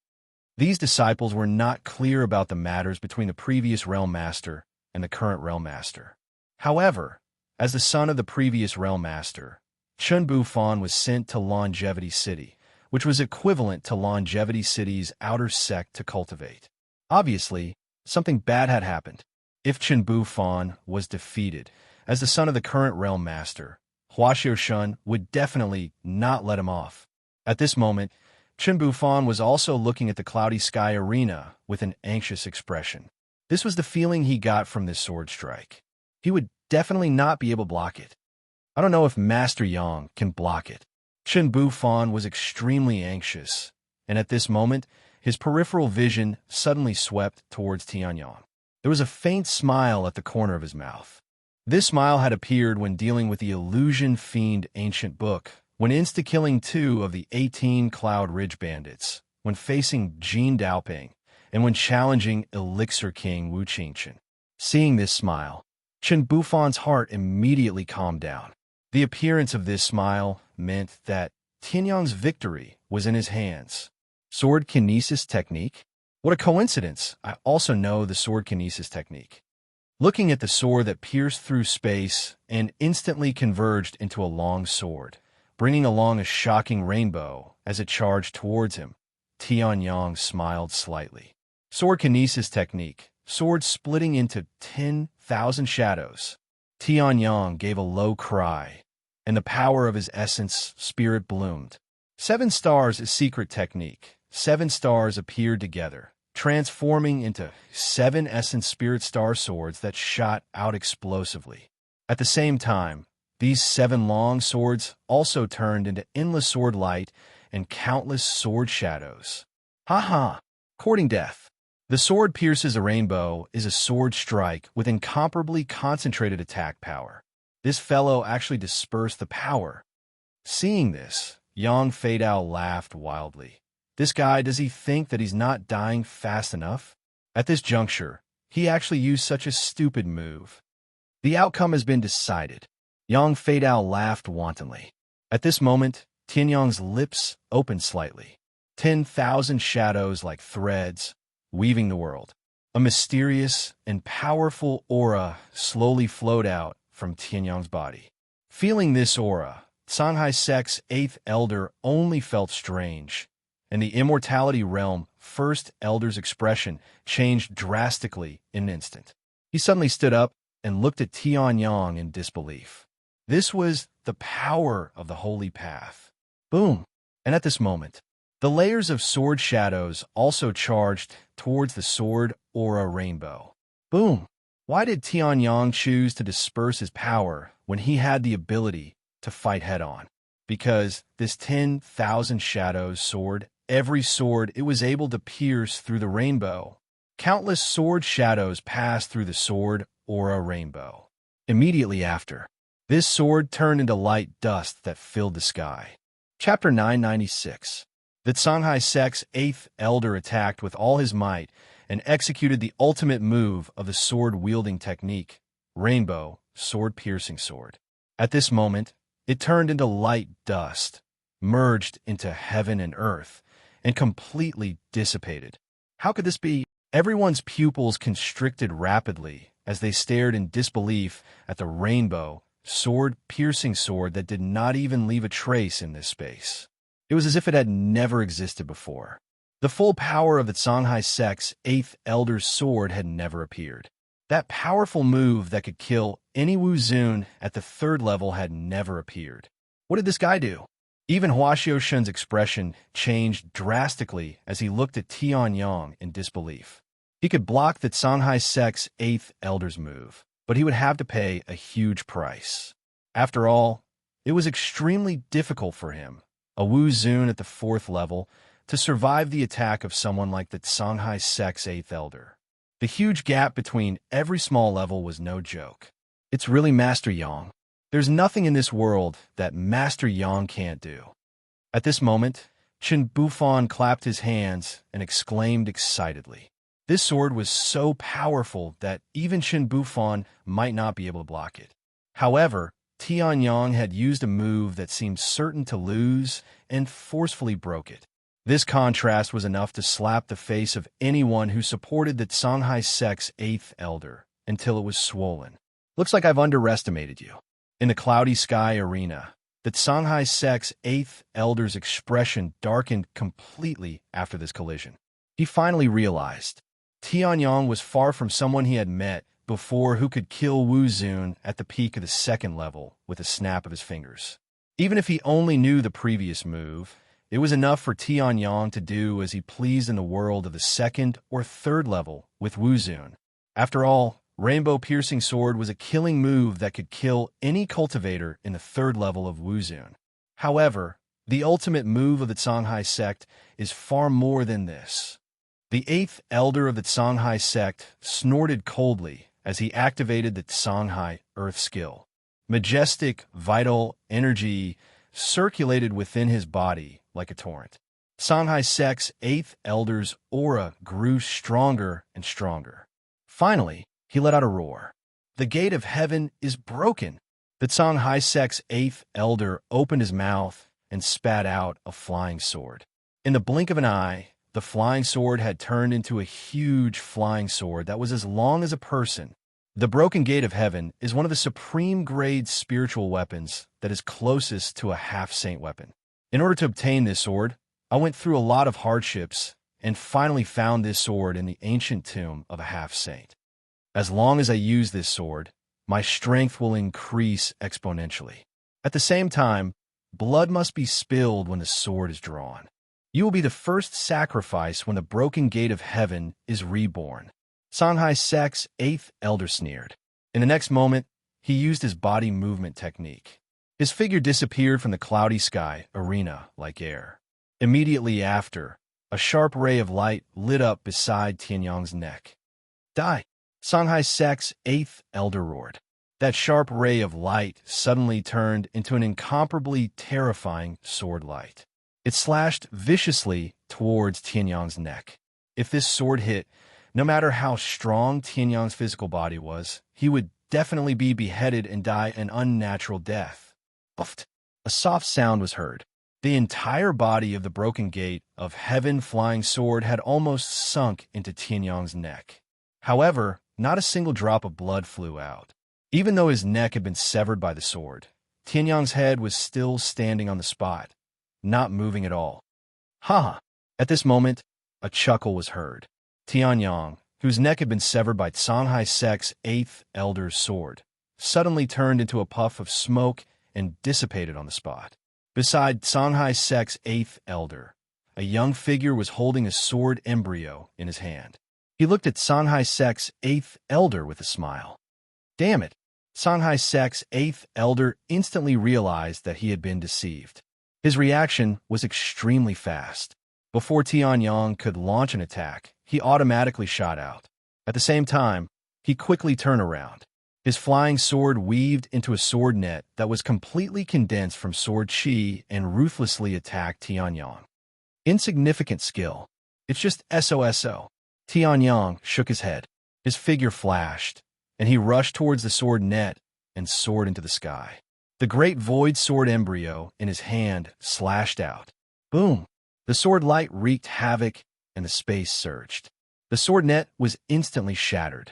These disciples were not clear about the matters between the previous realm master and the current realm master. However, as the son of the previous realm master, Chun Bufan was sent to Longevity City, which was equivalent to Longevity City's outer sect to cultivate. Obviously, something bad had happened. If Chun Bufan was defeated, as the son of the current realm master, Hua Xiushun would definitely not let him off. At this moment, Chun Bufan was also looking at the Cloudy Sky Arena with an anxious expression. This was the feeling he got from this sword strike. He would definitely not be able to block it. I don't know if Master Yang can block it. Chun Bufan was extremely anxious, and at this moment, his peripheral vision suddenly swept towards Tianyang. There was a faint smile at the corner of his mouth. This smile had appeared when dealing with the Illusion Fiend Ancient Book, when insta-killing 2 of the 18 Cloud Ridge Bandits, when facing Jin Daoping, and when challenging Elixir King Wu Qingchen. Seeing this smile, Chun Bufan's heart immediately calmed down. The appearance of this smile meant that Tianyang's victory was in his hands. Sword kinesis technique? What a coincidence! I also know the sword kinesis technique. Looking at the sword that pierced through space and instantly converged into a long sword, bringing along a shocking rainbow as it charged towards him, Tianyang smiled slightly. Sword kinesis technique, sword splitting into 10,000 shadows. Tianyang gave a low cry, and the power of his essence spirit bloomed. 7 stars is secret technique. 7 stars appeared together, transforming into 7 essence spirit star swords that shot out explosively. At the same time, these 7 long swords also turned into endless sword light and countless sword shadows. Ha! Courting death. The sword pierces a rainbow is a sword strike with incomparably concentrated attack power. This fellow actually dispersed the power. Seeing this, Yang Feidao laughed wildly. This guy, does he think that he's not dying fast enough? At this juncture, he actually used such a stupid move. The outcome has been decided. Yang Feidao laughed wantonly. At this moment, Tianyang's lips opened slightly. 10,000 shadows like threads, weaving the world. A mysterious and powerful aura slowly flowed out from Tianyang's body. Feeling this aura, Songhai sect's 8th elder only felt strange, In the immortality realm, First Elder's expression changed drastically in an instant. He suddenly stood up and looked at Tianyang in disbelief. This was the power of the holy path. Boom! And at this moment, the layers of sword shadows also charged towards the sword aura rainbow. Boom! Why did Tianyang choose to disperse his power when he had the ability to fight head-on? Because this 10,000 shadows sword, every sword it was able to pierce through the rainbow. Countless sword shadows passed through the sword aura rainbow. Immediately after, this sword turned into light dust that filled the sky. Chapter 996. The Songhai sect's 8th elder attacked with all his might and executed the ultimate move of the sword-wielding technique, Rainbow Sword-Piercing Sword. At this moment, it turned into light dust, merged into heaven and earth, and completely dissipated. How could this be? Everyone's pupils constricted rapidly as they stared in disbelief at the rainbow sword-piercing sword that did not even leave a trace in this space. It was as if it had never existed before. The full power of the Songhai sect's 8th elder's sword had never appeared. That powerful move that could kill any Wuzun at the 3rd level had never appeared. What did this guy do? Even Huaxiaoshen's expression changed drastically as he looked at Tianyang in disbelief. He could block the Songhai sect's 8th elder's move, but he would have to pay a huge price. After all, it was extremely difficult for him, a Wuzun at the 4th level, to survive the attack of someone like the Songhai sect's 8th elder. The huge gap between every small level was no joke. It's really Master Yang. There's nothing in this world that Master Yang can't do. At this moment, Chen Bufan clapped his hands and exclaimed excitedly. This sword was so powerful that even Chen Bufan might not be able to block it. However, Tianyang had used a move that seemed certain to lose and forcefully broke it. This contrast was enough to slap the face of anyone who supported the Songhai sect's 8th elder until it was swollen. Looks like I've underestimated you. In the cloudy sky arena, the Songhai sect's 8th elder's expression darkened completely after this collision. He finally realized Tianyang was far from someone he had met before who could kill Wuzun at the peak of the 2nd level with a snap of his fingers. Even if he only knew the previous move, it was enough for Tianyang to do as he pleased in the world of the 2nd or 3rd level with Wuzun. After all, Rainbow Piercing Sword was a killing move that could kill any cultivator in the 3rd level of Wuzun. However, the ultimate move of the Songhai sect is far more than this. The 8th elder of the Songhai sect snorted coldly as he activated the Songhai Earth skill. Majestic, vital energy circulated within his body like a torrent. Songhai sect's 8th elder's aura grew stronger and stronger. Finally, he let out a roar. The gate of heaven is broken. The Songhai sect's 8th elder opened his mouth and spat out a flying sword. In the blink of an eye, the flying sword had turned into a huge flying sword that was as long as a person. The broken gate of heaven is one of the supreme-grade spiritual weapons that is closest to a half-saint weapon. In order to obtain this sword, I went through a lot of hardships and finally found this sword in the ancient tomb of a half-saint. As long as I use this sword, my strength will increase exponentially. At the same time, blood must be spilled when the sword is drawn. You will be the first sacrifice when the broken gate of heaven is reborn. Songhai sect's 8th elder sneered. In the next moment, he used his body movement technique. His figure disappeared from the cloudy sky arena like air. Immediately after, a sharp ray of light lit up beside Tianyang's neck. Die! Songhai sect's 8th elder roared. That sharp ray of light suddenly turned into an incomparably terrifying sword light. It slashed viciously towards Tianyang's neck. If this sword hit, no matter how strong Tianyang's physical body was, he would definitely be beheaded and die an unnatural death. Buffed. A soft sound was heard. The entire body of the broken gate of heaven flying sword had almost sunk into Tianyang's neck. However, not a single drop of blood flew out. Even though his neck had been severed by the sword, Tianyang's head was still standing on the spot, not moving at all. Ha! At this moment, a chuckle was heard. Tianyang, whose neck had been severed by Songhai Sek's eighth elder's sword, suddenly turned into a puff of smoke and dissipated on the spot. Beside Songhai Sek's eighth elder, a young figure was holding a sword embryo in his hand. He looked at Songhai Sek's eighth elder with a smile. Damn it! Songhai Sek's eighth elder instantly realized that he had been deceived. His reaction was extremely fast. Before Tianyang could launch an attack, he automatically shot out. At the same time, he quickly turned around. His flying sword weaved into a sword net that was completely condensed from sword chi and ruthlessly attacked Tianyang. Insignificant skill. It's just SOSO. Tianyang shook his head. His figure flashed, and he rushed towards the sword net and soared into the sky. The great void sword embryo in his hand slashed out. Boom! The sword light wreaked havoc, and the space surged. The sword net was instantly shattered.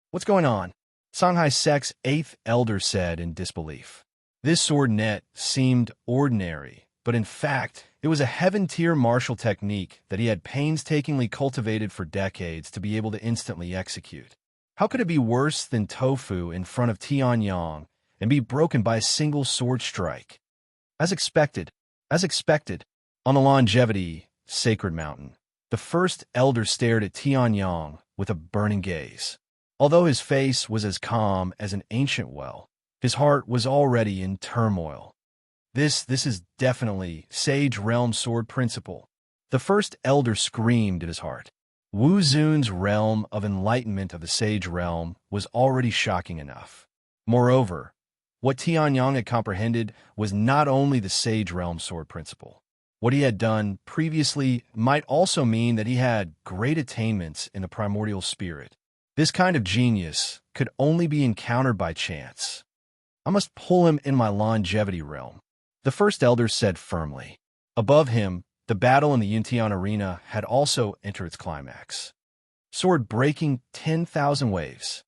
What's going on? Songhai Sek's eighth elder said in disbelief. This sword net seemed ordinary, but in fact, it was a heaven-tier martial technique that he had painstakingly cultivated for decades to be able to instantly execute. How could it be worse than tofu in front of Tianyang and be broken by a single sword strike? As expected, on the longevity, sacred mountain, the first elder stared at Tianyang with a burning gaze. Although his face was as calm as an ancient well, his heart was already in turmoil. This is definitely Sage Realm Sword Principle. The first elder screamed in his heart. Wu Zun's realm of enlightenment of the Sage Realm was already shocking enough. Moreover, what Tianyang had comprehended was not only the Sage Realm Sword Principle. What he had done previously might also mean that he had great attainments in the primordial spirit. This kind of genius could only be encountered by chance. I must pull him in my longevity realm, the first elder said firmly. Above him, the battle in the Yuntian arena had also entered its climax. Sword breaking 10,000 waves.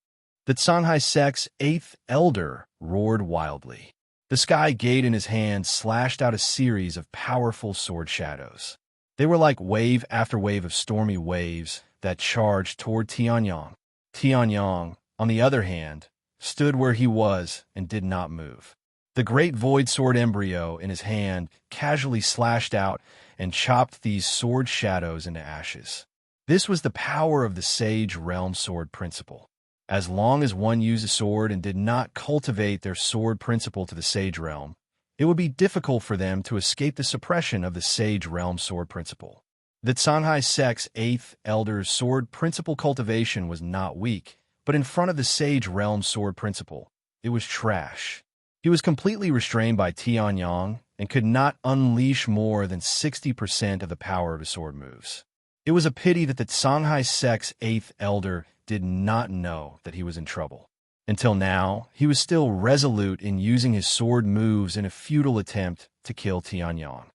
The Songhai Sek's eighth elder roared wildly. The sky gate in his hand slashed out a series of powerful sword shadows. They were like wave after wave of stormy waves that charged toward Tianyang. Tianyang, on the other hand, stood where he was and did not move. The great void sword embryo in his hand casually slashed out and chopped these sword shadows into ashes. This was the power of the Sage Realm Sword Principle. As long as one used a sword and did not cultivate their sword principle to the Sage Realm, it would be difficult for them to escape the suppression of the Sage Realm Sword Principle. The Songhai Sek's eighth elder's sword principle cultivation was not weak, but in front of the Sage Realm Sword Principle, it was trash. He was completely restrained by Tianyang and could not unleash more than 60% of the power of his sword moves. It was a pity that the Songhai Sek's eighth elder did not know that he was in trouble. Until now, he was still resolute in using his sword moves in a futile attempt to kill Tianyang.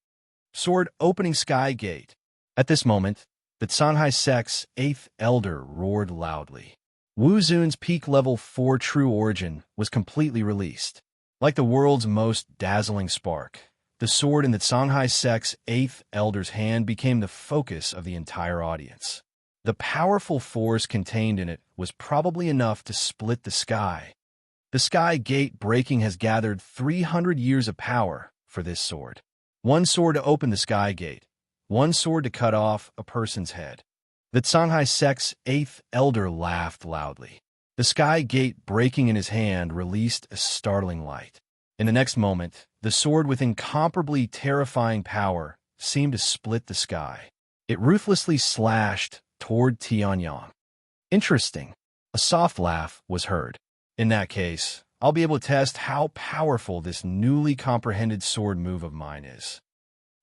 Sword opening sky gate. At this moment, the Songhai Sek's eighth elder roared loudly. Wu Zun's peak level 4 true origin was completely released. Like the world's most dazzling spark, the sword in the Songhai Sek's eighth elder's hand became the focus of the entire audience. The powerful force contained in it was probably enough to split the sky. The sky gate breaking has gathered 300 years of power for this sword. One sword to open the sky gate, one sword to cut off a person's head. The Songhai Sek's eighth elder laughed loudly. The sky gate breaking in his hand released a startling light. In the next moment, the sword with incomparably terrifying power seemed to split the sky. It ruthlessly slashed toward Tianyang. Interesting. A soft laugh was heard. In that case, I'll be able to test how powerful this newly comprehended sword move of mine is.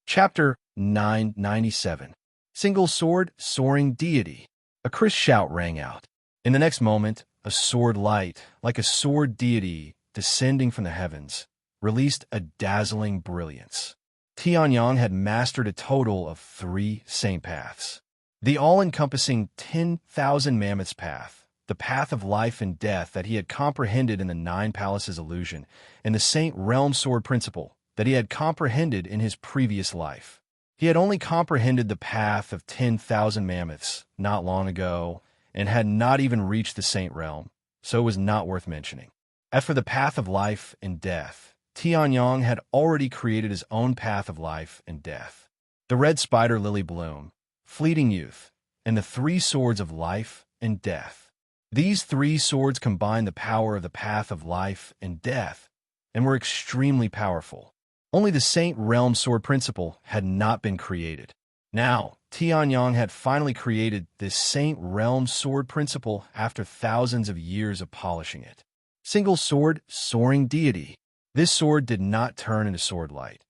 Chapter 997. Single sword, soaring deity. A crisp shout rang out. In the next moment, a sword light, like a sword deity descending from the heavens, released a dazzling brilliance. Tianyang had mastered a total of 3 saint paths. The all-encompassing 10,000 Mammoths path, the path of life and death that he had comprehended in the 9 Palaces illusion, and the Saint Realm Sword Principle that he had comprehended in his previous life. He had only comprehended the path of 10,000 mammoths not long ago and had not even reached the Saint Realm, so it was not worth mentioning. As for the path of life and death, Tianyong had already created his own path of life and death. The red spider lily bloom, fleeting youth, and the three swords of life and death. These three swords combined the power of the path of life and death and were extremely powerful. Only the Saint Realm Sword Principle had not been created. Now, Tianyong had finally created this Saint Realm Sword Principle after thousands of years of polishing it. Single sword, soaring deity. This sword did not turn into sword light,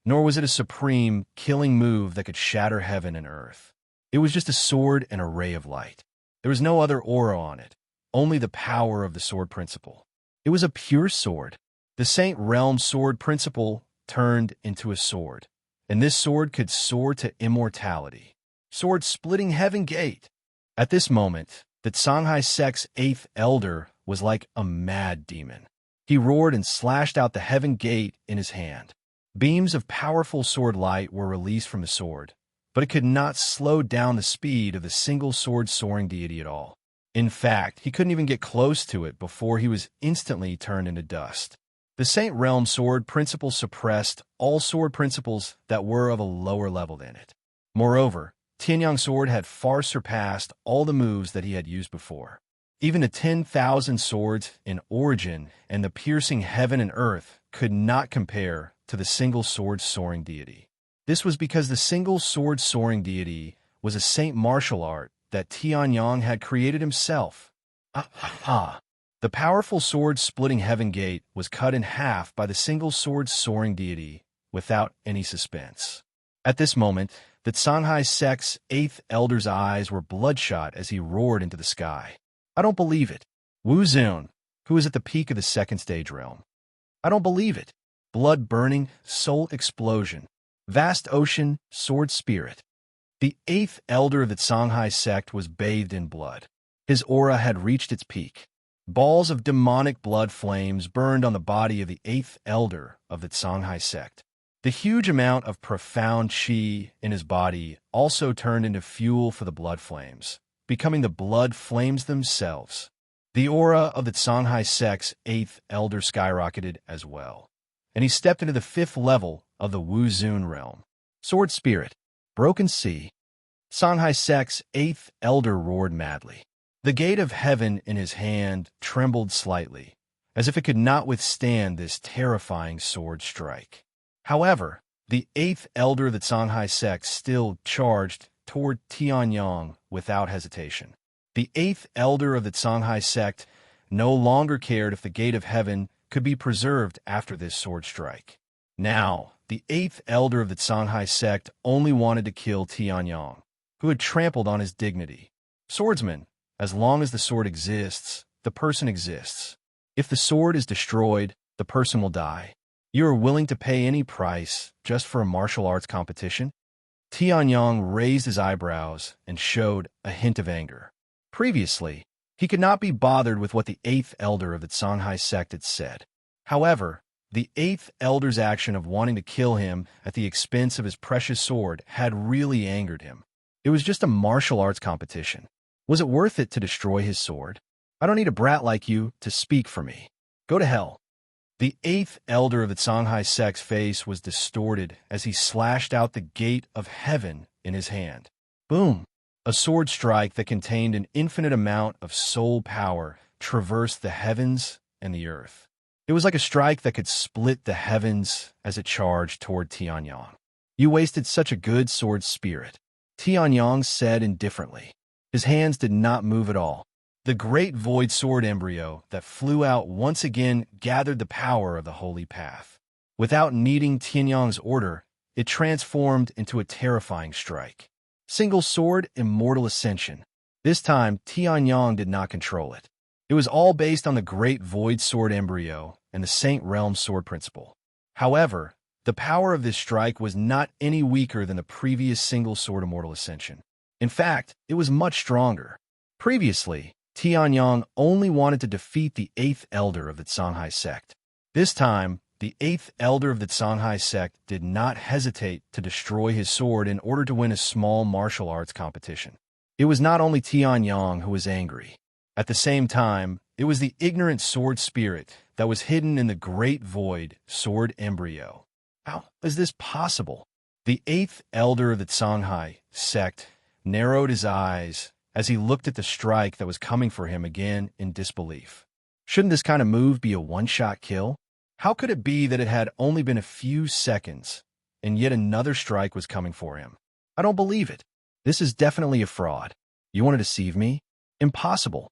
nor was it a supreme, killing move that could shatter heaven and earth. It was just a sword and a ray of light. There was no other aura on it, only the power of the sword principle. It was a pure sword. The Saint Realm Sword Principle turned into a sword, and this sword could soar to immortality. Sword splitting heaven gate. At this moment, the Songhai sect's 8th elder was like a mad demon. He roared and slashed out the heaven gate in his hand. Beams of powerful sword light were released from the sword, but it could not slow down the speed of the single sword soaring deity at all. In fact, he couldn't even get close to it before he was instantly turned into dust. The Saint Realm Sword Principle suppressed all sword principles that were of a lower level than it. Moreover, Tianyong's sword had far surpassed all the moves that he had used before. Even the 10,000 swords in origin and the piercing heaven and earth could not compare to the single sword soaring deity. This was because the single sword soaring deity was a saint martial art that Tianyong had created himself. The powerful sword-splitting heaven gate was cut in half by the single sword-soaring deity without any suspense. At this moment, the Songhai sect's 8th elder's eyes were bloodshot as he roared into the sky. I don't believe it. Wu Zun, who is at the peak of the second stage realm. I don't believe it. Blood burning, soul explosion. Vast ocean, sword spirit. The 8th elder of the Songhai sect was bathed in blood. His aura had reached its peak. Balls of demonic blood flames burned on the body of the 8th elder of the Songhai sect. The huge amount of profound qi in his body also turned into fuel for the blood flames, becoming the blood flames themselves. The aura of the Songhai sect's 8th elder skyrocketed as well, and he stepped into the 5th level of the Wu Zun realm. Sword spirit, broken sea. Songhai sect's 8th elder roared madly. The gate of heaven in his hand trembled slightly, as if it could not withstand this terrifying sword strike. However, the 8th elder of the Songhai sect still charged toward Tianyong without hesitation. The 8th elder of the Songhai sect no longer cared if the gate of heaven could be preserved after this sword strike. Now, the 8th elder of the Songhai sect only wanted to kill Tianyong, who had trampled on his dignity. Swordsman, as long as the sword exists, the person exists. If the sword is destroyed, the person will die. You are willing to pay any price just for a martial arts competition? Tianyong raised his eyebrows and showed a hint of anger. Previously, he could not be bothered with what the 8th elder of the Songhai sect had said. However, the 8th elder's action of wanting to kill him at the expense of his precious sword had really angered him. It was just a martial arts competition. Was it worth it to destroy his sword? I don't need a brat like you to speak for me. Go to hell. The 8th elder of the Songhai sect's face was distorted as he slashed out the gate of heaven in his hand. Boom! A sword strike that contained an infinite amount of soul power traversed the heavens and the earth. It was like a strike that could split the heavens as it charged toward Tianyong. You wasted such a good sword spirit, Tianyong said indifferently. His hands did not move at all. The great void sword embryo that flew out once again gathered the power of the holy path. Without needing Tianyong's order, it transformed into a terrifying strike. Single sword, immortal ascension. This time, Tianyong did not control it. It was all based on the great void sword embryo and the Saint Realm Sword Principle. However, the power of this strike was not any weaker than the previous single sword immortal ascension. In fact, it was much stronger. Previously, Tianyong only wanted to defeat the 8th elder of the Songhai sect. This time, the eighth elder of the Songhai sect did not hesitate to destroy his sword in order to win a small martial arts competition. It was not only Tianyang who was angry. At the same time, it was the ignorant sword spirit that was hidden in the great void sword embryo. How is this possible? The eighth elder of the Songhai sect narrowed his eyes as he looked at the strike that was coming for him again in disbelief. Shouldn't this kind of move be a one-shot kill? How could it be that it had only been a few seconds, and yet another strike was coming for him? I don't believe it. This is definitely a fraud. You want to deceive me? Impossible.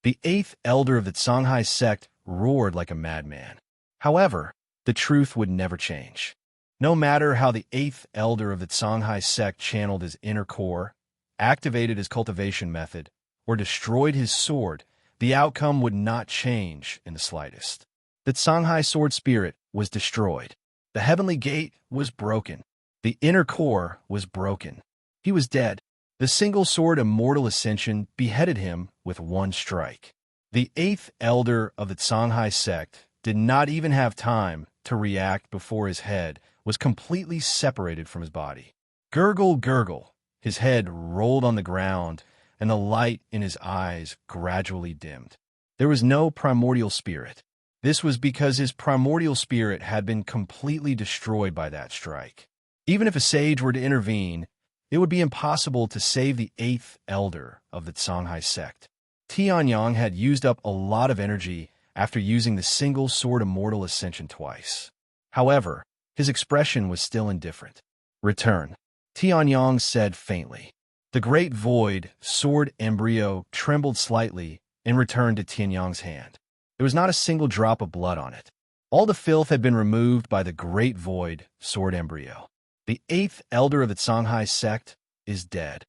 The eighth elder of the Songhai sect roared like a madman. However, the truth would never change. No matter how the eighth elder of the Songhai sect channeled his inner core, activated his cultivation method, or destroyed his sword, the outcome would not change in the slightest. The Songhai sword spirit was destroyed. The heavenly gate was broken. The inner core was broken. He was dead. The single sword immortal ascension beheaded him with one strike. The eighth elder of the Songhai sect did not even have time to react before his head was completely separated from his body. Gurgle, gurgle. His head rolled on the ground, and the light in his eyes gradually dimmed. There was no primordial spirit. This was because his primordial spirit had been completely destroyed by that strike. Even if a sage were to intervene, it would be impossible to save the eighth elder of the Songhai sect. Tianyang had used up a lot of energy after using the single sword immortal ascension twice. However, his expression was still indifferent. Return, Tianyang said faintly. The great void sword embryo trembled slightly and returned to Tianyang's hand. There was not a single drop of blood on it. All the filth had been removed by the great void sword embryo. The eighth elder of the Songhai sect is dead.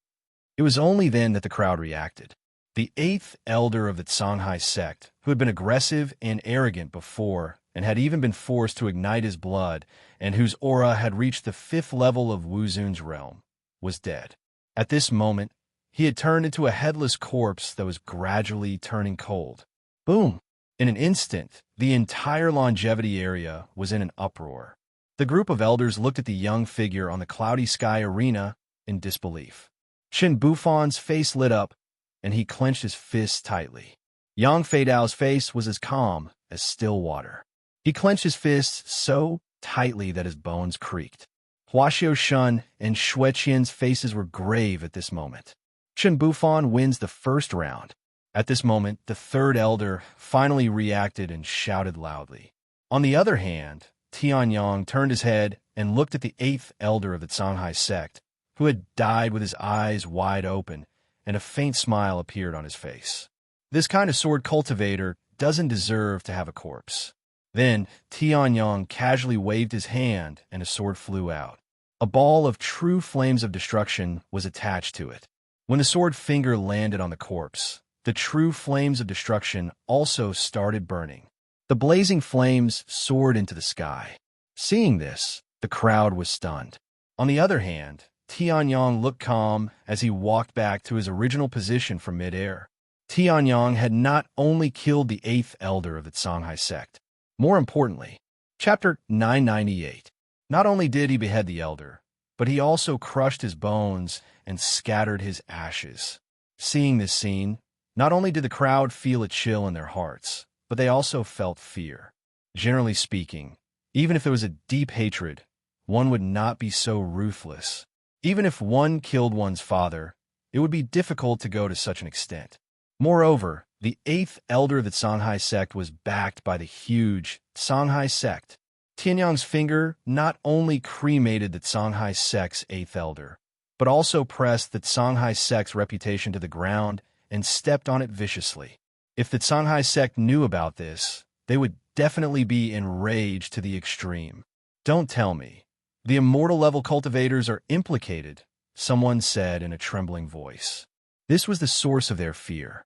It was only then that the crowd reacted. The eighth elder of the Songhai sect, who had been aggressive and arrogant before and had even been forced to ignite his blood, and whose aura had reached the fifth level of Wuzun's realm, was dead. At this moment, he had turned into a headless corpse that was gradually turning cold. Boom! In an instant, the entire longevity area was in an uproar. The group of elders looked at the young figure on the cloudy sky arena in disbelief. Qin Bufan's face lit up, and he clenched his fists tightly. Yang Feidao's face was as calm as still water. He clenched his fists so tightly that his bones creaked. Huaxiao Shun and Xueqian's faces were grave at this moment. Qin Bufan wins the first round. At this moment, the third elder finally reacted and shouted loudly. On the other hand, Tianyang turned his head and looked at the eighth elder of the Songhai sect, who had died with his eyes wide open, and a faint smile appeared on his face. This kind of sword cultivator doesn't deserve to have a corpse. Then Tianyang casually waved his hand and a sword flew out. A ball of true flames of destruction was attached to it. When the sword finger landed on the corpse, the true flames of destruction also started burning. The blazing flames soared into the sky. Seeing this, the crowd was stunned. On the other hand, Tianyang looked calm as he walked back to his original position from midair. Tianyang had not only killed the eighth elder of the Songhai sect. More importantly, Chapter 998. Not only did he behead the elder, but he also crushed his bones and scattered his ashes. Seeing this scene, not only did the crowd feel a chill in their hearts, but they also felt fear. Generally speaking, even if there was a deep hatred, one would not be so ruthless. Even if one killed one's father, it would be difficult to go to such an extent. Moreover, the eighth elder of the Songhai sect was backed by the huge Songhai sect. Tianyang's finger not only cremated the Songhai sect's eighth elder, but also pressed the Songhai sect's reputation to the ground and stepped on it viciously. If the Songhai sect knew about this, they would definitely be enraged to the extreme. Don't tell me. The immortal level cultivators are implicated, someone said in a trembling voice. This was the source of their fear.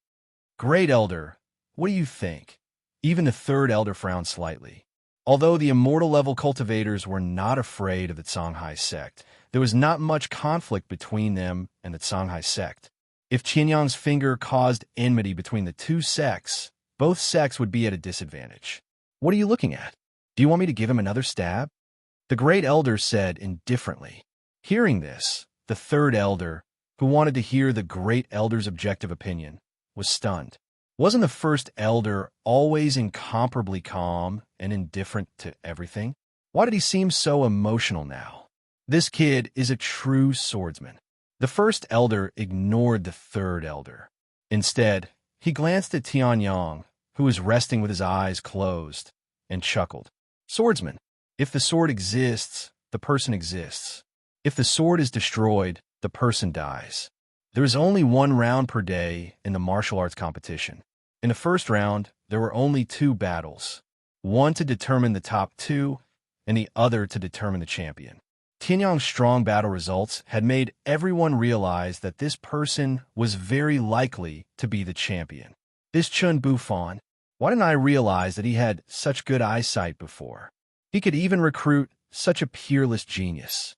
Great Elder, what do you think? Even the third elder frowned slightly. Although the immortal level cultivators were not afraid of the Songhai sect, there was not much conflict between them and the Songhai sect. If Tianyang's finger caused enmity between the two sects, both sects would be at a disadvantage. What are you looking at? Do you want me to give him another stab? The great elder said indifferently. Hearing this, the third elder, who wanted to hear the great elder's objective opinion, was stunned. Wasn't the first elder always incomparably calm and indifferent to everything? Why did he seem so emotional now? This kid is a true swordsman. The first elder ignored the third elder. Instead, he glanced at Tianyang, who was resting with his eyes closed, and chuckled. Swordsman, if the sword exists, the person exists. If the sword is destroyed, the person dies. There is only one round per day in the martial arts competition. In the first round, there were only 2 battles, one to determine the top 2 and the other to determine the champion. Tianyang's strong battle results had made everyone realize that this person was very likely to be the champion. This Chun Bufan, why didn't I realize that he had such good eyesight before? He could even recruit such a peerless genius.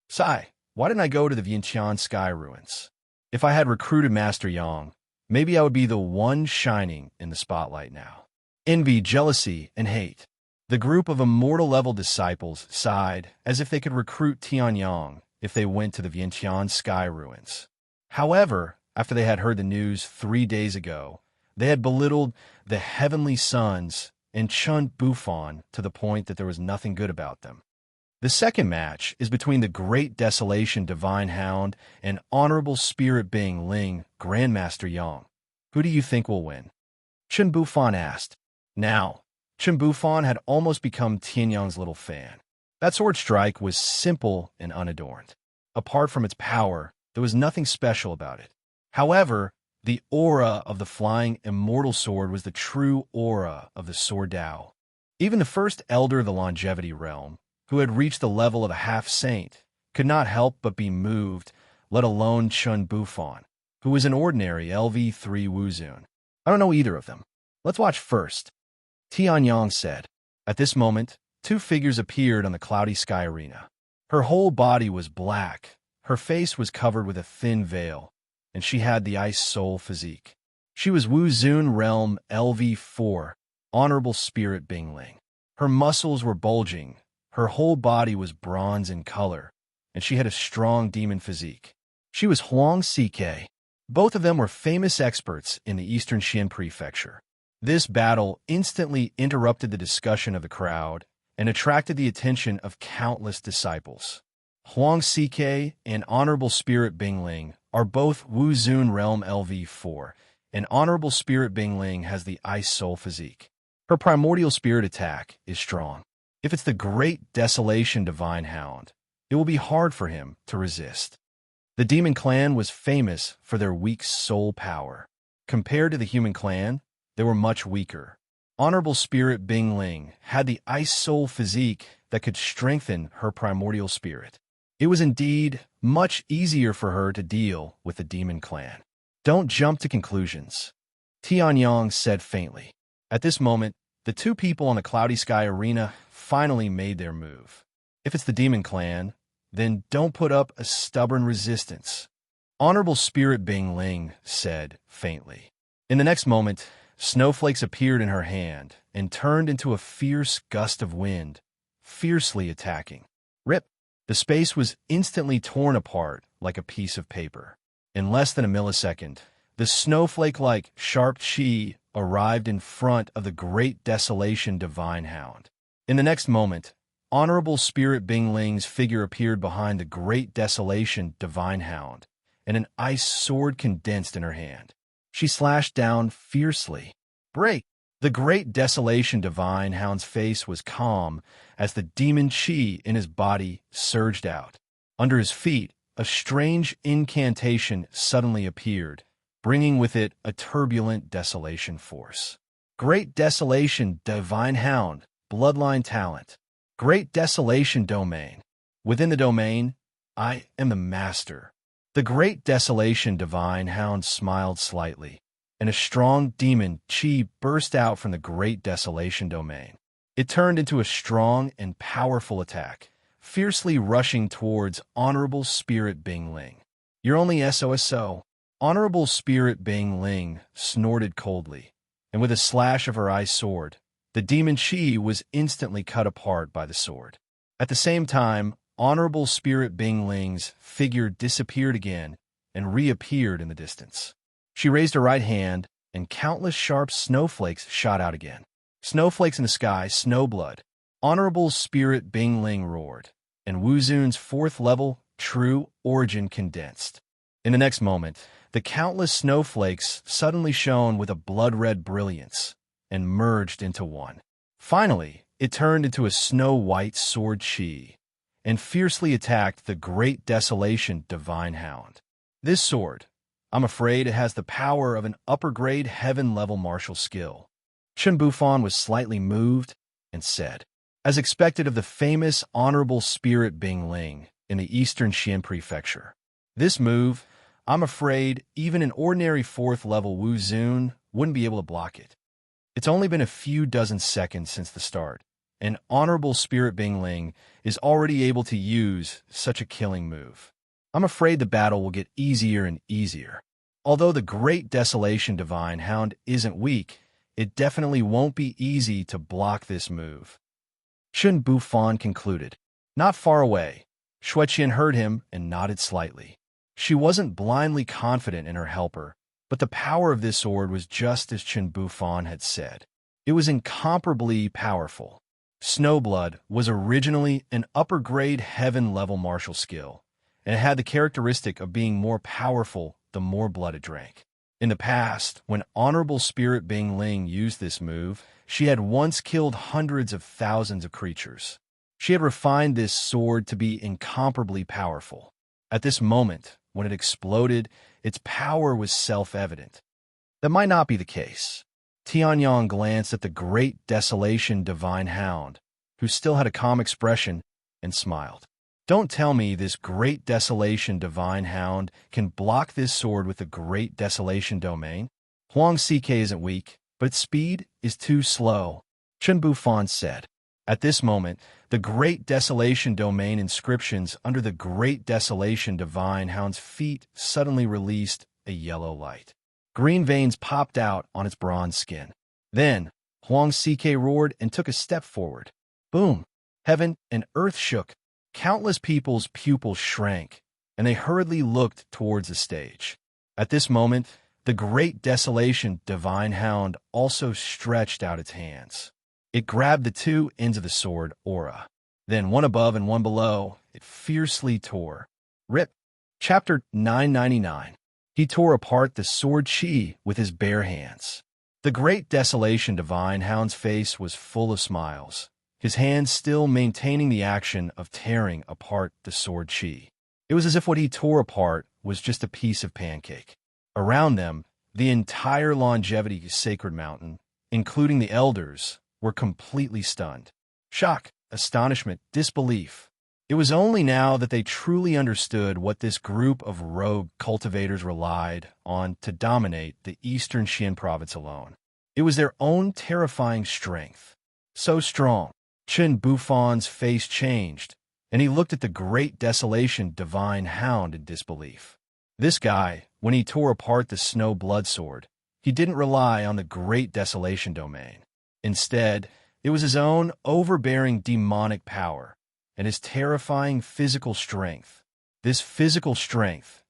Sai, why didn't I go to the Vientiane Sky Ruins? If I had recruited Master Yang, maybe I would be the one shining in the spotlight now. Envy, jealousy, and hate. The group of immortal-level disciples sighed as if they could recruit Tianyang if they went to the Vientiane Sky Ruins. However, after they had heard the news 3 days ago, they had belittled the Heavenly Sons and Chun Bufan to the point that there was nothing good about them. The second match is between the Great Desolation Divine Hound and Honorable Spirit Being Ling Grandmaster Yang. Who do you think will win? Chun Bufan asked. Now, Chun Bufan had almost become Tianyang's little fan. That sword strike was simple and unadorned. Apart from its power, there was nothing special about it. However, the aura of the flying immortal sword was the true aura of the Sword Dao. Even the first elder of the longevity realm, who had reached the level of a half-saint, could not help but be moved, let alone Chun Bufan, who was an ordinary LV3 Wuzun. I don't know either of them. Let's watch first. Tianyang said. At this moment, 2 figures appeared on the cloudy sky arena. Her whole body was black, her face was covered with a thin veil, and she had the ice soul physique. She was Wuzun Realm LV4, Honorable Spirit Bingling. Her muscles were bulging, her whole body was bronze in color, and she had a strong demon physique. She was Huang CK. Both of them were famous experts in the Eastern Xian Prefecture. This battle instantly interrupted the discussion of the crowd and attracted the attention of countless disciples. Huang CK and Honorable Spirit Bingling are both Wuzun Realm LV4, and Honorable Spirit Bingling has the Ice Soul physique. Her primordial spirit attack is strong. If it's the Great Desolation Divine Hound, it will be hard for him to resist. The Demon Clan was famous for their weak soul power. Compared to the Human Clan, they were much weaker. Honorable Spirit Bingling had the Ice Soul physique that could strengthen her primordial spirit. It was indeed much easier for her to deal with the Demon Clan. Don't jump to conclusions, Tianyang said faintly. At this moment, the 2 people on the cloudy sky arena finally made their move. If it's the Demon Clan, then don't put up a stubborn resistance, Honorable Spirit Bingling said faintly. In the next moment, snowflakes appeared in her hand and turned into a fierce gust of wind, fiercely attacking. Rip! The space was instantly torn apart like a piece of paper. In less than a millisecond, the snowflake-like sharp chi arrived in front of the Great Desolation Divine Hound. In the next moment, Honorable Spirit Bingling's figure appeared behind the Great Desolation Divine Hound, and an ice sword condensed in her hand. She slashed down fiercely. Break! The Great Desolation Divine Hound's face was calm as the demon chi in his body surged out. Under his feet, a strange incantation suddenly appeared, bringing with it a turbulent desolation force. Great Desolation Divine Hound, Bloodline Talent. Great Desolation Domain. Within the domain, I am the master. The Great Desolation Divine Hound smiled slightly, and a strong demon chi burst out from the Great Desolation Domain. It turned into a strong and powerful attack, fiercely rushing towards Honorable Spirit Bingling. You're only SOSO. Honorable Spirit Bingling snorted coldly, and with a slash of her ice sword, The demon Qi was instantly cut apart by the sword. At the same time, Honorable Spirit Bingling's figure disappeared again and reappeared in the distance. She raised her right hand, and countless sharp snowflakes shot out again. Snowflakes in the sky, snowblood. Honorable Spirit Bingling roared, and Wuzun's fourth level, true origin condensed. In the next moment, the countless snowflakes suddenly shone with a blood-red brilliance and merged into one. Finally, it turned into a snow-white sword Qi and fiercely attacked the Great Desolation Divine Hound. This sword, I'm afraid it has the power of an upper-grade heaven-level martial skill. Chen Bufan was slightly moved and said, as expected of the famous Honorable Spirit Bingling in the Eastern Xian Prefecture. This move, I'm afraid even an ordinary fourth-level Wu Zun wouldn't be able to block it. It's only been a few dozen seconds since the start, and Honorable Spirit Bingling is already able to use such a killing move. I'm afraid the battle will get easier and easier. Although the Great Desolation Divine Hound isn't weak, it definitely won't be easy to block this move. Chen Bufan concluded. Not far away, Xueqian heard him and nodded slightly. She wasn't blindly confident in her helper, but the power of this sword was just as Chen Bufan had said. It was incomparably powerful. Snowblood was originally an upper-grade heaven-level martial skill, and it had the characteristic of being more powerful the more blood it drank. In the past, when Honorable Spirit Bingling used this move, she had once killed hundreds of thousands of creatures. She had refined this sword to be incomparably powerful. At this moment, when it exploded, its power was self-evident. That might not be the case. Tianyang glanced at the Great Desolation Divine Hound, who still had a calm expression, and smiled. Don't tell me this Great Desolation Divine Hound can block this sword with the Great Desolation Domain? Huang CK isn't weak, but its speed is too slow, Chen Bufan said. At this moment, the Great Desolation Domain inscriptions under the Great Desolation Divine Hound's feet suddenly released a yellow light. Green veins popped out on its bronze skin. Then, Huang CK roared and took a step forward. Boom! Heaven and earth shook. Countless people's pupils shrank, and they hurriedly looked towards the stage. At this moment, the Great Desolation Divine Hound also stretched out its hands. It grabbed the two ends of the sword aura. Then, one above and one below, it fiercely tore. Rip. Chapter 999. He tore apart the sword Qi with his bare hands. The Great Desolation Divine Hound's face was full of smiles, his hands still maintaining the action of tearing apart the sword Qi. It was as if what he tore apart was just a piece of pancake. Around them, the entire Longevity Sacred Mountain, including the elders, were completely stunned. Shock, astonishment, disbelief. It was only now that they truly understood what this group of rogue cultivators relied on to dominate the Eastern Xian province alone. It was their own terrifying strength. So strong, Chen Bufan's face changed, and he looked at the Great Desolation Divine Hound in disbelief. This guy, when he tore apart the Snow Blood Sword, he didn't rely on the Great Desolation Domain. Instead, it was his own overbearing demonic power and his terrifying physical strength. This physical strength,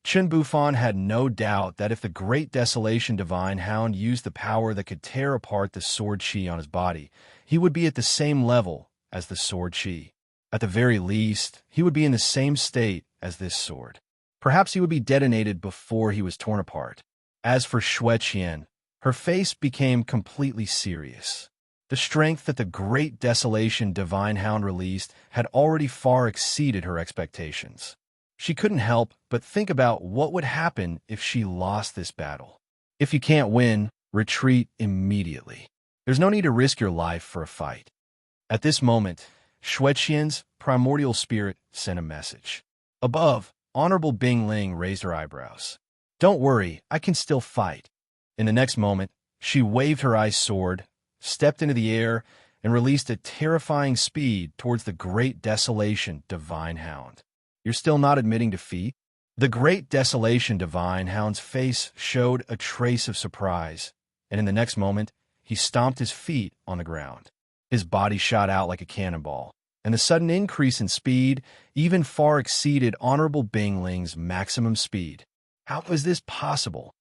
Chen Bufan had no doubt that if the Great Desolation Divine Hound used the power that could tear apart the sword Qi on his body, he would be at the same level as the sword Qi. At the very least, he would be in the same state as this sword. Perhaps he would be detonated before he was torn apart. As for Xueqian, her face became completely serious. The strength that the Great Desolation Divine Hound released had already far exceeded her expectations. She couldn't help but think about what would happen if she lost this battle. If you can't win, retreat immediately. There's no need to risk your life for a fight. At this moment, Xueqian's primordial spirit sent a message. Above, Honorable Bingling raised her eyebrows. Don't worry, I can still fight. In the next moment, she waved her ice sword, stepped into the air, and released at terrifying speed towards the Great Desolation Divine Hound. You're still not admitting defeat? The Great Desolation Divine Hound's face showed a trace of surprise, and in the next moment, he stomped his feet on the ground. His body shot out like a cannonball, and the sudden increase in speed even far exceeded Honorable Bingling's maximum speed. How was this possible?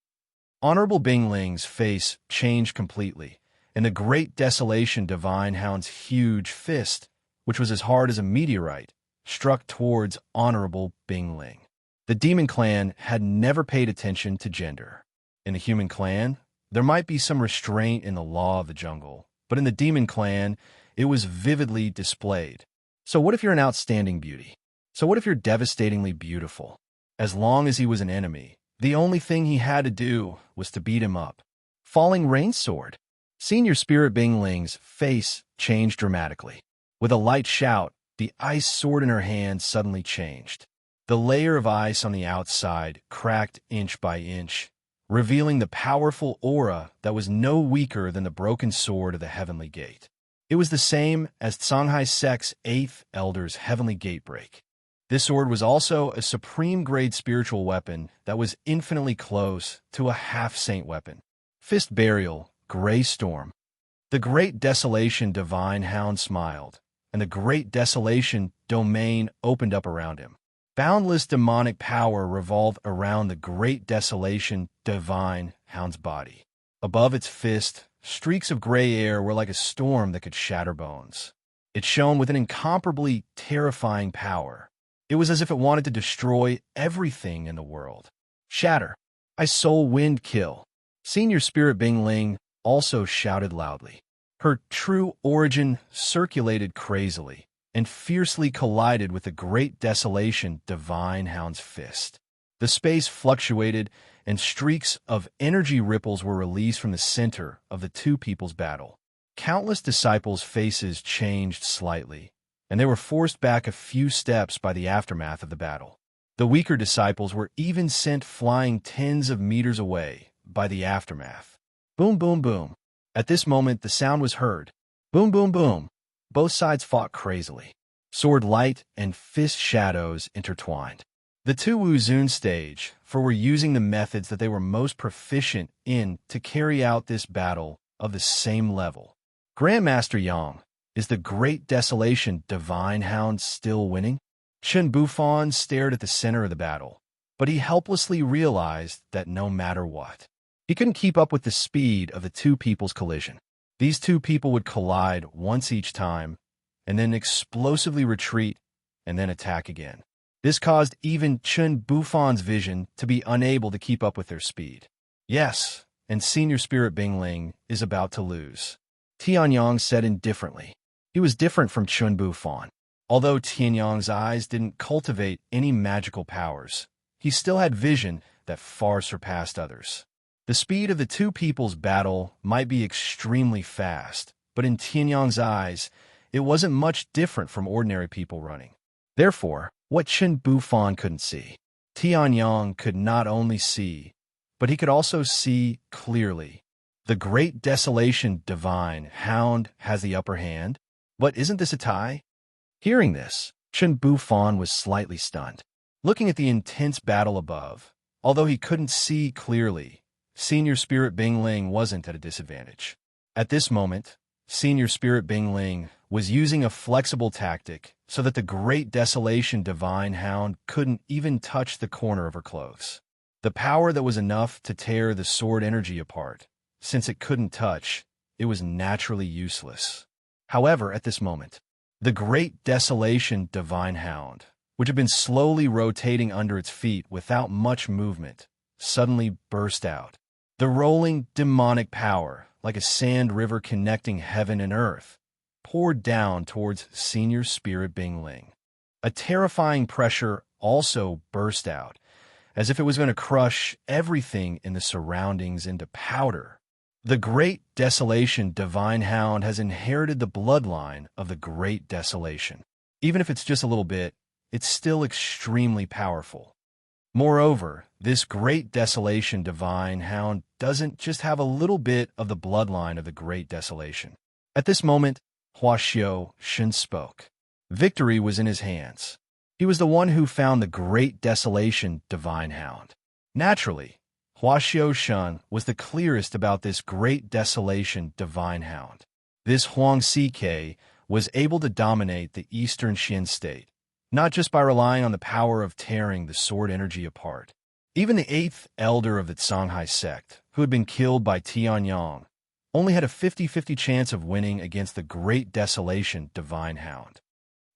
Honorable Bingling's face changed completely, and the great desolation divine hound's huge fist, which was as hard as a meteorite, struck towards Honorable Bingling. The demon clan had never paid attention to gender. In the human clan, there might be some restraint in the law of the jungle, but in the demon clan, it was vividly displayed. So what if you're an outstanding beauty? So what if you're devastatingly beautiful? As long as he was an enemy, the only thing he had to do was to beat him up. Falling rain sword. Senior Spirit Bingling's face changed dramatically. With a light shout, the ice sword in her hand suddenly changed. The layer of ice on the outside cracked inch by inch, revealing the powerful aura that was no weaker than the broken sword of the Heavenly Gate. It was the same as Songhai Sek's 8th Elder's Heavenly Gate break. This sword was also a supreme-grade spiritual weapon that was infinitely close to a half-saint weapon. Fist Burial, Grey Storm. The Great Desolation Divine Hound smiled, and the Great Desolation domain opened up around him. Boundless demonic power revolved around the Great Desolation Divine Hound's body. Above its fist, streaks of gray air were like a storm that could shatter bones. It shone with an incomparably terrifying power. It was as if it wanted to destroy everything in the world. Shatter. I soul wind kill. Senior Spirit Bingling also shouted loudly. Her true origin circulated crazily and fiercely collided with the Great Desolation Divine Hound's fist. The space fluctuated, and streaks of energy ripples were released from the center of the two people's battle. Countless disciples' faces changed slightly, and they were forced back a few steps by the aftermath of the battle. The weaker disciples were even sent flying tens of meters away by the aftermath. Boom, boom, boom. At this moment, the sound was heard. Boom, boom, boom. Both sides fought crazily. Sword light and fist shadows intertwined. The two Wuzun stage, for were using the methods that they were most proficient in to carry out this battle of the same level. Grandmaster Yang, is the Great Desolation Divine Hound still winning? Chen Bufan stared at the center of the battle, but he helplessly realized that no matter what, he couldn't keep up with the speed of the two people's collision. These two people would collide once each time, and then explosively retreat, and then attack again. This caused even Chen Bufan's vision to be unable to keep up with their speed. Yes, and Senior Spirit Bingling is about to lose. Tianyang said indifferently. He was different from Chen Bufan. Although Tianyang's eyes didn't cultivate any magical powers, he still had vision that far surpassed others. The speed of the two people's battle might be extremely fast, but in Tianyang's eyes, it wasn't much different from ordinary people running. Therefore, what Chen Bufan couldn't see, Tianyang could not only see, but he could also see clearly. The Great Desolation Divine Hound has the upper hand, but isn't this a tie? Hearing this, Chen Bufan was slightly stunned. Looking at the intense battle above, although he couldn't see clearly, Senior Spirit Bingling wasn't at a disadvantage. At this moment, Senior Spirit Bingling was using a flexible tactic so that the Great Desolation Divine Hound couldn't even touch the corner of her clothes. The power that was enough to tear the sword energy apart, since it couldn't touch, it was naturally useless. However, at this moment, the Great Desolation Divine Hound, which had been slowly rotating under its feet without much movement, suddenly burst out. The rolling demonic power, like a sand river connecting heaven and earth, poured down towards Senior Spirit Bingling. A terrifying pressure also burst out, as if it was going to crush everything in the surroundings into powder. The Great Desolation Divine Hound has inherited the bloodline of the Great Desolation. Even if it's just a little bit, it's still extremely powerful. Moreover, this Great Desolation Divine Hound doesn't just have a little bit of the bloodline of the Great Desolation. At this moment, Huaxiao Shen spoke. Victory was in his hands. He was the one who found the Great Desolation Divine Hound. Naturally, Huaxiaoshan was the clearest about this great desolation divine hound. This Huang CK was able to dominate the eastern Xian state, not just by relying on the power of tearing the sword energy apart. Even the eighth elder of the Songhai sect, who had been killed by Tianyang, only had a 50-50 chance of winning against the great desolation divine hound.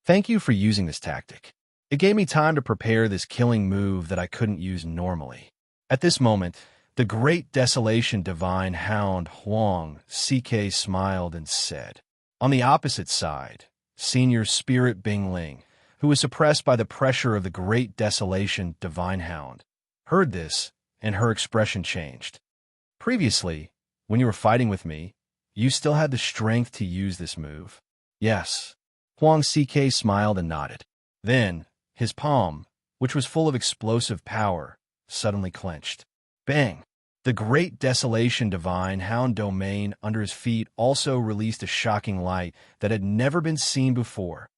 Thank you for using this tactic. It gave me time to prepare this killing move that I couldn't use normally. At this moment, the great desolation divine hound Huang CK smiled and said. On the opposite side, senior spirit Bingling, who was suppressed by the pressure of the great desolation divine hound, heard this, and her expression changed. Previously, when you were fighting with me, you still had the strength to use this move. Yes. Huang CK smiled and nodded. Then, his palm, which was full of explosive power, suddenly clenched. Bang! The great desolation divine hound domain under his feet also released a shocking light that had never been seen before.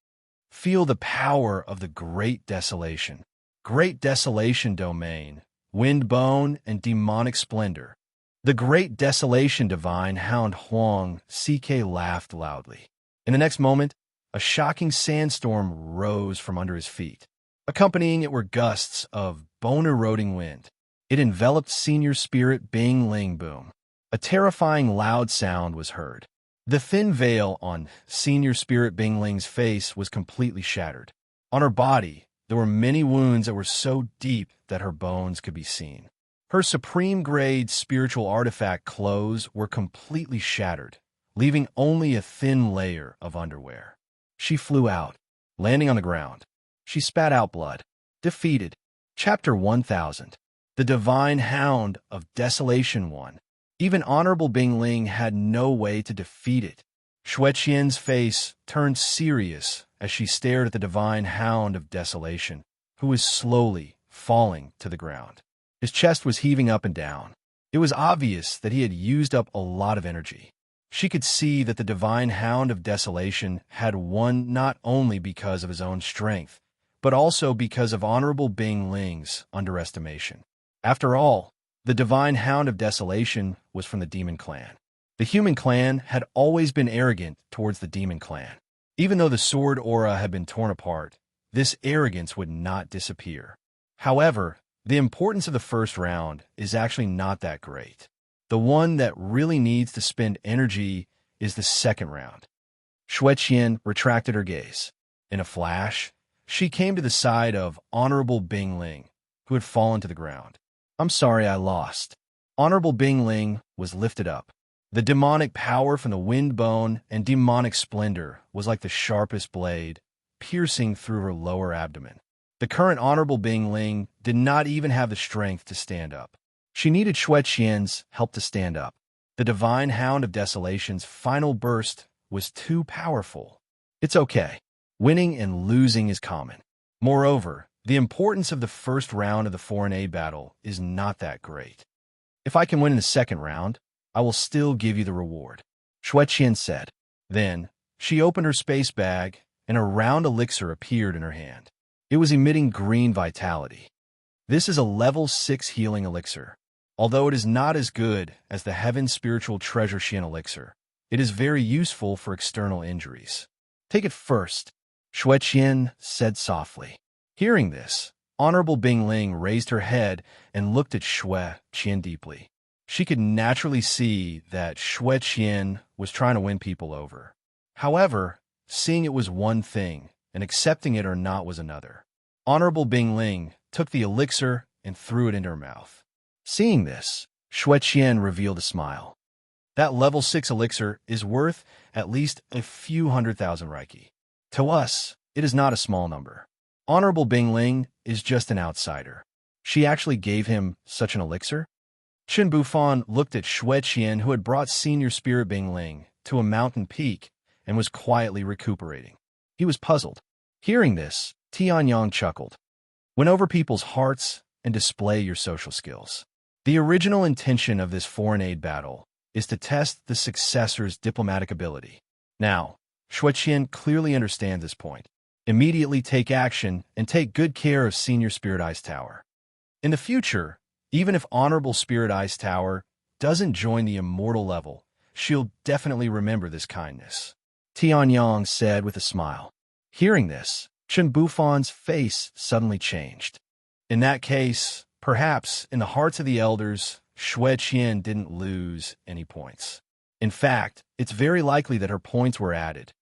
Feel the power of the great desolation. Great desolation domain, wind bone, and demonic splendor. The great desolation divine hound Huang CK laughed loudly. In the next moment, a shocking sandstorm rose from under his feet. Accompanying it were gusts of bone-eroding wind. It enveloped senior spirit Bing Ling Boom. A terrifying loud sound was heard. The thin veil on senior spirit Bing Ling's face was completely shattered. On her body, there were many wounds that were so deep that her bones could be seen. Her supreme-grade spiritual artifact clothes were completely shattered, leaving only a thin layer of underwear. She flew out, landing on the ground. She spat out blood. Defeated. Chapter 1000. The Divine Hound of Desolation 1. Even Honorable Bingling had no way to defeat it. Xueqian's face turned serious as she stared at the Divine Hound of Desolation, who was slowly falling to the ground. His chest was heaving up and down. It was obvious that he had used up a lot of energy. She could see that the Divine Hound of Desolation had won not only because of his own strength, but also because of Honorable Bingling's underestimation. After all, the Divine Hound of Desolation was from the Demon Clan. The Human Clan had always been arrogant towards the Demon Clan. Even though the sword aura had been torn apart, this arrogance would not disappear. However, the importance of the first round is actually not that great. The one that really needs to spend energy is the second round. Xueqian retracted her gaze. In a flash, she came to the side of Honorable Bingling, who had fallen to the ground. I'm sorry I lost. Honorable Bingling was lifted up. The demonic power from the wind bone and demonic splendor was like the sharpest blade, piercing through her lower abdomen. The current Honorable Bingling did not even have the strength to stand up. She needed Xueqian's help to stand up. The Divine Hound of Desolation's final burst was too powerful. It's okay. Winning and losing is common. Moreover, the importance of the first round of the foreign aid battle is not that great. If I can win in the second round, I will still give you the reward, Xueqian said. Then, she opened her space bag, and a round elixir appeared in her hand. It was emitting green vitality. This is a level 6 healing elixir. Although it is not as good as the Heaven Spiritual Treasure Xian elixir, it is very useful for external injuries. Take it first, Xueqian said softly. Hearing this, Honorable Bingling raised her head and looked at Xueqian deeply. She could naturally see that Xueqian was trying to win people over. However, seeing it was one thing, and accepting it or not was another. Honorable Bingling took the elixir and threw it into her mouth. Seeing this, Xueqian revealed a smile. That level 6 elixir is worth at least a few 100,000 Reiki. To us, it is not a small number. Honorable Bingling is just an outsider. She actually gave him such an elixir? Qin Bufan looked at Xueqian, who had brought Senior Spirit Bingling to a mountain peak and was quietly recuperating. He was puzzled. Hearing this, Tianyang chuckled. Win over people's hearts and display your social skills. The original intention of this foreign aid battle is to test the successor's diplomatic ability. Now, Xueqian clearly understands this point. Immediately take action and take good care of Senior Spirit Ice Tower. In the future, Even if Honorable Spirit Ice Tower doesn't join the immortal level, she'll definitely remember this kindness," Tianyang said with a smile. Hearing this, Chen Bufan's face suddenly changed. In that case, perhaps in the hearts of the elders, Xue Qian didn't lose any points. In fact, it's very likely that her points were added.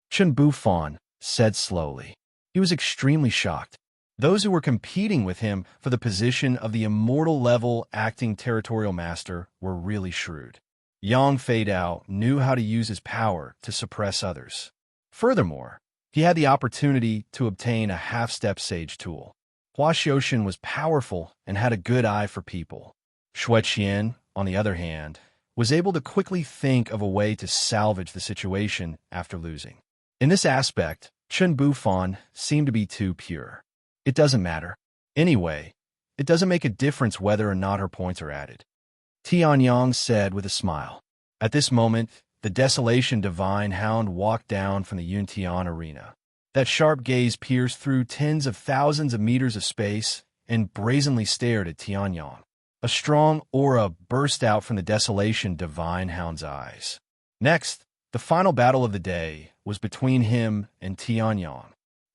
Chen Bufan said slowly. He was extremely shocked. Those who were competing with him for the position of the immortal level acting territorial master were really shrewd. Yang Feidao knew how to use his power to suppress others. Furthermore, he had the opportunity to obtain a half-step sage tool. Hua Xiuxin was powerful and had a good eye for people. Xue Qian, on the other hand, was able to quickly think of a way to salvage the situation after losing. In this aspect, Chen Bufan seemed to be too pure. It doesn't matter. Anyway, it doesn't make a difference whether or not her points are added, Tianyang said with a smile. At this moment, the Desolation Divine Hound walked down from the Yuntian arena. That sharp gaze pierced through tens of thousands of meters of space and brazenly stared at Tianyang. A strong aura burst out from the Desolation Divine Hound's eyes. Next, the final battle of the day was between him and Tianyang.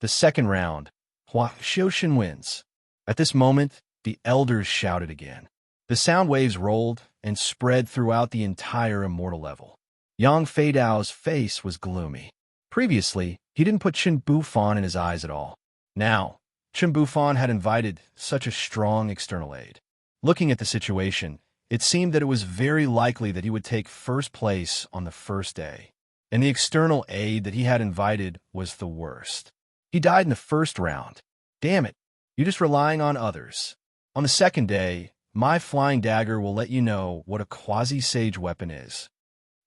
The second round, Hua Xiuxin wins. At this moment, the elders shouted again. The sound waves rolled and spread throughout the entire immortal level. Yang Feidao's face was gloomy. Previously, he didn't put Chen Bufan in his eyes at all. Now, Chen Bufan had invited such a strong external aid. Looking at the situation, it seemed that it was very likely that he would take first place on the first day. And the external aid that he had invited was the worst. He died in the first round. Damn it, you're just relying on others. On the second day, my flying dagger will let you know what a quasi-sage weapon is.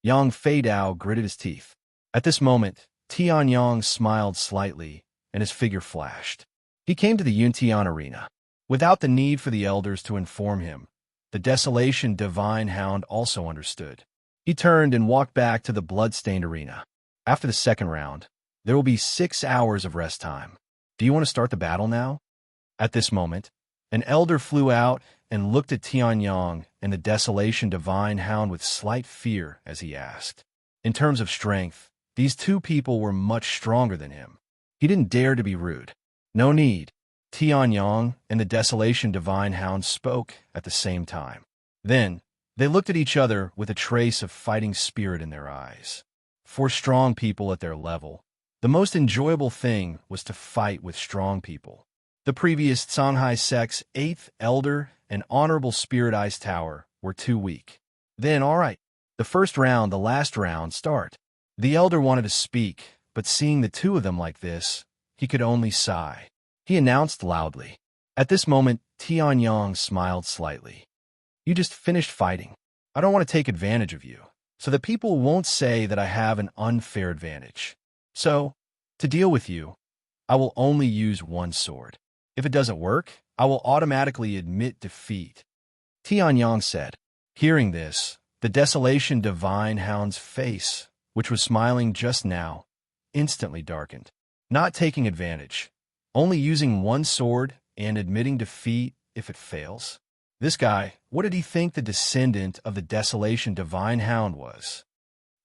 Yang Feidao gritted his teeth. At this moment, Tianyang smiled slightly, and his figure flashed. He came to the Yuntian arena. Without the need for the elders to inform him, the Desolation Divine Hound also understood. He turned and walked back to the blood-stained arena. After the second round, there will be 6 hours of rest time. Do you want to start the battle now? At this moment, an elder flew out and looked at Tianyang and the Desolation Divine Hound with slight fear as he asked. In terms of strength, these two people were much stronger than him. He didn't dare to be rude. No need. Tianyang and the Desolation Divine Hound spoke at the same time. Then, they looked at each other with a trace of fighting spirit in their eyes. For strong people at their level, the most enjoyable thing was to fight with strong people. The previous Songhai Sect's 8th Elder and Honorable Spirit Ice Tower were too weak. Then, all right, the first round, the last round, start. The Elder wanted to speak, but seeing the two of them like this, he could only sigh. He announced loudly. At this moment, Tianyang smiled slightly. You just finished fighting. I don't want to take advantage of you, so that people won't say that I have an unfair advantage. So, to deal with you, I will only use one sword. If it doesn't work, I will automatically admit defeat, Tianyang said. Hearing this, the Desolation Divine Hound's face, which was smiling just now, instantly darkened. Not taking advantage, only using one sword and admitting defeat if it fails. This guy, what did he think the descendant of the Desolation Divine Hound was?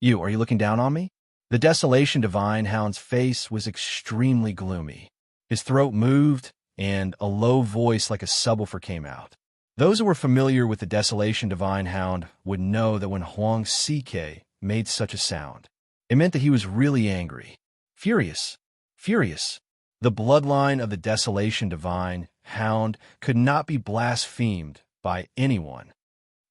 Are you looking down on me? The Desolation Divine Hound's face was extremely gloomy. His throat moved, and a low voice like a subwoofer came out. Those who were familiar with the Desolation Divine Hound would know that when Huang CK made such a sound, it meant that he was really angry. Furious. The bloodline of the Desolation Divine Hound could not be blasphemed by anyone.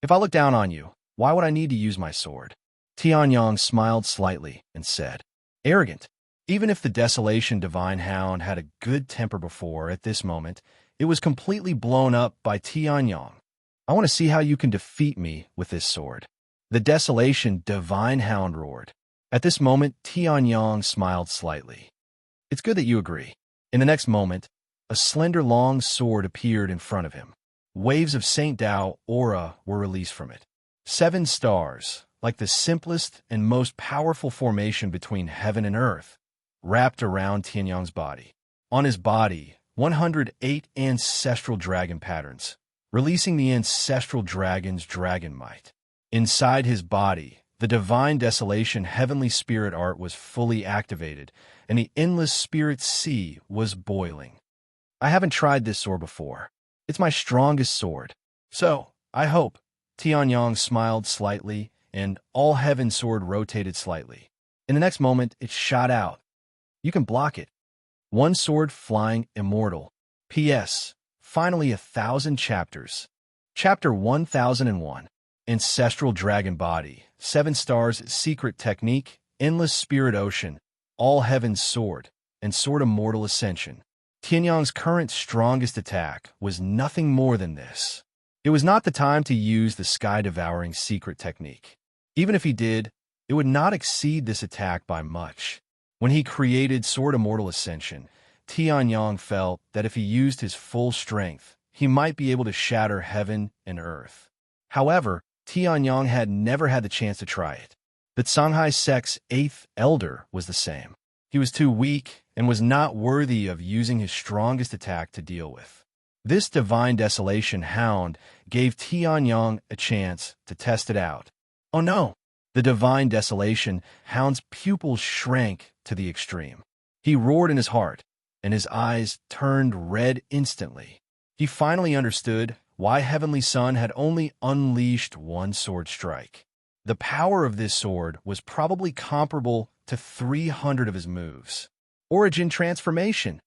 If I look down on you, why would I need to use my sword? Tianyang smiled slightly and said, arrogant. Even if the Desolation Divine Hound had a good temper before, at this moment, it was completely blown up by Tianyang. I want to see how you can defeat me with this sword. The Desolation Divine Hound roared. At this moment, Tianyang smiled slightly. It's good that you agree. In the next moment, a slender long sword appeared in front of him. Waves of Saint Tao aura were released from it. 7 stars, like the simplest and most powerful formation between heaven and earth, wrapped around Tianyang's body. On his body, 108 ancestral dragon patterns, releasing the ancestral dragon's dragon might. Inside his body, the divine desolation heavenly spirit art was fully activated, and the endless spirit sea was boiling. I haven't tried this sword before. It's my strongest sword. So, I hope. Tianyang smiled slightly, and all heaven sword rotated slightly. In the next moment, it shot out. You can block it. One sword flying immortal. P.S. Finally 1,000 chapters. Chapter 1001. Ancestral Dragon Body. 7 stars secret technique. Endless spirit ocean. All heaven's sword. And sword immortal ascension. Tianyang's current strongest attack was nothing more than this. It was not the time to use the sky-devouring secret technique. Even if he did, it would not exceed this attack by much. When he created Sword Immortal Ascension, Tianyang felt that if he used his full strength, he might be able to shatter heaven and earth. However, Tianyang had never had the chance to try it. The Songhai sect's 8th elder was the same. He was too weak and was not worthy of using his strongest attack to deal with. This divine desolation hound gave Tianyang a chance to test it out. Oh no! The divine desolation hound's pupils shrank to the extreme. He roared in his heart, and his eyes turned red instantly. He finally understood why Heavenly Sun had only unleashed one sword strike. The power of this sword was probably comparable to 300 of his moves. Origin transformation.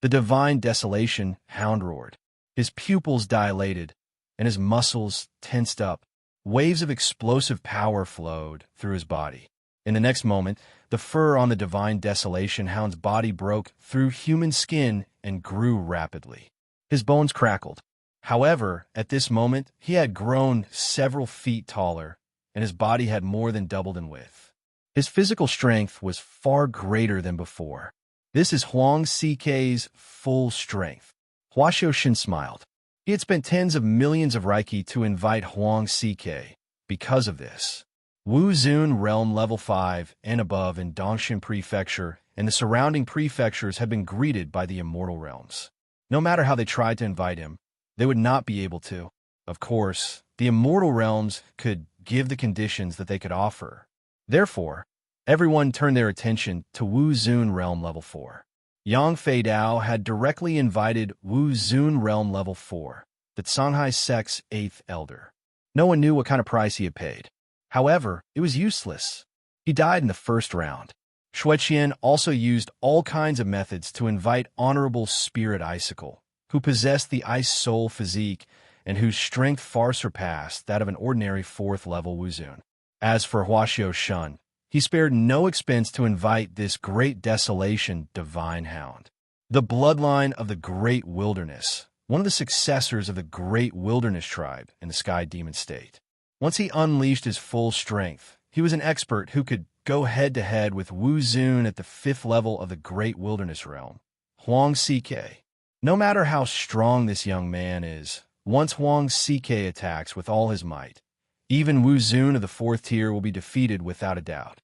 The divine desolation hound roared. His pupils dilated, and his muscles tensed up. Waves of explosive power flowed through his body. In the next moment, the fur on the divine desolation hound's body broke through human skin and grew rapidly. His bones crackled. However, at this moment, he had grown several feet taller, and his body had more than doubled in width. His physical strength was far greater than before. This is Huang CK's full strength. Hua Xiaoshin smiled. He had spent tens of millions of Reiki to invite Huang CK. Because of this, Wu Zun Realm Level 5 and above in Dongshan Prefecture and the surrounding prefectures had been greeted by the immortal realms. No matter how they tried to invite him, they would not be able to. Of course, the immortal realms could give the conditions that they could offer. Therefore, everyone turned their attention to Wu Zun Realm Level 4. Yang Fei Dao had directly invited Wu Zun Realm Level 4, the Songhai sect's 8th elder. No one knew what kind of price he had paid. However, it was useless. He died in the first round. Xueqian also used all kinds of methods to invite Honorable Spirit Icicle, who possessed the Ice Soul physique and whose strength far surpassed that of an ordinary 4th-level Wuzun. As for Hua Xiaoshin, he spared no expense to invite this great desolation divine hound. The bloodline of the Great Wilderness, one of the successors of the Great Wilderness tribe in the Sky Demon State. Once he unleashed his full strength, he was an expert who could go head-to-head with Wu Zun at the 5th level of the Great Wilderness realm, Huang CK. No matter how strong this young man is, once Huang CK attacks with all his might, even Wu Zun of the 4th tier will be defeated without a doubt.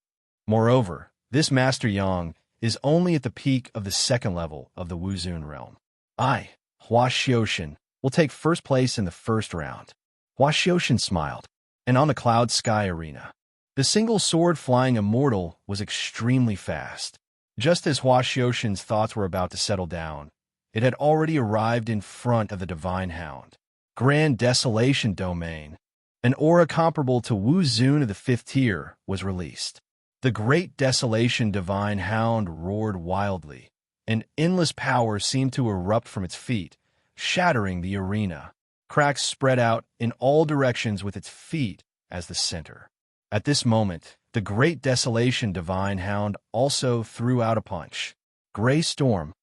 Moreover, this Master Yang is only at the peak of the 2nd level of the Wu Zun realm. I, Hua Xiaoshin, will take first place in the first round. Hua Xiaoshin smiled, and on the Cloud Sky Arena, the single sword flying immortal was extremely fast. Just as Hua Xiaoshin's thoughts were about to settle down, it had already arrived in front of the Divine Hound. Grand Desolation Domain, an aura comparable to Wu Zun of the 5th tier, was released. The Great Desolation Divine Hound roared wildly, and endless power seemed to erupt from its feet, shattering the arena. Cracks spread out in all directions with its feet as the center. At this moment, the Great Desolation Divine Hound also threw out a punch. Gray Storm.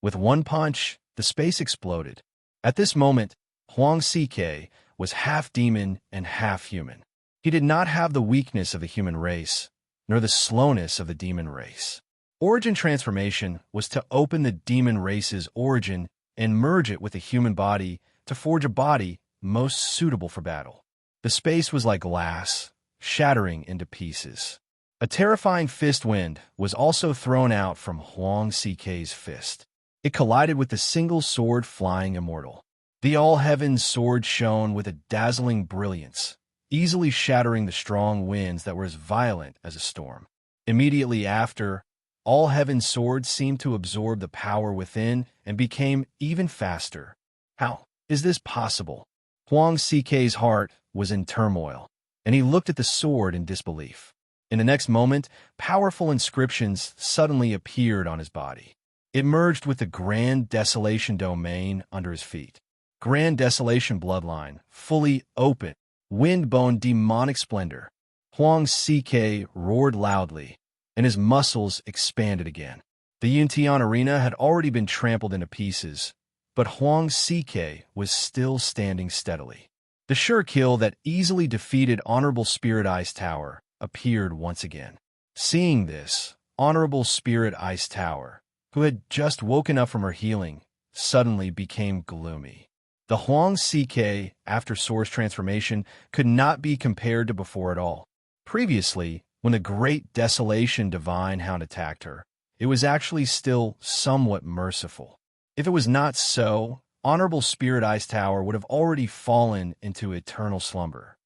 With one punch, the space exploded. At this moment, Huang CK was half demon and half human. He did not have the weakness of the human race, nor the slowness of the demon race. Origin transformation was to open the demon race's origin and merge it with the human body to forge a body most suitable for battle. The space was like glass, shattering into pieces. A terrifying fist wind was also thrown out from Huang CK's fist. It collided with the single sword flying immortal. The all-heavens sword shone with a dazzling brilliance, easily shattering the strong winds that were as violent as a storm. Immediately after, all-heaven's sword seemed to absorb the power within and became even faster. How is this possible? Huang Sikei's heart was in turmoil, and he looked at the sword in disbelief. In the next moment, powerful inscriptions suddenly appeared on his body. It merged with the Grand Desolation domain under his feet. Grand Desolation bloodline, fully open, wind-bone demonic splendor. Huang Sikei roared loudly, and his muscles expanded again. The Yuntian arena had already been trampled into pieces, but Huang Sikei was still standing steadily. The sure kill that easily defeated Honorable Spirit Ice Tower appeared once again. Seeing this, Honorable Spirit Ice Tower, who had just woken up from her healing, suddenly became gloomy. The Huang Sikei, after Source transformation, could not be compared to before at all. Previously, when the Great Desolation Divine Hound attacked her, it was actually still somewhat merciful. If it was not so, Honorable Spirit Ice Tower would have already fallen into eternal slumber.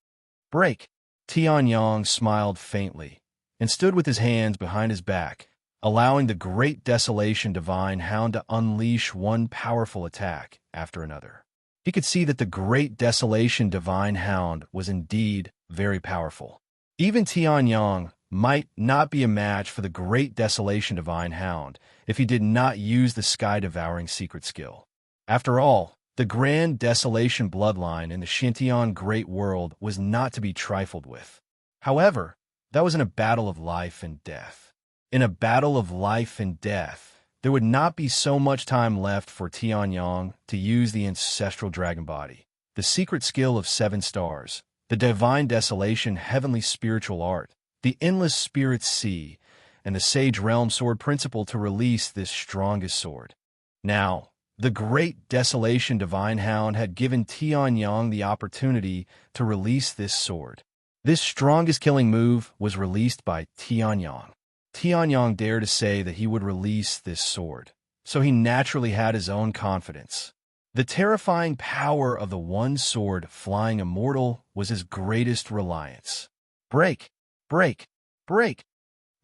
Break! Tianyang smiled faintly and stood with his hands behind his back, allowing the Great Desolation Divine Hound to unleash one powerful attack after another. He could see that the Great Desolation Divine Hound was indeed very powerful. Even Tianyang might not be a match for the Great Desolation Divine Hound if he did not use the Sky-Devouring secret skill. After all, the Grand Desolation bloodline in the Xintian Great World was not to be trifled with. However, that was in a battle of life and death. In a battle of life and death, there would not be so much time left for Tianyang to use the ancestral dragon body, the secret skill of 7 stars, the divine desolation heavenly spiritual art, the endless spirit sea, and the sage realm sword principle to release this strongest sword. Now, the Great Desolation Divine Hound had given Tianyang the opportunity to release this sword. This strongest killing move was released by Tianyang. Tianyang dared to say that he would release this sword, so he naturally had his own confidence. The terrifying power of the one sword flying immortal was his greatest reliance. Break! Break! Break!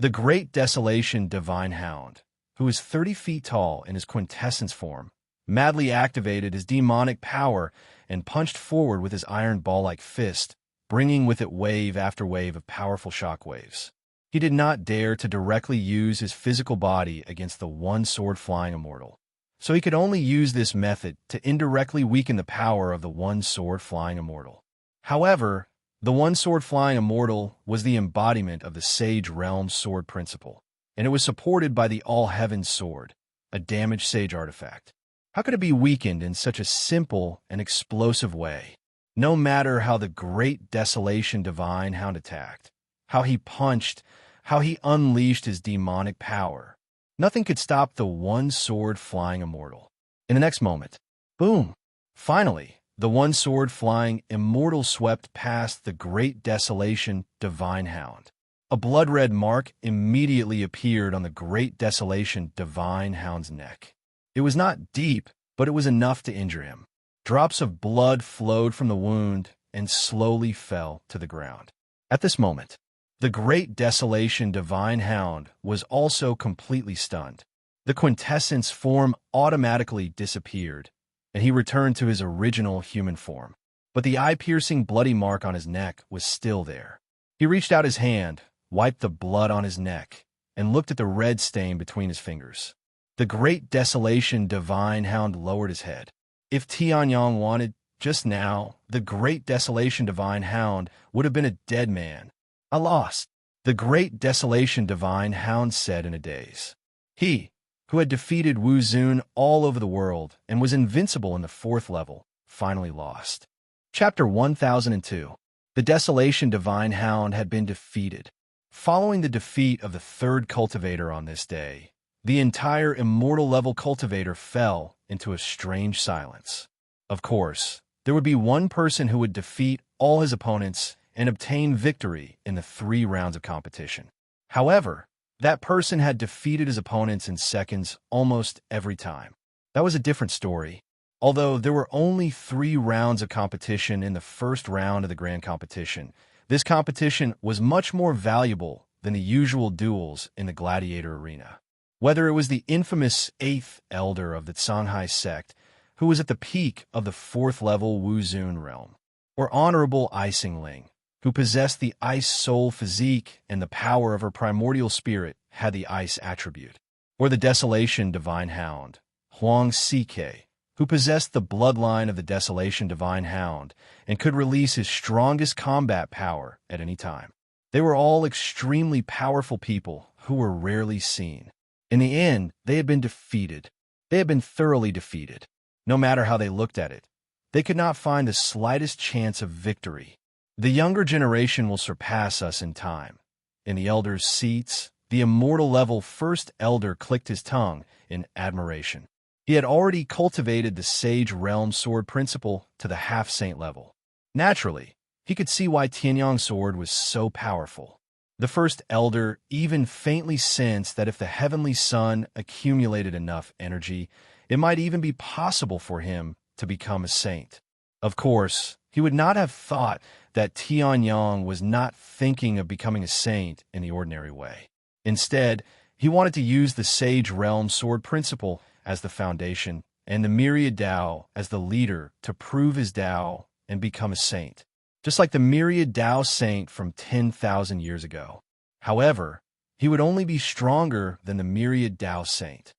The Great Desolation Divine Hound, who is 30 feet tall in his quintessence form, madly activated his demonic power and punched forward with his iron ball-like fist, bringing with it wave after wave of powerful shockwaves. He did not dare to directly use his physical body against the one-sword flying immortal, so he could only use this method to indirectly weaken the power of the one-sword flying immortal. However, the one-sword flying immortal was the embodiment of the Sage Realm sword principle, and it was supported by the All-Heaven sword, a damaged sage artifact. How could it be weakened in such a simple and explosive way? No matter how the Great Desolation Divine Hound attacked, how he punched, how he unleashed his demonic power, nothing could stop the one-sword flying immortal. In the next moment, boom! Finally, the one-sword flying immortal swept past the Great Desolation Divine Hound. A blood-red mark immediately appeared on the Great Desolation Divine Hound's neck. It was not deep, but it was enough to injure him. Drops of blood flowed from the wound and slowly fell to the ground. At this moment, the Great Desolation Divine Hound was also completely stunned. The quintessence form automatically disappeared, and he returned to his original human form. But the eye-piercing bloody mark on his neck was still there. He reached out his hand, wiped the blood on his neck, and looked at the red stain between his fingers. The Great Desolation Divine Hound lowered his head. If Tianyang wanted, just now, the Great Desolation Divine Hound would have been a dead man. I lost, the Great Desolation Divine Hound said in a daze. He, who had defeated Wu Zun all over the world and was invincible in the 4th level, finally lost. Chapter 1002. The Desolation Divine Hound had been defeated. Following the defeat of the 3rd cultivator on this day, the entire immortal level cultivator fell into a strange silence. Of course, there would be one person who would defeat all his opponents and obtain victory in the 3 rounds of competition. However, that person had defeated his opponents in seconds almost every time. That was a different story. Although there were only 3 rounds of competition in the first round of the grand competition, this competition was much more valuable than the usual duels in the gladiator arena. Whether it was the infamous 8th elder of the Songhai sect, who was at the peak of the 4th level Wuzun realm, or Honorable Icing Ling, who possessed the ice soul physique and the power of her primordial spirit had the ice attribute, or the Desolation Divine Hound, Huang Ck, who possessed the bloodline of the Desolation Divine Hound and could release his strongest combat power at any time. They were all extremely powerful people who were rarely seen. In the end, they had been defeated. They had been thoroughly defeated. No matter how they looked at it, they could not find the slightest chance of victory. The younger generation will surpass us in time. In the elder's seats, the immortal level first elder clicked his tongue in admiration. He had already cultivated the Sage Realm Sword principle to the half-saint level. Naturally, he could see why Tianyang's sword was so powerful. The first elder even faintly sensed that if the heavenly sun accumulated enough energy, it might even be possible for him to become a saint. Of course, he would not have thought that Tianyang was not thinking of becoming a saint in the ordinary way. Instead, he wanted to use the Sage Realm Sword principle as the foundation and the Myriad Tao as the leader to prove his Tao and become a saint, just like the Myriad Tao saint from 10,000 years ago. However, he would only be stronger than the Myriad Tao saint.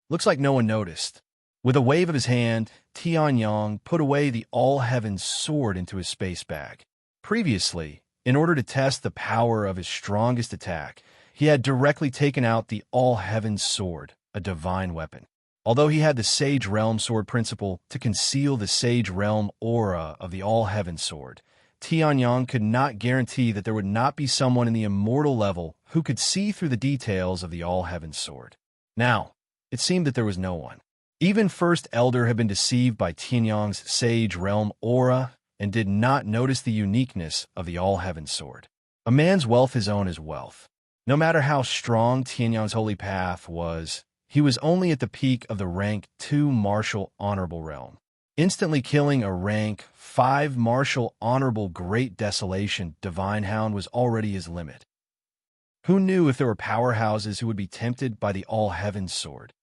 Looks like no one noticed. With a wave of his hand, Tianyang put away the All-Heaven sword into his space bag. Previously, in order to test the power of his strongest attack, he had directly taken out the All-Heaven sword, a divine weapon. Although he had the Sage Realm Sword principle to conceal the Sage Realm aura of the All-Heaven sword, Tianyang could not guarantee that there would not be someone in the immortal level who could see through the details of the All-Heaven sword. Now, it seemed that there was no one. Even First Elder had been deceived by Tianyang's Sage Realm aura and did not notice the uniqueness of the All-Heaven sword. A man's wealth is own his wealth. No matter how strong Tianyang's holy path was, he was only at the peak of the rank 2 martial honorable realm. Instantly killing a rank 5 martial honorable Great Desolation Divine Hound was already his limit. Who knew if there were powerhouses who would be tempted by the All-Heaven sword?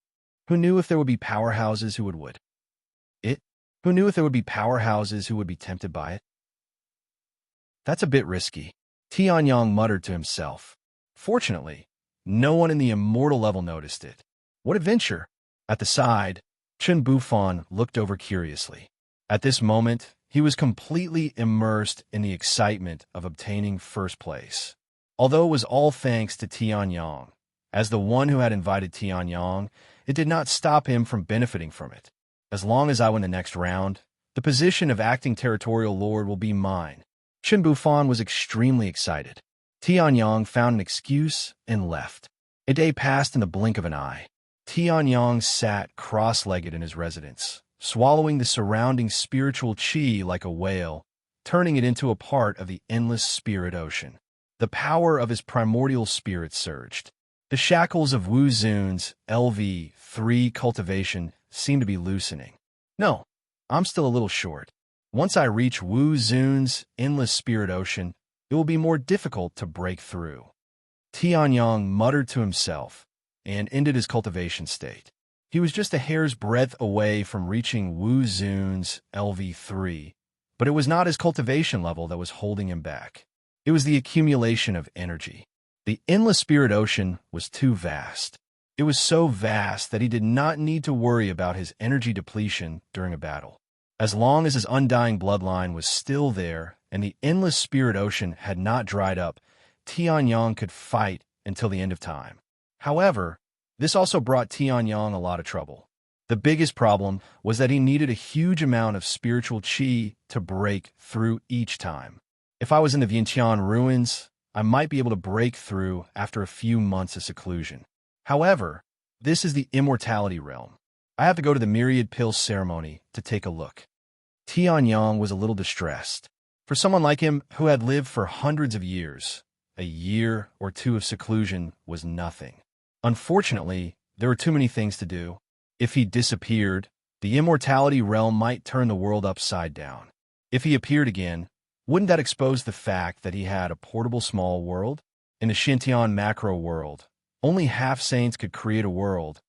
Who knew if there would be powerhouses who would it? Who knew if there would be powerhouses who would be tempted by it? That's a bit risky, Tianyang muttered to himself. Fortunately, no one in the immortal level noticed it. What adventure? At the side, Chen Bufan looked over curiously. At this moment, he was completely immersed in the excitement of obtaining first place. Although it was all thanks to Tianyang, as the one who had invited Tianyang, it did not stop him from benefiting from it. As long as I win the next round, the position of acting territorial lord will be mine. Chen Bufan was extremely excited. Tianyang found an excuse and left. A day passed in the blink of an eye. Tianyang sat cross-legged in his residence, swallowing the surrounding spiritual qi like a whale, turning it into a part of the endless spirit ocean. The power of his primordial spirit surged. The shackles of Wu Zun's LV3 cultivation seemed to be loosening. No, I'm still a little short. Once I reach Wu Zun's endless spirit ocean, it will be more difficult to break through. Tianyang muttered to himself and ended his cultivation state. He was just a hair's breadth away from reaching Wu Zun's LV3, but it was not his cultivation level that was holding him back. It was the accumulation of energy. The endless spirit ocean was too vast. It was so vast that he did not need to worry about his energy depletion during a battle. As long as his undying bloodline was still there and the endless spirit ocean had not dried up, Tianyang could fight until the end of time. However, this also brought Tianyang a lot of trouble. The biggest problem was that he needed a huge amount of spiritual qi to break through each time. If I was in the Vientiane ruins, I might be able to break through after a few months of seclusion. However, this is the immortality realm. I have to go to the Myriad Pill ceremony to take a look. Tianyang was a little distressed. For someone like him who had lived for hundreds of years, a year or two of seclusion was nothing. Unfortunately, there were too many things to do. If he disappeared, The immortality realm might turn the world upside down. If he appeared again, wouldn't that expose the fact that he had a portable small world? In the Shintian macro world, only half-saints could create a world,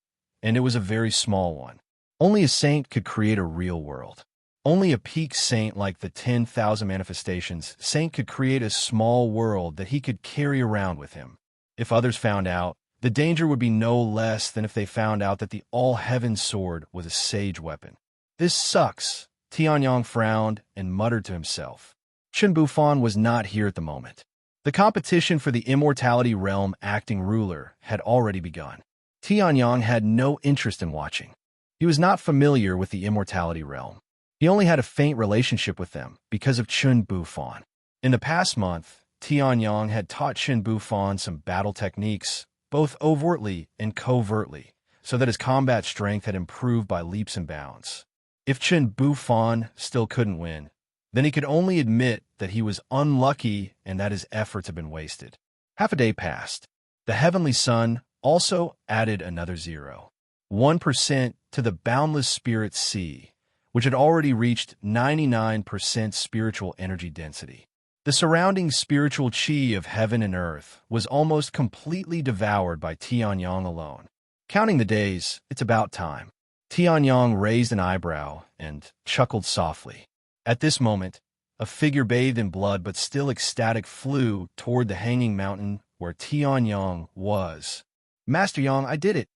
and it was a very small one. Only a saint could create a real world. Only a peak saint like the 10,000 manifestations saint could create a small world that he could carry around with him. If others found out, the danger would be no less than if they found out that the all-heaven sword was a sage weapon. This sucks. Tianyang frowned and muttered to himself. Chen Bufan was not here at the moment. The competition for the immortality realm acting ruler had already begun. Tianyang had no interest in watching. He was not familiar with the immortality realm. He only had a faint relationship with them because of Chen Bufan. In the past month, Tianyang had taught Chen Bufan some battle techniques, both overtly and covertly, so that his combat strength had improved by leaps and bounds. If Chen Bufan still couldn't win, then he could only admit that he was unlucky and that his efforts had been wasted. Half a day passed. The heavenly sun also added another 0.1% to the boundless spirit sea, which had already reached 99% spiritual energy density. The surrounding spiritual chi of heaven and earth was almost completely devoured by Tianyang alone. Counting the days, it's about time. Tianyang raised an eyebrow and chuckled softly. At this moment, a figure bathed in blood but still ecstatic flew toward the hanging mountain where Tianyang was. Master Yang, I did it!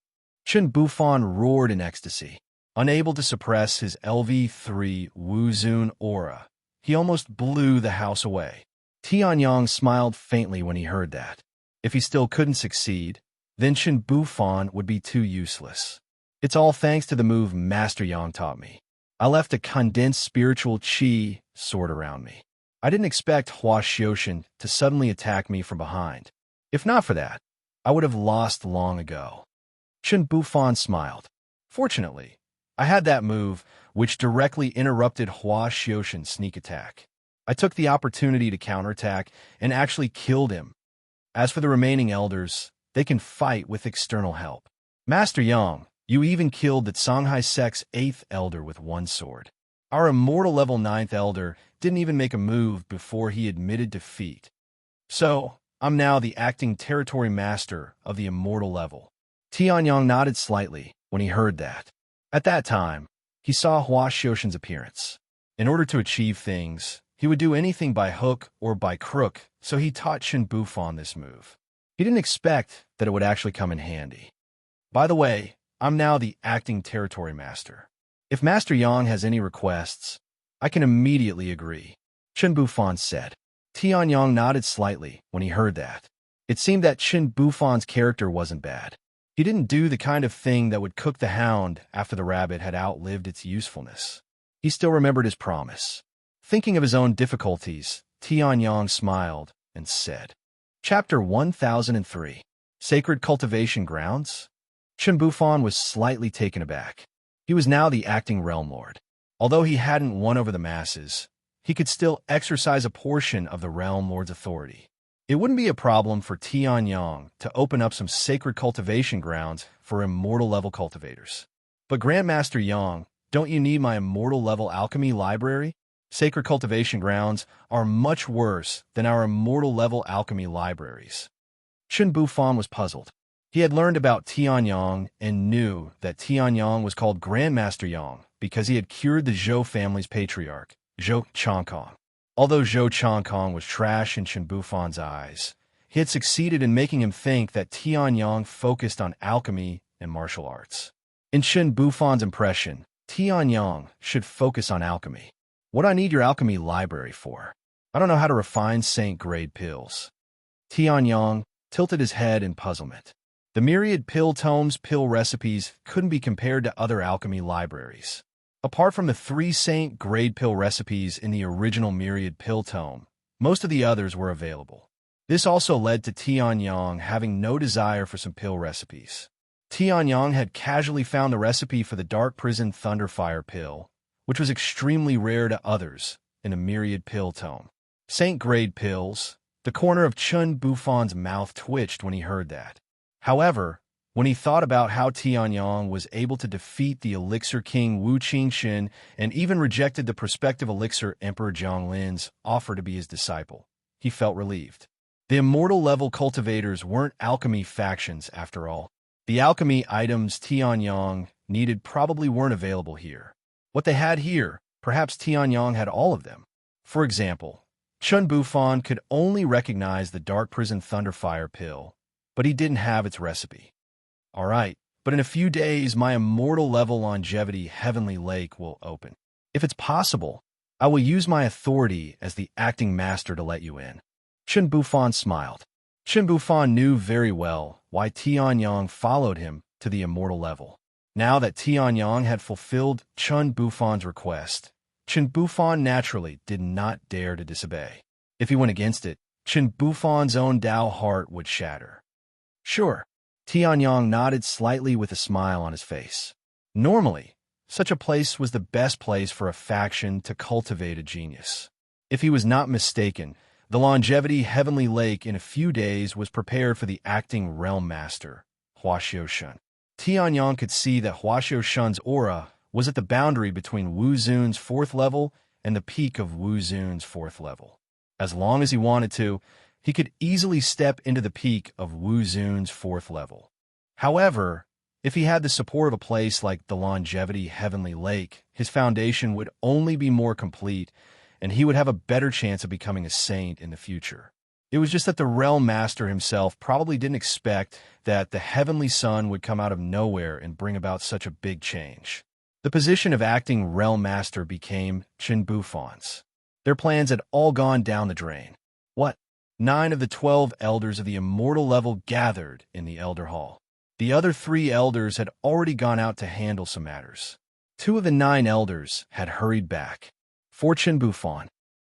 Chen Bufan roared in ecstasy. Unable to suppress his LV3 Wuzun aura, he almost blew the house away. Tianyang smiled faintly when he heard that. If he still couldn't succeed, then Chen Bufan would be too useless. It's all thanks to the move Master Yang taught me. I left a condensed spiritual chi sword around me. I didn't expect Hua Xioshan to suddenly attack me from behind. If not for that, I would have lost long ago. Chen Bufan smiled. Fortunately, I had that move, which directly interrupted Hua Xioshan's sneak attack. I took the opportunity to counterattack and actually killed him. As for the remaining elders, they can fight with external help. Master Yang, you even killed the Songhai sect's 8th elder with one sword. Our immortal level 9th elder didn't even make a move before he admitted defeat. So, I'm now the acting territory master of the immortal level. Tianyang nodded slightly when he heard that. At that time, he saw Hua Xioshan's appearance. In order to achieve things, he would do anything by hook or by crook, so he taught Chen Bufan this move. He didn't expect that it would actually come in handy. By the way, I'm now the acting territory master. If Master Yang has any requests, I can immediately agree, Chen Bufan said. Tianyang nodded slightly when he heard that. It seemed that Chen Bufan's character wasn't bad. He didn't do the kind of thing that would cook the hound after the rabbit had outlived its usefulness. He still remembered his promise. Thinking of his own difficulties, Tianyang smiled and said, Chapter 1003, Sacred Cultivation Grounds? Chen Bufan was slightly taken aback. He was now the acting realm lord. Although he hadn't won over the masses, he could still exercise a portion of the realm lord's authority. It wouldn't be a problem for Tianyang to open up some sacred cultivation grounds for immortal level cultivators. But Grandmaster Yang, don't you need my immortal level alchemy library? Sacred cultivation grounds are much worse than our immortal level alchemy libraries. Chen Bufan was puzzled. He had learned about Tianyang and knew that Tianyang was called Grandmaster Yang because he had cured the Zhou family's patriarch, Zhou Changkong. Although Zhou Changkong was trash in Chen Bufan's eyes, he had succeeded in making him think that Tianyang focused on alchemy and martial arts. In Chen Bufan's impression, Tianyang should focus on alchemy. What do I need your alchemy library for? I don't know how to refine saint-grade pills. Tianyang tilted his head in puzzlement. The myriad pill tomes, pill recipes couldn't be compared to other alchemy libraries. Apart from the 3 saint-grade pill recipes in the original myriad pill tome, most of the others were available. This also led to Tianyang having no desire for some pill recipes. Tianyang had casually found the recipe for the Dark Prison Thunderfire pill, which was extremely rare to others in a myriad pill tome. Saint-grade pills. The corner of Chen Bufan's mouth twitched when he heard that. However, When he thought about how Tianyong was able to defeat the elixir king Wu Qingxin and even rejected the prospective elixir emperor Zhonglin's offer to be his disciple, he felt relieved. The immortal level cultivators weren't alchemy factions after all. The alchemy items Tianyong needed probably weren't available here. What they had here, perhaps Tianyong had all of them. For example, Chun Bufan could only recognize the Dark Prison Thunderfire pill, but he didn't have its recipe. All right, but in a few days, my immortal level longevity Heavenly Lake will open. If it's possible, I will use my authority as the acting master to let you in. Chun Bufan smiled. Chun Bufan knew very well why Tianyong followed him to the immortal level. Now that Tianyong had fulfilled Chun Bufan's request, Chun Bufan naturally did not dare to disobey. If he went against it, Chun Bufan's own Tao heart would shatter. Sure. Tianyong nodded slightly with a smile on his face. Normally, such a place was the best place for a faction to cultivate a genius. If he was not mistaken, the longevity Heavenly Lake in a few days was prepared for the acting realm master, Hua Xiushun. Tianyong could see that Hua Xiushun's aura was at the boundary between Wu Zun's 4th level and the peak of Wu Zun's 4th level. As long as he wanted to, he could easily step into the peak of Wu Zun's 4th level. However, if he had the support of a place like the longevity Heavenly Lake, his foundation would only be more complete, and he would have a better chance of becoming a saint in the future. It was just that the Realm Master himself probably didn't expect that the Heavenly Sun would come out of nowhere and bring about such a big change. The position of acting Realm Master became Chun Bufan's. Their plans had all gone down the drain. What? 9 of the 12 elders of the immortal level gathered in the Elder Hall. The other 3 elders had already gone out to handle some matters. 2 of the 9 elders had hurried back. For Chun Bufan,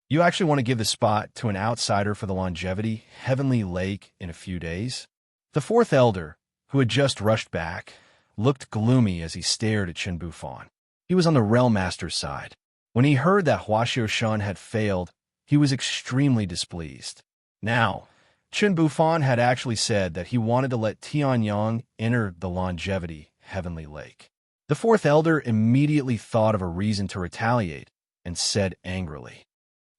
you actually want to give the spot to an outsider for the longevity Heavenly Lake in a few days? The 4th elder, who had just rushed back, looked gloomy as he stared at Chun Bufan. He was on the Realm Master's side. When he heard that Hua Xiushun had failed, he was extremely displeased. Now, Chun Bufan had actually said that he wanted to let Tianyong enter the longevity Heavenly Lake. The 4th elder immediately thought of a reason to retaliate and said angrily,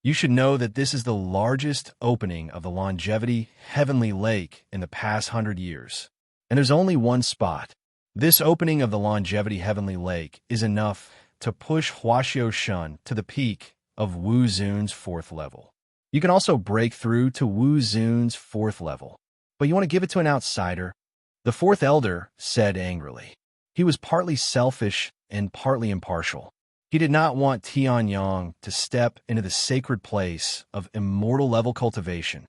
"You should know that this is the largest opening of the longevity Heavenly Lake in the past 100 years, and there's only one spot. This opening of the longevity Heavenly Lake is enough to push Hua Xiushun to the peak of Wu Zun's 4th level. You can also break through to Wu Zun's 4th level, but you want to give it to an outsider?" The 4th elder said angrily. He was partly selfish and partly impartial. He did not want Tianyong to step into the sacred place of immortal level cultivation.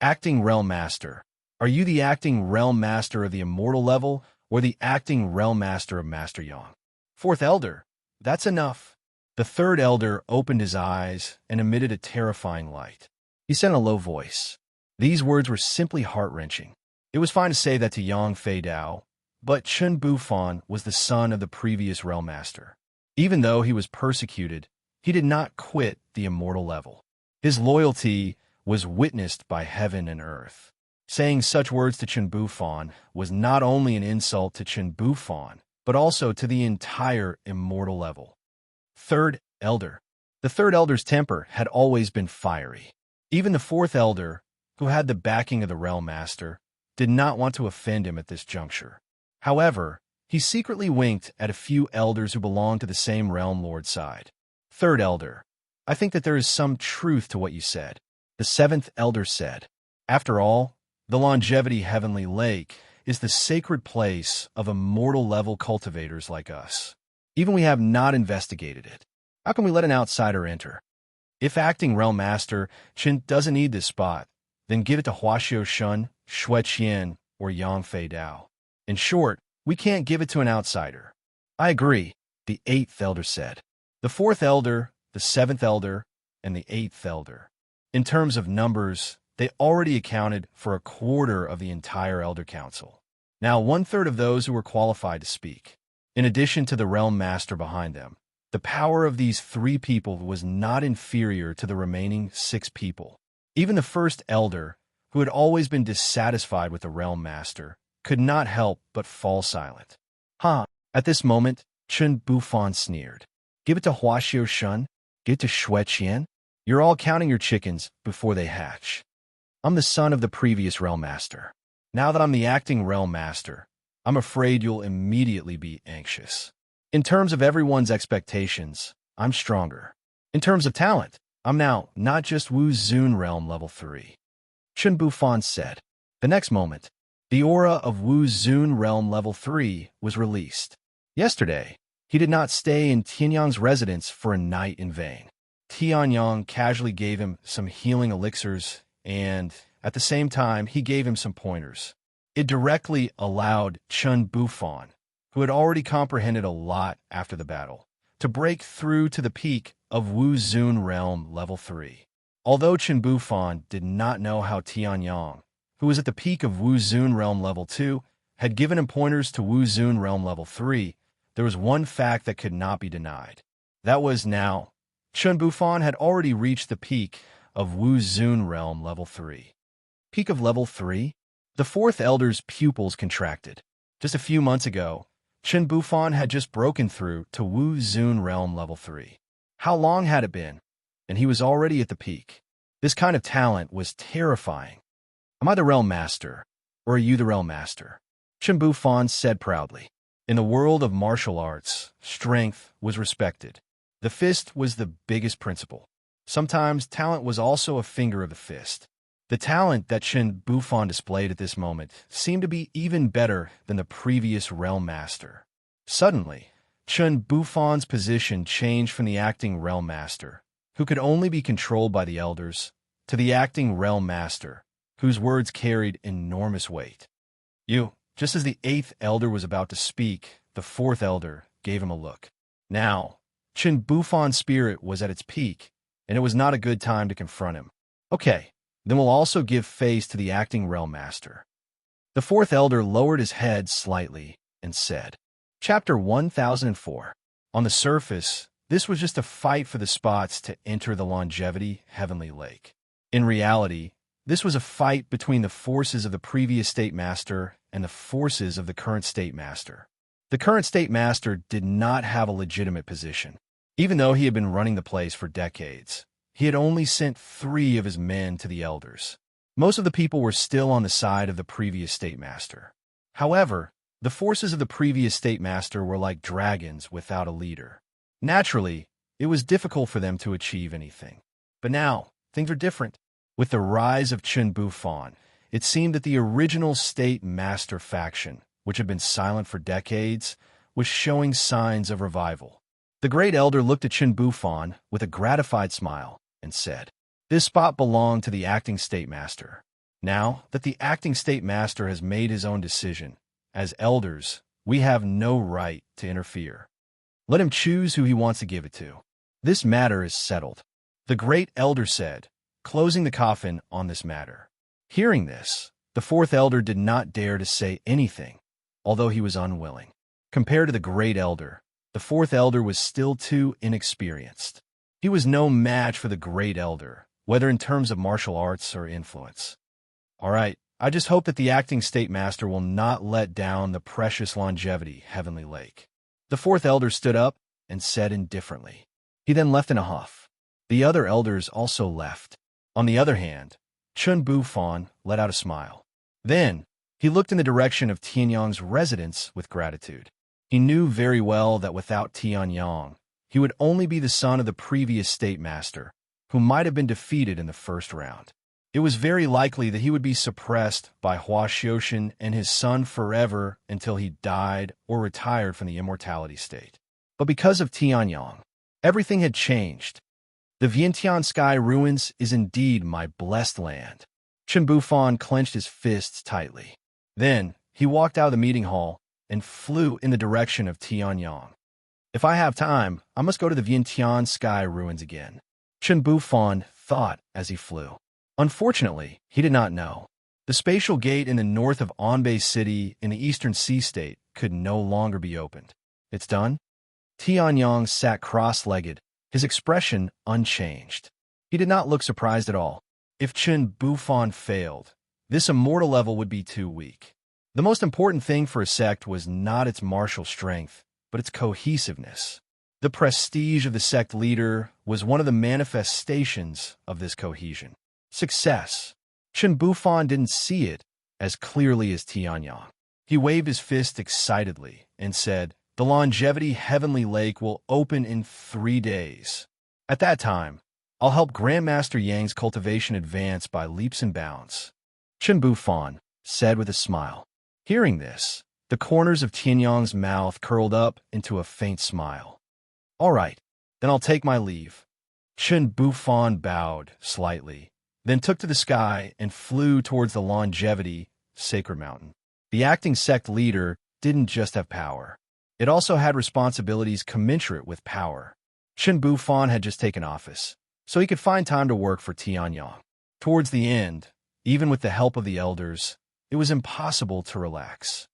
Acting Realm Master. Are you the acting Realm Master of the immortal level or the acting Realm Master of Master Yang? 4th elder. That's enough. The 3rd elder opened his eyes and emitted a terrifying light. He said in a low voice. These words were simply heart-wrenching. It was fine to say that to Yang Fei Dao, but Chun Bufan was the son of the previous Realm Master. Even though he was persecuted, he did not quit the immortal level. His loyalty was witnessed by heaven and earth. Saying such words to Chun Bufan was not only an insult to Chun Bufan, but also to the entire immortal level. 3rd elder. The 3rd elder's temper had always been fiery. Even the 4th elder, who had the backing of the Realm Master, did not want to offend him at this juncture. However, he secretly winked at a few elders who belonged to the same Realm Lord's side. 3rd elder. I think that there is some truth to what you said. The 7th elder said. After all, the longevity Heavenly Lake is the sacred place of immortal level cultivators like us. Even we have not investigated it. How can we let an outsider enter? If acting Realm Master Qin doesn't need this spot, then give it to Hua Xiushun, Xue Qian, or Yang Fei Dao. In short, we can't give it to an outsider. I agree, the 8th elder said. The 4th elder, the 7th elder, and the 8th elder. In terms of numbers, they already accounted for a quarter of the entire Elder Council. Now 1/3 of those who were qualified to speak. In addition to the Realm Master behind them, the power of these 3 people was not inferior to the remaining 6 people. Even the 1st elder, who had always been dissatisfied with the Realm Master, could not help but fall silent. Huh. At this moment, Chun Bufan sneered. Give it to Huaxiu Shun? Give it to Xue Qian? You're all counting your chickens before they hatch. I'm the son of the previous Realm Master. Now that I'm the acting Realm Master, I'm afraid you'll immediately be anxious. In terms of everyone's expectations, I'm stronger. In terms of talent, I'm now not just Wu Zun Realm Level 3. Chun Bufan said. The next moment, the aura of Wu Zun Realm Level 3 was released. Yesterday, he did not stay in Tianyang's residence for a night in vain. Tianyang casually gave him some healing elixirs, and, at the same time, he gave him some pointers. It directly allowed Chun Bufan, who had already comprehended a lot after the battle, to break through to the peak of Wu Zun Realm Level 3. Although Chun Bufan did not know how Tianyang, who was at the peak of Wu Zun Realm Level 2, had given him pointers to Wu Zun Realm Level 3, there was one fact that could not be denied. That was now, Chun Bufan had already reached the peak of Wu Zun Realm Level 3. Peak of Level 3? The fourth elder's pupils contracted. Just a few months ago, Chun Bufan had just broken through to Wu Zun Realm Level 3. How long had it been? And he was already at the peak. This kind of talent was terrifying. Am I the Realm Master, or are you the Realm Master? Chun Bufan said proudly. In the world of martial arts, strength was respected. The fist was the biggest principle. Sometimes talent was also a finger of the fist. The talent that Chun Bufan displayed at this moment seemed to be even better than the previous Realm Master. Suddenly, Chun Bufan's position changed from the acting Realm Master, who could only be controlled by the elders, to the acting Realm Master, whose words carried enormous weight. Just as the eighth elder was about to speak, the fourth elder gave him a look. Now, Chun Bufan's spirit was at its peak, and it was not a good time to confront him. Okay, then we'll also give face to the acting Realm Master. The fourth elder lowered his head slightly and said, Chapter 1004. On the surface, this was just a fight for the spots to enter the longevity Heavenly Lake. In reality, this was a fight between the forces of the previous State Master and the forces of the current State Master. The current State Master did not have a legitimate position. Even though he had been running the place for decades, he had only sent 3 of his men to the elders. Most of the people were still on the side of the previous State Master. However, the forces of the previous State Master were like dragons without a leader. Naturally, it was difficult for them to achieve anything. But now, things are different. With the rise of Chun Bufan, it seemed that the original State Master faction, which had been silent for decades, was showing signs of revival. The Great Elder looked at Chun Bufan with a gratified smile and said, This spot belonged to the acting State Master. Now that the acting State Master has made his own decision, as elders, we have no right to interfere. Let him choose who he wants to give it to. This matter is settled, the Great Elder said, closing the coffin on this matter. Hearing this, the fourth elder did not dare to say anything, although he was unwilling. Compared to the Great Elder, the fourth elder was still too inexperienced. He was no match for the Great Elder, whether in terms of martial arts or influence. All right, I just hope that the acting State Master will not let down the precious longevity Heavenly Lake. The fourth elder stood up and said indifferently. He then left in a huff. The other elders also left. On the other hand, Chun Bufan let out a smile. Then, he looked in the direction of Tianyang's residence with gratitude. He knew very well that without Tianyang, he would only be the son of the previous State Master, who might have been defeated in the first round. It was very likely that he would be suppressed by Hua Xioshan and his son forever until he died or retired from the immortality state. But because of Tianyang, everything had changed. The Vientiane Sky Ruins is indeed my blessed land. Chun Bufan clenched his fists tightly. Then, he walked out of the meeting hall and flew in the direction of Tianyang. If I have time, I must go to the Vientiane Sky Ruins again, Chun Bufan thought as he flew. Unfortunately, he did not know. The spatial gate in the north of Anbei City in the eastern sea state could no longer be opened. It's done? Tianyang sat cross-legged, his expression unchanged. He did not look surprised at all. If Chun Bufan failed, this immortal level would be too weak. The most important thing for a sect was not its martial strength, but its cohesiveness. The prestige of the sect leader was one of the manifestations of this cohesion. Success. Chen Bufan didn't see it as clearly as Tianyang. He waved his fist excitedly and said, "The Longevity Heavenly Lake will open in 3 days. At that time, I'll help Grandmaster Yang's cultivation advance by leaps and bounds." Chen Bufan said with a smile. Hearing this, the corners of Tianyang's mouth curled up into a faint smile. "All right, then I'll take my leave." Chen Bufan bowed slightly, then took to the sky and flew towards the Longevity Sacred Mountain. The acting sect leader didn't just have power. It also had responsibilities commensurate with power. Chen Bufan had just taken office, so he could find time to work for Tianyang. Towards the end, even with the help of the elders, it was impossible to relax.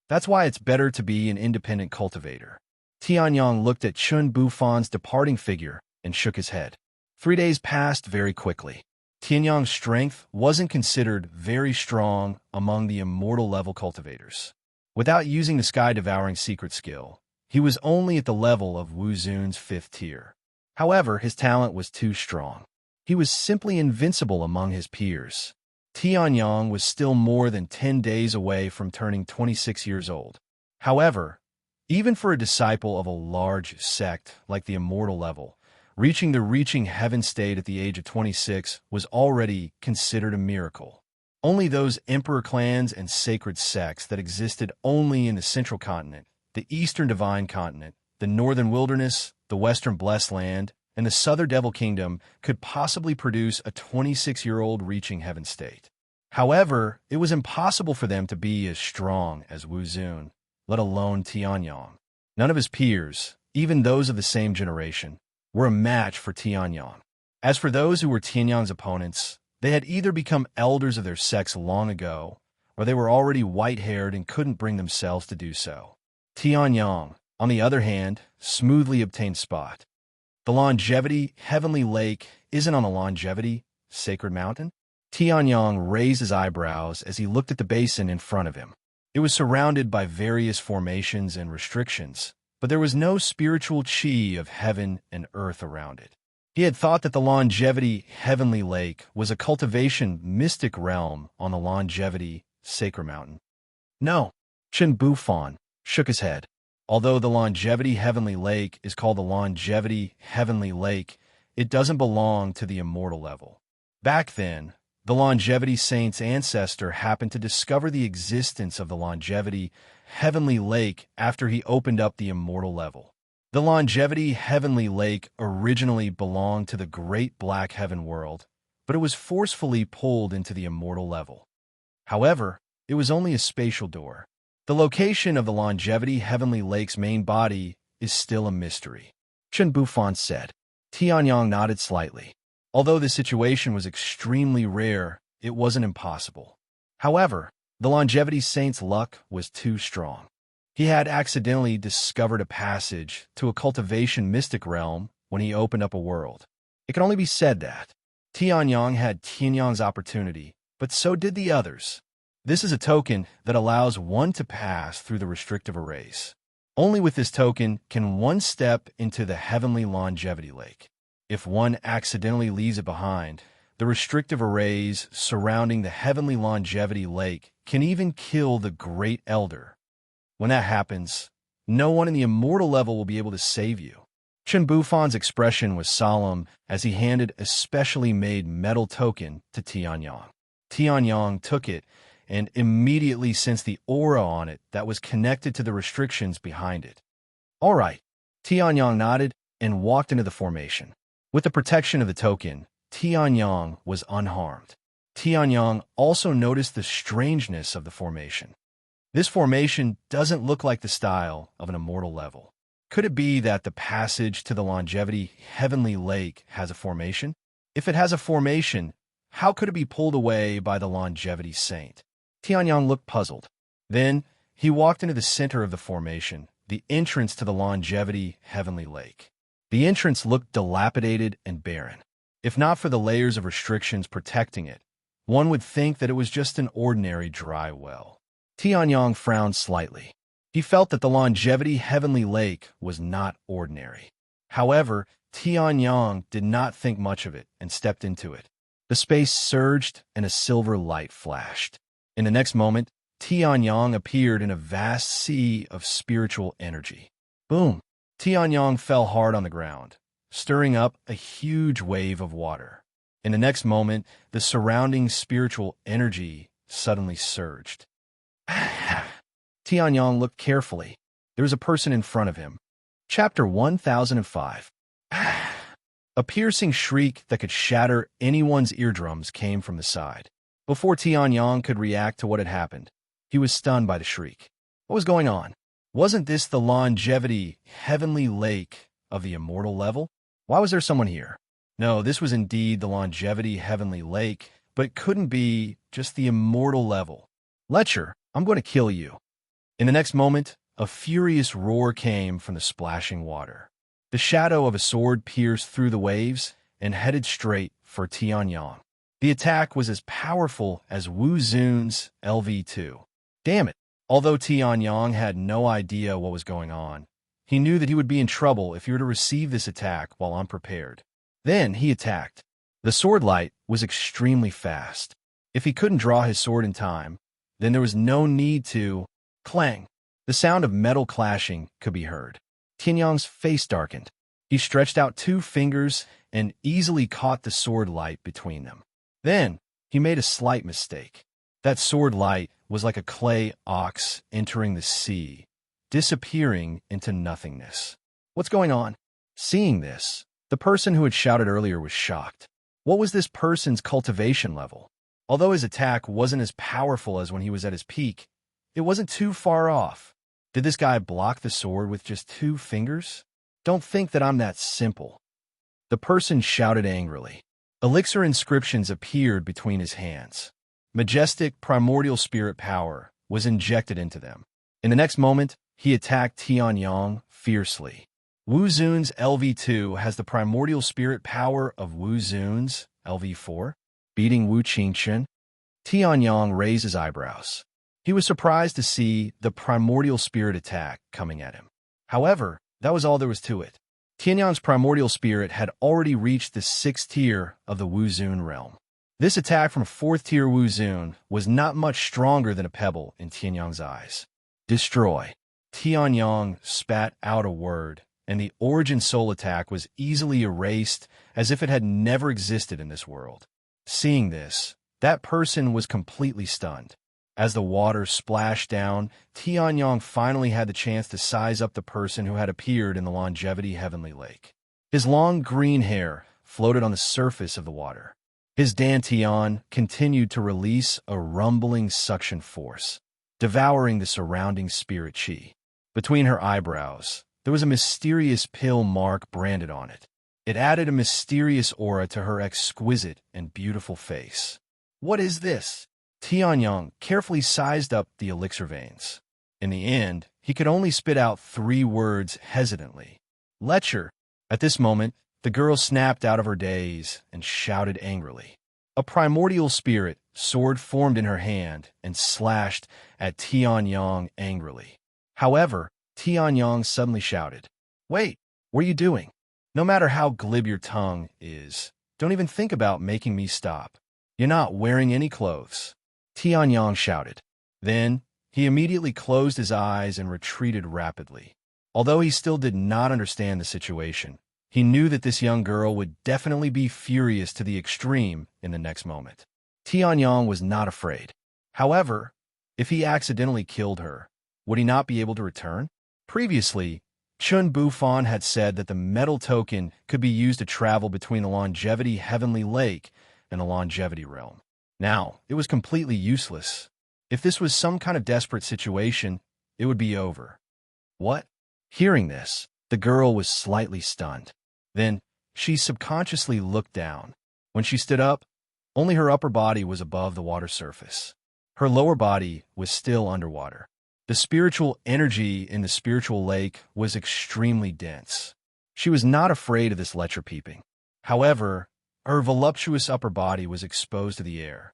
That's why it's better to be an independent cultivator. Tianyang looked at Chen Bufan's departing figure and shook his head. 3 days passed very quickly. Tianyang's strength wasn't considered very strong among the immortal level cultivators. Without using the sky-devouring secret skill, he was only at the level of Wu Zun's 5th tier. However, his talent was too strong. He was simply invincible among his peers. Tianyang was still more than 10 days away from turning 26 years old. However, even for a disciple of a large sect like the immortal level, reaching the reaching heaven state at the age of 26 was already considered a miracle. Only those emperor clans and sacred sects that existed only in the central continent, the eastern divine continent, the northern wilderness, the western blessed land, and the southern devil kingdom could possibly produce a 26-year-old reaching heaven state. However, it was impossible for them to be as strong as Wu Zun, let alone Tianyang. None of his peers, even those of the same generation, were a match for Tianyang. As for those who were Tianyang's opponents, they had either become elders of their sects long ago, or they were already white-haired and couldn't bring themselves to do so. Tianyang, on the other hand, smoothly obtained spot. The Longevity Heavenly Lake isn't on the Longevity Sacred Mountain? Tianyang raised his eyebrows as he looked at the basin in front of him. It was surrounded by various formations and restrictions, but there was no spiritual chi of heaven and earth around it. He had thought that the Longevity Heavenly Lake was a cultivation mystic realm on the Longevity Sacred Mountain. No, Chen Bufan shook his head. Although the Longevity Heavenly Lake is called the Longevity Heavenly Lake, it doesn't belong to the immortal level. Back then, the Longevity Saint's ancestor happened to discover the existence of the Longevity Heavenly Lake after he opened up the immortal level. The Longevity Heavenly Lake originally belonged to the Great Black Heaven world, but it was forcefully pulled into the immortal level. However, it was only a spatial door. The location of the Longevity Heavenly Lake's main body is still a mystery. Chen Bufan said. Tianyang nodded slightly. Although the situation was extremely rare, it wasn't impossible. However, the Longevity Saint's luck was too strong. He had accidentally discovered a passage to a cultivation mystic realm when he opened up a world. It can only be said that Tianyang had Tianyang's opportunity, but so did the others. This is a token that allows one to pass through the restrictive arrays. Only with this token can one step into the Heavenly Longevity Lake. If one accidentally leaves it behind, the restrictive arrays surrounding the Heavenly Longevity Lake can even kill the Great Elder. When that happens, no one in the immortal level will be able to save you. Chen Bufan's expression was solemn as he handed a specially made metal token to Tianyang. Tianyang took it and immediately sensed the aura on it that was connected to the restrictions behind it. All right, Tianyang nodded and walked into the formation. With the protection of the token, Tianyang was unharmed. Tianyang also noticed the strangeness of the formation. This formation doesn't look like the style of an immortal level. Could it be that the passage to the Longevity Heavenly Lake has a formation? If it has a formation, how could it be pulled away by the Longevity Saint? Tianyang looked puzzled. Then, he walked into the center of the formation, the entrance to the Longevity Heavenly Lake. The entrance looked dilapidated and barren. If not for the layers of restrictions protecting it, one would think that it was just an ordinary dry well. Tianyong frowned slightly. He felt that the longevity heavenly lake was not ordinary. However, Tianyong did not think much of it and stepped into it. The space surged and a silver light flashed. In the next moment, Tianyong appeared in a vast sea of spiritual energy. Boom! Tianyong fell hard on the ground, stirring up a huge wave of water. In the next moment, the surrounding spiritual energy suddenly surged. Tianyong looked carefully. There was a person in front of him. Chapter 1005. A piercing shriek that could shatter anyone's eardrums came from the side. Before Tianyong could react to what had happened, he was stunned by the shriek. What was going on? Wasn't this the longevity heavenly lake of the immortal level? Why was there someone here? No, this was indeed the longevity heavenly lake, but it couldn't be just the immortal level. Letcher, I'm going to kill you. In the next moment, a furious roar came from the splashing water. The shadow of a sword pierced through the waves and headed straight for Tianyong. The attack was as powerful as Wu Zun's LV2. Damn it! Although Tianyong had no idea what was going on, he knew that he would be in trouble if he were to receive this attack while unprepared. Then he attacked. The sword light was extremely fast. If he couldn't draw his sword in time, then there was no need to... Clang! The sound of metal clashing could be heard. Tianyong's face darkened. He stretched out 2 fingers and easily caught the sword light between them. Then he made a slight mistake. That sword light was like a clay ox entering the sea, disappearing into nothingness. What's going on? Seeing this, the person who had shouted earlier was shocked. What was this person's cultivation level? Although his attack wasn't as powerful as when he was at his peak, it wasn't too far off. Did this guy block the sword with just 2 fingers? Don't think that I'm that simple. The person shouted angrily. Elixir inscriptions appeared between his hands. Majestic primordial spirit power was injected into them. In the next moment, he attacked Tianyong fiercely. Wu Zun's LV2 has the primordial spirit power of Wu Zun's LV4, beating Wu Qingchen. Tianyong raised his eyebrows. He was surprised to see the primordial spirit attack coming at him. However, that was all there was to it. Tianyong's primordial spirit had already reached the 6th tier of the Wu Zun realm. This attack from 4th tier Wu Zun was not much stronger than a pebble in Tianyong's eyes. Destroy. Tianyong spat out a word, and the origin soul attack was easily erased as if it had never existed in this world. Seeing this, that person was completely stunned. As the water splashed down, Tianyong finally had the chance to size up the person who had appeared in the longevity heavenly lake. His long green hair floated on the surface of the water. His dantian continued to release a rumbling suction force, devouring the surrounding spirit chi. Between her eyebrows, there was a mysterious pill mark branded on it. It added a mysterious aura to her exquisite and beautiful face. What is this? Tianyong carefully sized up the elixir veins. In the end, he could only spit out 3 words hesitantly. Letcher. At this moment, the girl snapped out of her daze and shouted angrily. A primordial spirit sword formed in her hand and slashed at Tianyong angrily. However, Tianyong suddenly shouted, "Wait, what are you doing? No matter how glib your tongue is, don't even think about making me stop. You're not wearing any clothes." Tianyong shouted. Then, he immediately closed his eyes and retreated rapidly. Although he still did not understand the situation, he knew that this young girl would definitely be furious to the extreme in the next moment. Tianyong was not afraid. However, if he accidentally killed her, would he not be able to return? Previously, Chun Bufan had said that the metal token could be used to travel between the longevity heavenly lake and the longevity realm. Now, it was completely useless. If this was some kind of desperate situation, it would be over. What? Hearing this, the girl was slightly stunned. Then, she subconsciously looked down. When she stood up, only her upper body was above the water surface. Her lower body was still underwater. The spiritual energy in the spiritual lake was extremely dense. She was not afraid of this lecher peeping. However, her voluptuous upper body was exposed to the air.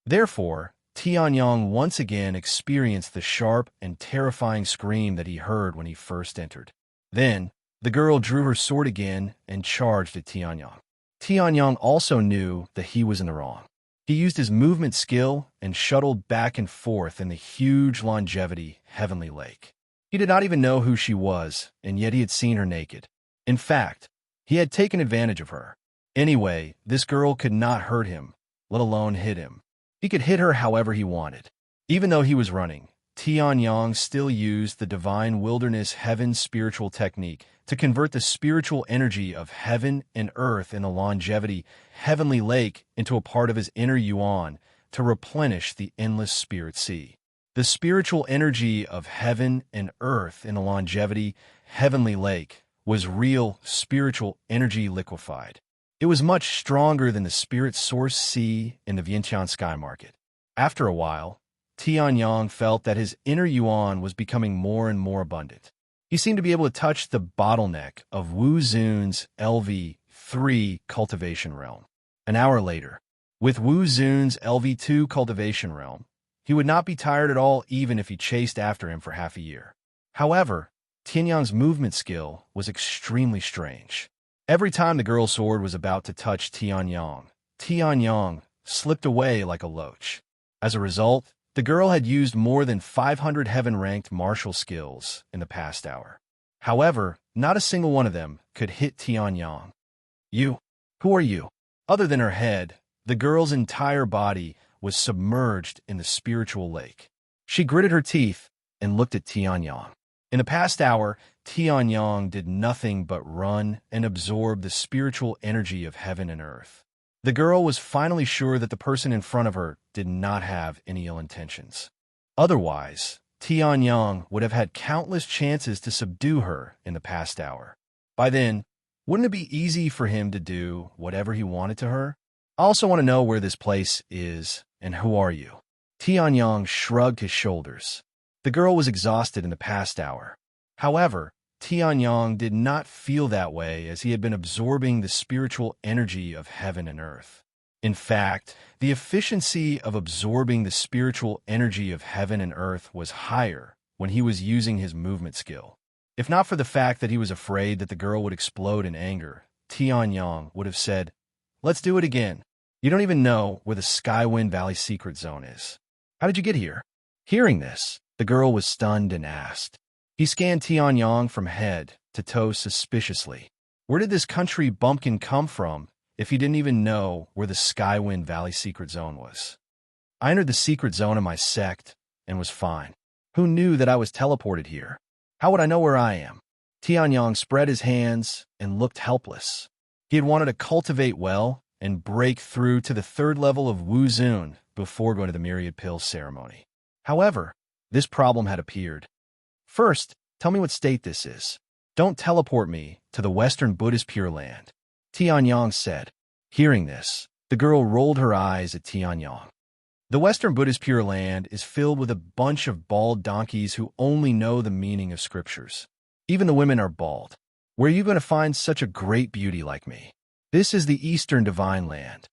Therefore, Tianyong once again experienced the sharp and terrifying scream that he heard when he first entered. Then, the girl drew her sword again and charged at Tianyong. Tianyong also knew that he was in the wrong. He used his movement skill and shuttled back and forth in the huge longevity heavenly lake. He did not even know who she was, and yet he had seen her naked. In fact, he had taken advantage of her. Anyway, this girl could not hurt him, let alone hit him. He could hit her however he wanted. Even though he was running, Tianyong still used the divine wilderness heaven spiritual technique to convert the spiritual energy of heaven and earth in the longevity heavenly lake into a part of his inner yuan to replenish the endless spirit sea. The spiritual energy of heaven and earth in the longevity heavenly lake was real spiritual energy liquefied. It was much stronger than the spirit source sea in the Vientiane sky market. After a while, Tianyong felt that his inner yuan was becoming more and more abundant. He seemed to be able to touch the bottleneck of Wu Zun's LV3 cultivation realm. An hour later, with Wu Zun's LV2 cultivation realm, he would not be tired at all even if he chased after him for half a year. However, Tianyong's movement skill was extremely strange. Every time the girl's sword was about to touch Tianyong, Tianyong slipped away like a loach. As a result, the girl had used more than 500 heaven-ranked martial skills in the past hour. However, not a single one of them could hit Tianyong. "You? Who are you?" Other than her head, the girl's entire body was submerged in the spiritual lake. She gritted her teeth and looked at Tianyong. In the past hour, Tianyong did nothing but run and absorb the spiritual energy of heaven and earth. The girl was finally sure that the person in front of her did not have any ill intentions. Otherwise, Tianyong would have had countless chances to subdue her in the past hour. By then, wouldn't it be easy for him to do whatever he wanted to her? "I also want to know where this place is, and who are you?" Tianyong shrugged his shoulders. The girl was exhausted in the past hour. However, Tianyong did not feel that way as he had been absorbing the spiritual energy of heaven and earth. In fact, the efficiency of absorbing the spiritual energy of heaven and earth was higher when he was using his movement skill. If not for the fact that he was afraid that the girl would explode in anger, Tianyong would have said, "Let's do it again. You don't even know where the Skywind Valley secret zone is. How did you get here?" Hearing this, the girl was stunned and asked. He scanned Tianyong from head to toe suspiciously. Where did this country bumpkin come from if he didn't even know where the Skywind Valley secret zone was? "I entered the secret zone in my sect and was fine. Who knew that I was teleported here? How would I know where I am?" Tianyong spread his hands and looked helpless. He had wanted to cultivate well and break through to the third level of Wu Zun before going to the Myriad Pills ceremony. However, this problem had appeared. "First, tell me what state this is. Don't teleport me to the Western Buddhist Pure Land," Tianyong said. Hearing this, the girl rolled her eyes at Tianyong. The Western Buddhist Pure Land is filled with a bunch of bald donkeys who only know the meaning of scriptures. Even the women are bald. Where are you going to find such a great beauty like me? This is the Eastern Divine Land.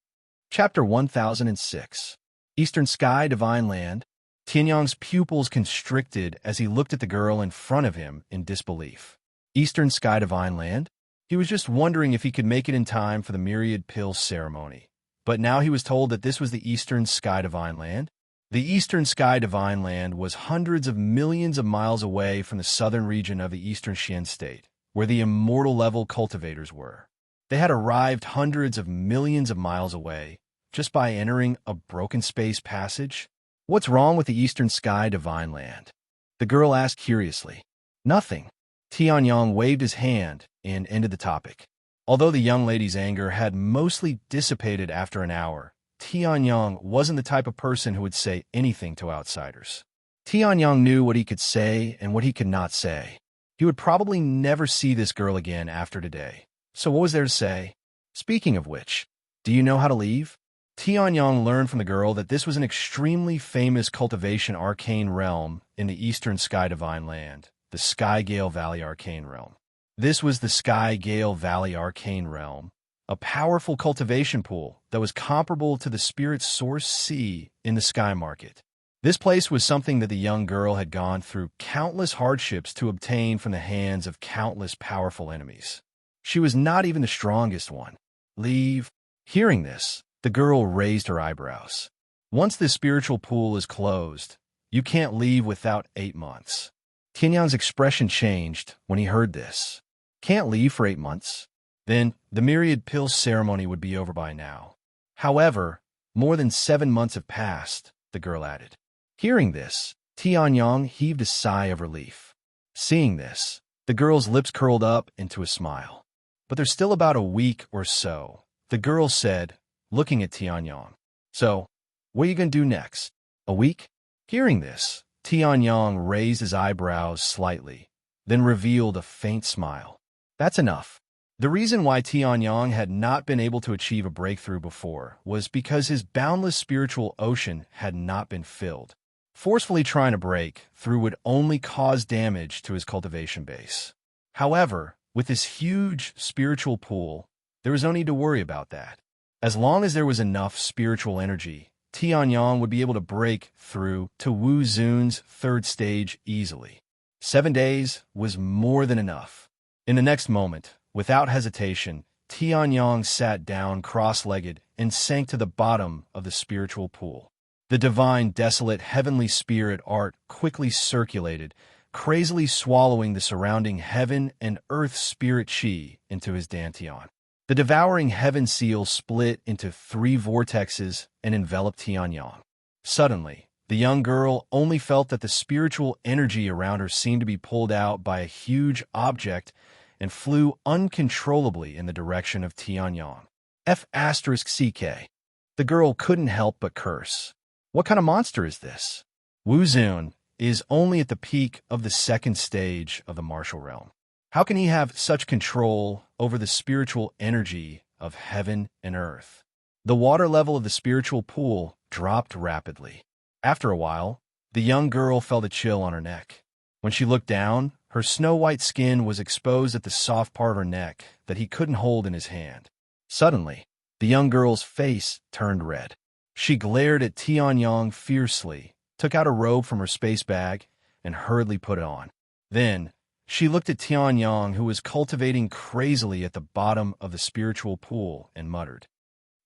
Chapter 1006. Eastern Sky Divine Land. Tianyong's pupils constricted as he looked at the girl in front of him in disbelief. Eastern Sky Divine Land? He was just wondering if he could make it in time for the Myriad Pills ceremony. But now he was told that this was the Eastern Sky Divine Land. The Eastern Sky Divine Land was hundreds of millions of miles away from the southern region of the Eastern Xian state, where the immortal level cultivators were. They had arrived hundreds of millions of miles away just by entering a broken space passage. "What's wrong with the Eastern Sky Divine Land?" the girl asked curiously. "Nothing." Tianyong waved his hand and ended the topic. Although the young lady's anger had mostly dissipated after an hour, Tianyong wasn't the type of person who would say anything to outsiders. Tianyong knew what he could say and what he could not say. He would probably never see this girl again after today. So what was there to say? Speaking of which, do you know how to leave? Tianyong learned from the girl that this was an extremely famous cultivation arcane realm in the Eastern Sky Divine Land, the Sky Gale Valley Arcane Realm. This was the Sky Gale Valley Arcane Realm, a powerful cultivation pool that was comparable to the spirit source sea in the sky market. This place was something that the young girl had gone through countless hardships to obtain from the hands of countless powerful enemies. She was not even the strongest one. Leave. Hearing this, the girl raised her eyebrows. Once this spiritual pool is closed, you can't leave without 8 months. Tianyang's expression changed when he heard this. Can't leave for 8 months? Then the myriad pills ceremony would be over by now. However, more than 7 months have passed, the girl added. Hearing this, Tianyang heaved a sigh of relief. Seeing this, the girl's lips curled up into a smile. But there's still about a week or so, the girl said, looking at Tianyang. So, what are you going to do next? A week? Hearing this, Tianyang raised his eyebrows slightly, then revealed a faint smile. That's enough. The reason why Tianyang had not been able to achieve a breakthrough before was because his boundless spiritual ocean had not been filled. Forcefully trying to break through would only cause damage to his cultivation base. However, with this huge spiritual pool, there was no need to worry about that. As long as there was enough spiritual energy, Tianyang would be able to break through to Wu Zun's 3rd stage easily. 7 days was more than enough. In the next moment, without hesitation, Tianyang sat down cross-legged and sank to the bottom of the spiritual pool. The divine, desolate, heavenly spirit art quickly circulated, crazily swallowing the surrounding heaven and earth spirit chi into his dantian. The devouring heaven seal split into 3 vortexes and enveloped Tianyang. Suddenly, the young girl only felt that the spiritual energy around her seemed to be pulled out by a huge object and flew uncontrollably in the direction of Tianyang. F***CK. The girl couldn't help but curse. What kind of monster is this? Wu Zun is only at the peak of the 2nd stage of the martial realm. How can he have such control over the spiritual energy of heaven and earth? The water level of the spiritual pool dropped rapidly. After a while, the young girl felt a chill on her neck. When she looked down, her snow-white skin was exposed at the soft part of her neck that he couldn't hold in his hand. Suddenly, the young girl's face turned red. She glared at Tianyang fiercely, took out a robe from her space bag, and hurriedly put it on. Then, she looked at Tianyang, who was cultivating crazily at the bottom of the spiritual pool, and muttered,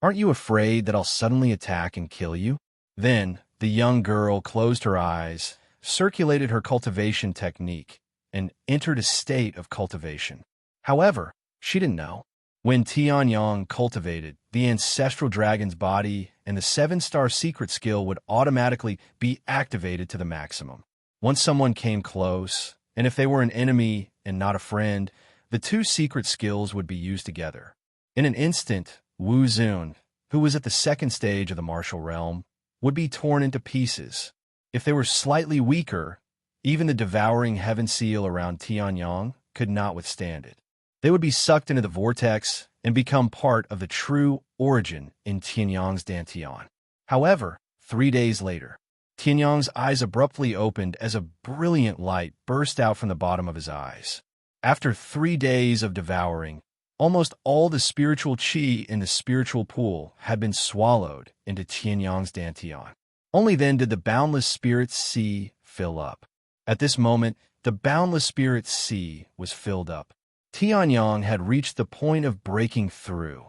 "Aren't you afraid that I'll suddenly attack and kill you?" Then, the young girl closed her eyes, circulated her cultivation technique, and entered a state of cultivation. However, she didn't know. When Tianyang cultivated, the ancestral dragon's body and the 7-star secret skill would automatically be activated to the maximum. Once someone came close, and if they were an enemy and not a friend, the 2 secret skills would be used together. In an instant, Wu Zun, who was at the 2nd stage of the martial realm, would be torn into pieces. If they were slightly weaker, even the devouring heaven seal around Tianyang could not withstand it. They would be sucked into the vortex and become part of the true origin in Tianyang's dantian. However, 3 days later, Tianyang's eyes abruptly opened as a brilliant light burst out from the bottom of his eyes. After 3 days of devouring, almost all the spiritual chi in the spiritual pool had been swallowed into Tianyang's dantian. Only then did the boundless spirit sea fill up. At this moment, the boundless spirit sea was filled up. Tianyang had reached the point of breaking through.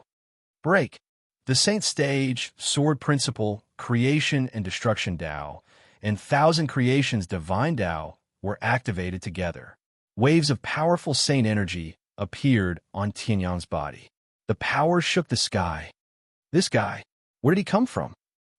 Break. The Saint Stage, Sword Principle, Creation and Destruction Tao, and Thousand Creations Divine Tao were activated together. Waves of powerful Saint energy appeared on Tianyang's body. The power shook the sky. This guy, where did he come from?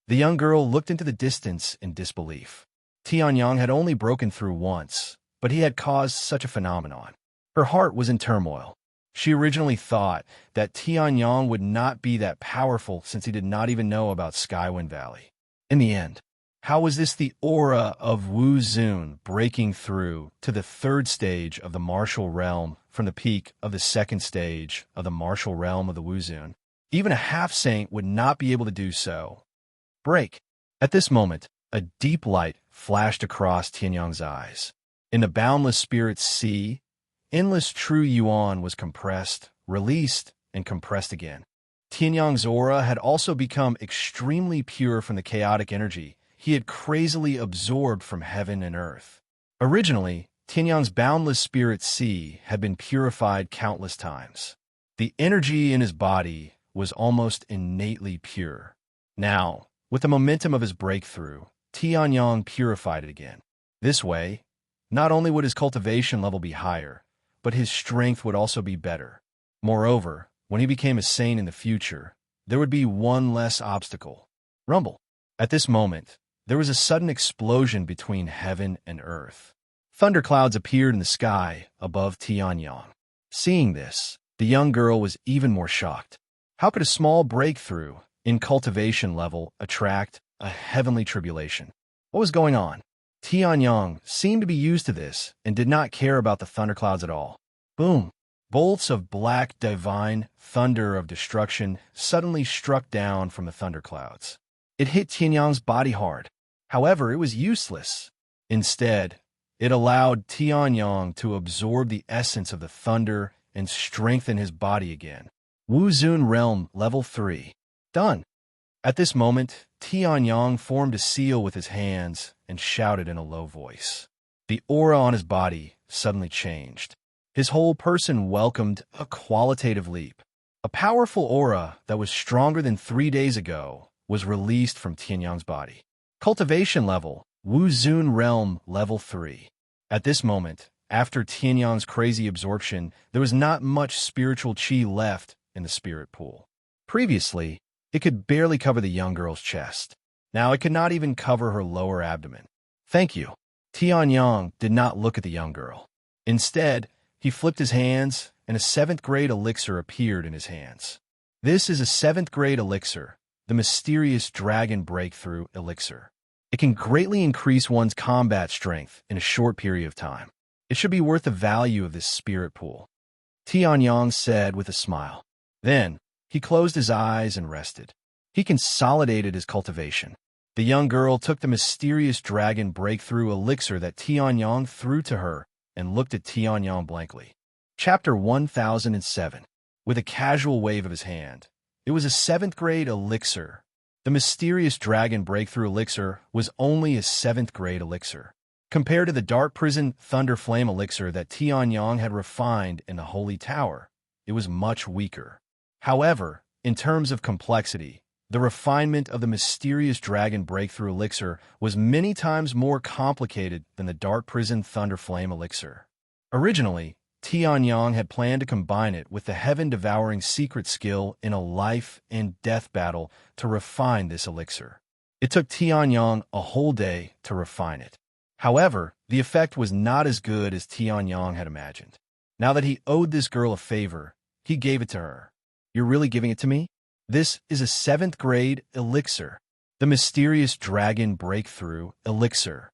The young girl looked into the distance in disbelief. Tianyang had only broken through once, but he had caused such a phenomenon. Her heart was in turmoil. She originally thought that Tianyang would not be that powerful since he did not even know about Skywind Valley. In the end, how was this the aura of Wu Zun breaking through to the 3rd stage of the martial realm from the peak of the 2nd stage of the martial realm of the Wu Zun? Even a half-saint would not be able to do so. Break. At this moment, a deep light flashed across Tianyang's eyes. In the boundless spirit's sea, endless true yuan was compressed, released, and compressed again. Tianyang's aura had also become extremely pure from the chaotic energy he had crazily absorbed from heaven and earth. Originally, Tianyang's boundless spirit sea had been purified countless times. The energy in his body was almost innately pure. Now, with the momentum of his breakthrough, Tianyang purified it again. This way, not only would his cultivation level be higher, but his strength would also be better. Moreover, when he became a saint in the future, there would be one less obstacle. Rumble. At this moment, there was a sudden explosion between heaven and earth. Thunderclouds appeared in the sky above Tianyang. Seeing this, the young girl was even more shocked. How could a small breakthrough in cultivation level attract a heavenly tribulation? What was going on? Tianyang seemed to be used to this and did not care about the thunderclouds at all. Boom! Bolts of black divine thunder of destruction suddenly struck down from the thunderclouds. It hit Tianyang's body hard. However, it was useless. Instead, it allowed Tianyang to absorb the essence of the thunder and strengthen his body again. Wuzun Realm Level 3. Done. At this moment, Tianyang formed a seal with his hands and shouted in a low voice. The aura on his body suddenly changed. His whole person welcomed a qualitative leap. A powerful aura that was stronger than 3 days ago was released from Tianyang's body. Cultivation level, Wuzun Realm Level 3. At this moment, after Tianyang's crazy absorption, there was not much spiritual chi left in the spirit pool. Previously, it could barely cover the young girl's chest. Now it could not even cover her lower abdomen. Thank you. Tianyang did not look at the young girl. Instead, he flipped his hands, and a 7th grade elixir appeared in his hands. This is a 7th grade elixir, the mysterious dragon breakthrough elixir. It can greatly increase one's combat strength in a short period of time. It should be worth the value of this spirit pool, Tianyang said with a smile. Then, he closed his eyes and rested. He consolidated his cultivation. The young girl took the mysterious dragon breakthrough elixir that Tianyang threw to her and looked at Tianyang blankly. Chapter 1007. With a casual wave of his hand. It was a 7th grade elixir. The mysterious dragon breakthrough elixir was only a 7th grade elixir. Compared to the dark prison thunder flame elixir that Tianyang had refined in the Holy Tower, it was much weaker. However, in terms of complexity, the refinement of the mysterious dragon breakthrough elixir was many times more complicated than the dark prison thunder flame elixir. Originally, Tianyang had planned to combine it with the heaven-devouring secret skill in a life and death battle to refine this elixir. It took Tianyang a whole day to refine it. However, the effect was not as good as Tianyang had imagined. Now that he owed this girl a favor, he gave it to her. You're really giving it to me? This is a 7th grade elixir, the mysterious dragon breakthrough elixir.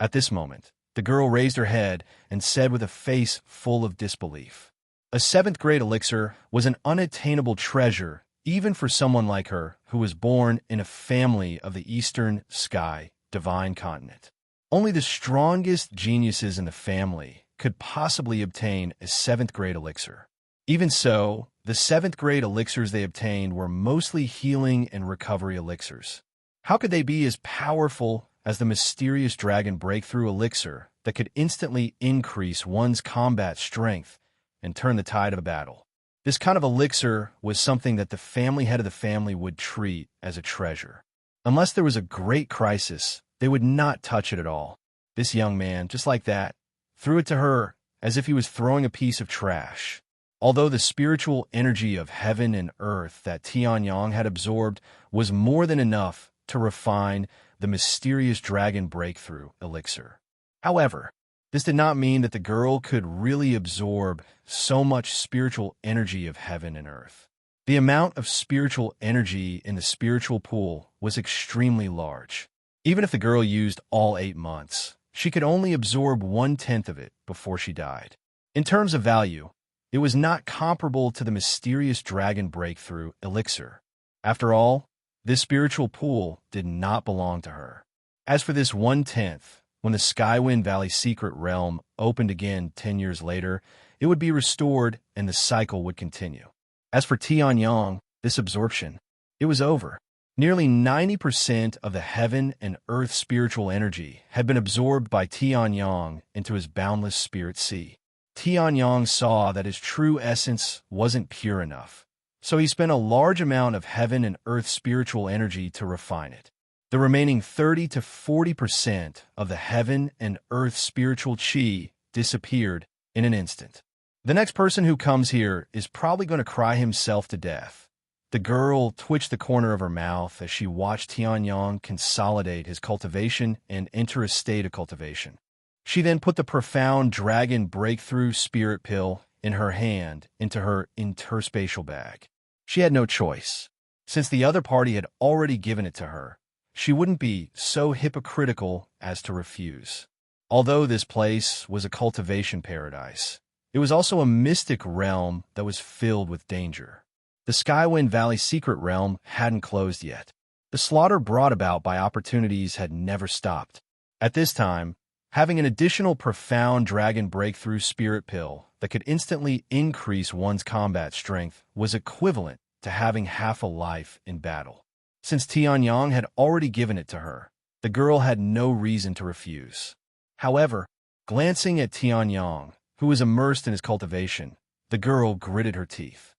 At this moment, the girl raised her head and said with a face full of disbelief. A 7th grade elixir was an unattainable treasure even for someone like her who was born in a family of the Eastern Sky divine continent. Only the strongest geniuses in the family could possibly obtain a 7th grade elixir. Even so, the 7th grade elixirs they obtained were mostly healing and recovery elixirs. How could they be as powerful as the mysterious dragon breakthrough elixir that could instantly increase one's combat strength and turn the tide of a battle? This kind of elixir was something that the family head of the family would treat as a treasure. Unless there was a great crisis, they would not touch it at all. This young man, just like that, threw it to her as if he was throwing a piece of trash. Although the spiritual energy of heaven and earth that Tianyang had absorbed was more than enough to refine the mysterious dragon breakthrough elixir. However, this did not mean that the girl could really absorb so much spiritual energy of heaven and earth. The amount of spiritual energy in the spiritual pool was extremely large. Even if the girl used all 8 months, she could only absorb 1/10 of it before she died. In terms of value, it was not comparable to the mysterious dragon breakthrough elixir. After all, this spiritual pool did not belong to her. As for this 1/10, when the Skywind Valley secret realm opened again 10 years later, it would be restored and the cycle would continue. As for Tianyang, this absorption, it was over. Nearly 90% of the heaven and earth spiritual energy had been absorbed by Tianyang into his boundless spirit sea. Tianyang saw that his true essence wasn't pure enough, so he spent a large amount of heaven and earth spiritual energy to refine it. The remaining 30 to 40% of the heaven and earth spiritual chi disappeared in an instant. The next person who comes here is probably going to cry himself to death. The girl twitched the corner of her mouth as she watched Tianyang consolidate his cultivation and enter a state of cultivation. She then put the profound dragon breakthrough spirit pill in her hand into her interspatial bag. She had no choice. Since the other party had already given it to her, she wouldn't be so hypocritical as to refuse. Although this place was a cultivation paradise, it was also a mystic realm that was filled with danger. The Skywind Valley secret realm hadn't closed yet. The slaughter brought about by opportunities had never stopped. At this time, having an additional profound dragon breakthrough spirit pill that could instantly increase one's combat strength was equivalent to having half a life in battle. Since Tianyang had already given it to her, the girl had no reason to refuse. However, glancing at Tianyang, who was immersed in his cultivation, the girl gritted her teeth.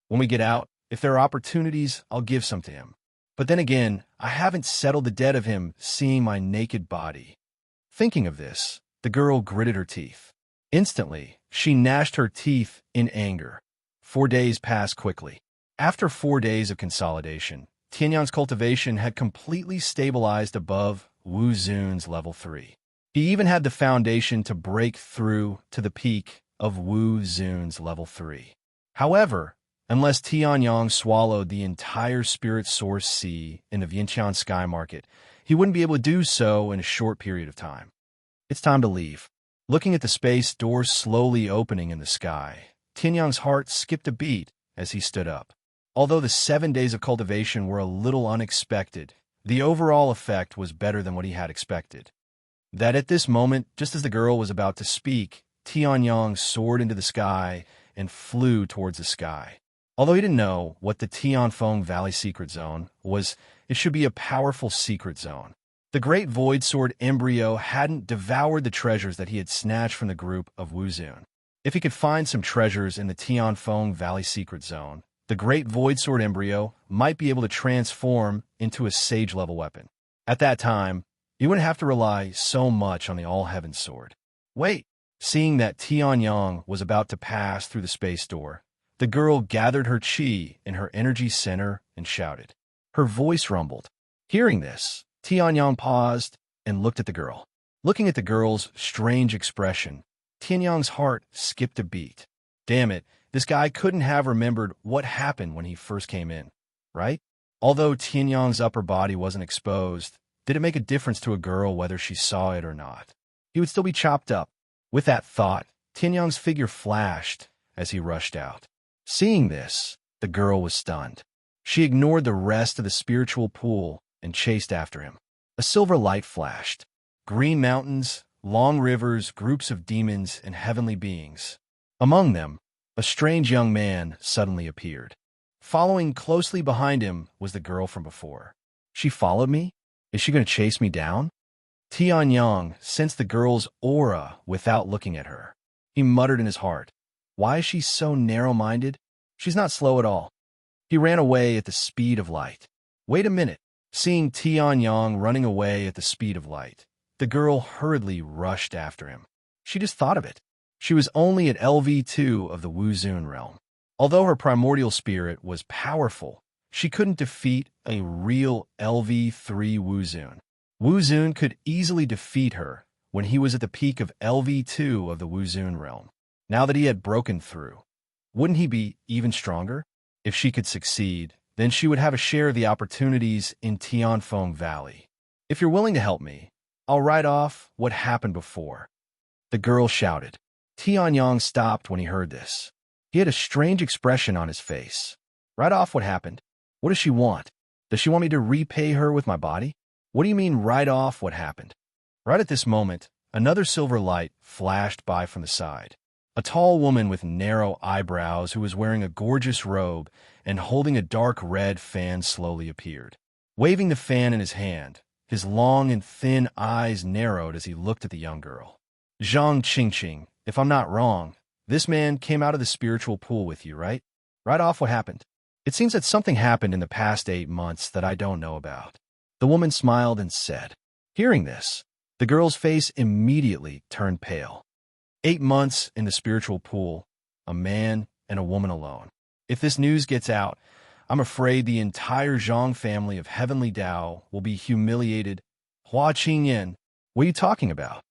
When we get out, if there are opportunities, I'll give some to him. But then again, I haven't settled the debt of him seeing my naked body. Thinking of this, the girl gritted her teeth. Instantly, she gnashed her teeth in anger. 4 days passed quickly. After 4 days of consolidation, Tianyang's cultivation had completely stabilized above Wu Zun's level 3. He even had the foundation to break through to the peak of Wu Zun's level 3. However, unless Tianyang swallowed the entire spirit source sea in the Vientiane sky market, he wouldn't be able to do so in a short period of time. It's time to leave. Looking at the space doors slowly opening in the sky, Tianyang's heart skipped a beat as he stood up. Although the 7 days of cultivation were a little unexpected, the overall effect was better than what he had expected. That at this moment, just as the girl was about to speak, Tianyang soared into the sky and flew towards the sky. Although he didn't know what the Tianfeng Valley secret zone was, it should be a powerful secret zone. The great void sword embryo hadn't devoured the treasures that he had snatched from the group of Wuzun. If he could find some treasures in the Tianfeng Valley secret zone, the great void sword embryo might be able to transform into a sage-level weapon. At that time, he wouldn't have to rely so much on the all-heaven sword. Wait! Seeing that Tianyang was about to pass through the space door, the girl gathered her chi in her energy center and shouted. Her voice rumbled. Hearing this, Tianyang paused and looked at the girl. Looking at the girl's strange expression, Tianyang's heart skipped a beat. Damn it, this guy couldn't have remembered what happened when he first came in, right? Although Tianyang's upper body wasn't exposed, did it make a difference to a girl whether she saw it or not? He would still be chopped up. With that thought, Tianyang's figure flashed as he rushed out. Seeing this, the girl was stunned. She ignored the rest of the spiritual pool and chased after him. A silver light flashed. Green mountains, long rivers, groups of demons, and heavenly beings. Among them, a strange young man suddenly appeared. Following closely behind him was the girl from before. She followed me? Is she going to chase me down? Tianyang sensed the girl's aura without looking at her. He muttered in his heart, why is she so narrow-minded? She's not slow at all. He ran away at the speed of light. Wait a minute. Seeing Tianyang running away at the speed of light, the girl hurriedly rushed after him. She just thought of it. She was only at LV2 of the Wuzun realm. Although her primordial spirit was powerful, she couldn't defeat a real LV3 Wuzun. Wuzun could easily defeat her when he was at the peak of LV2 of the Wuzun realm. Now that he had broken through, wouldn't he be even stronger? If she could succeed, then she would have a share of the opportunities in Tianfeng Valley. If you're willing to help me, I'll write off what happened before. The girl shouted. Tianyang stopped when he heard this. He had a strange expression on his face. Write off what happened? What does she want? Does she want me to repay her with my body? What do you mean, write off what happened? Right at this moment, another silver light flashed by from the side. A tall woman with narrow eyebrows who was wearing a gorgeous robe and holding a dark red fan slowly appeared. Waving the fan in his hand, his long and thin eyes narrowed as he looked at the young girl. Zhang Qingqing, if I'm not wrong, this man came out of the spiritual pool with you, right? Right off, what happened? It seems that something happened in the past 8 months that I don't know about. The woman smiled and said. Hearing this, the girl's face immediately turned pale. 8 months in the spiritual pool, a man and a woman alone. If this news gets out, I'm afraid the entire Zhang family of Heavenly Tao will be humiliated. Hua Qingyan, what are you talking about?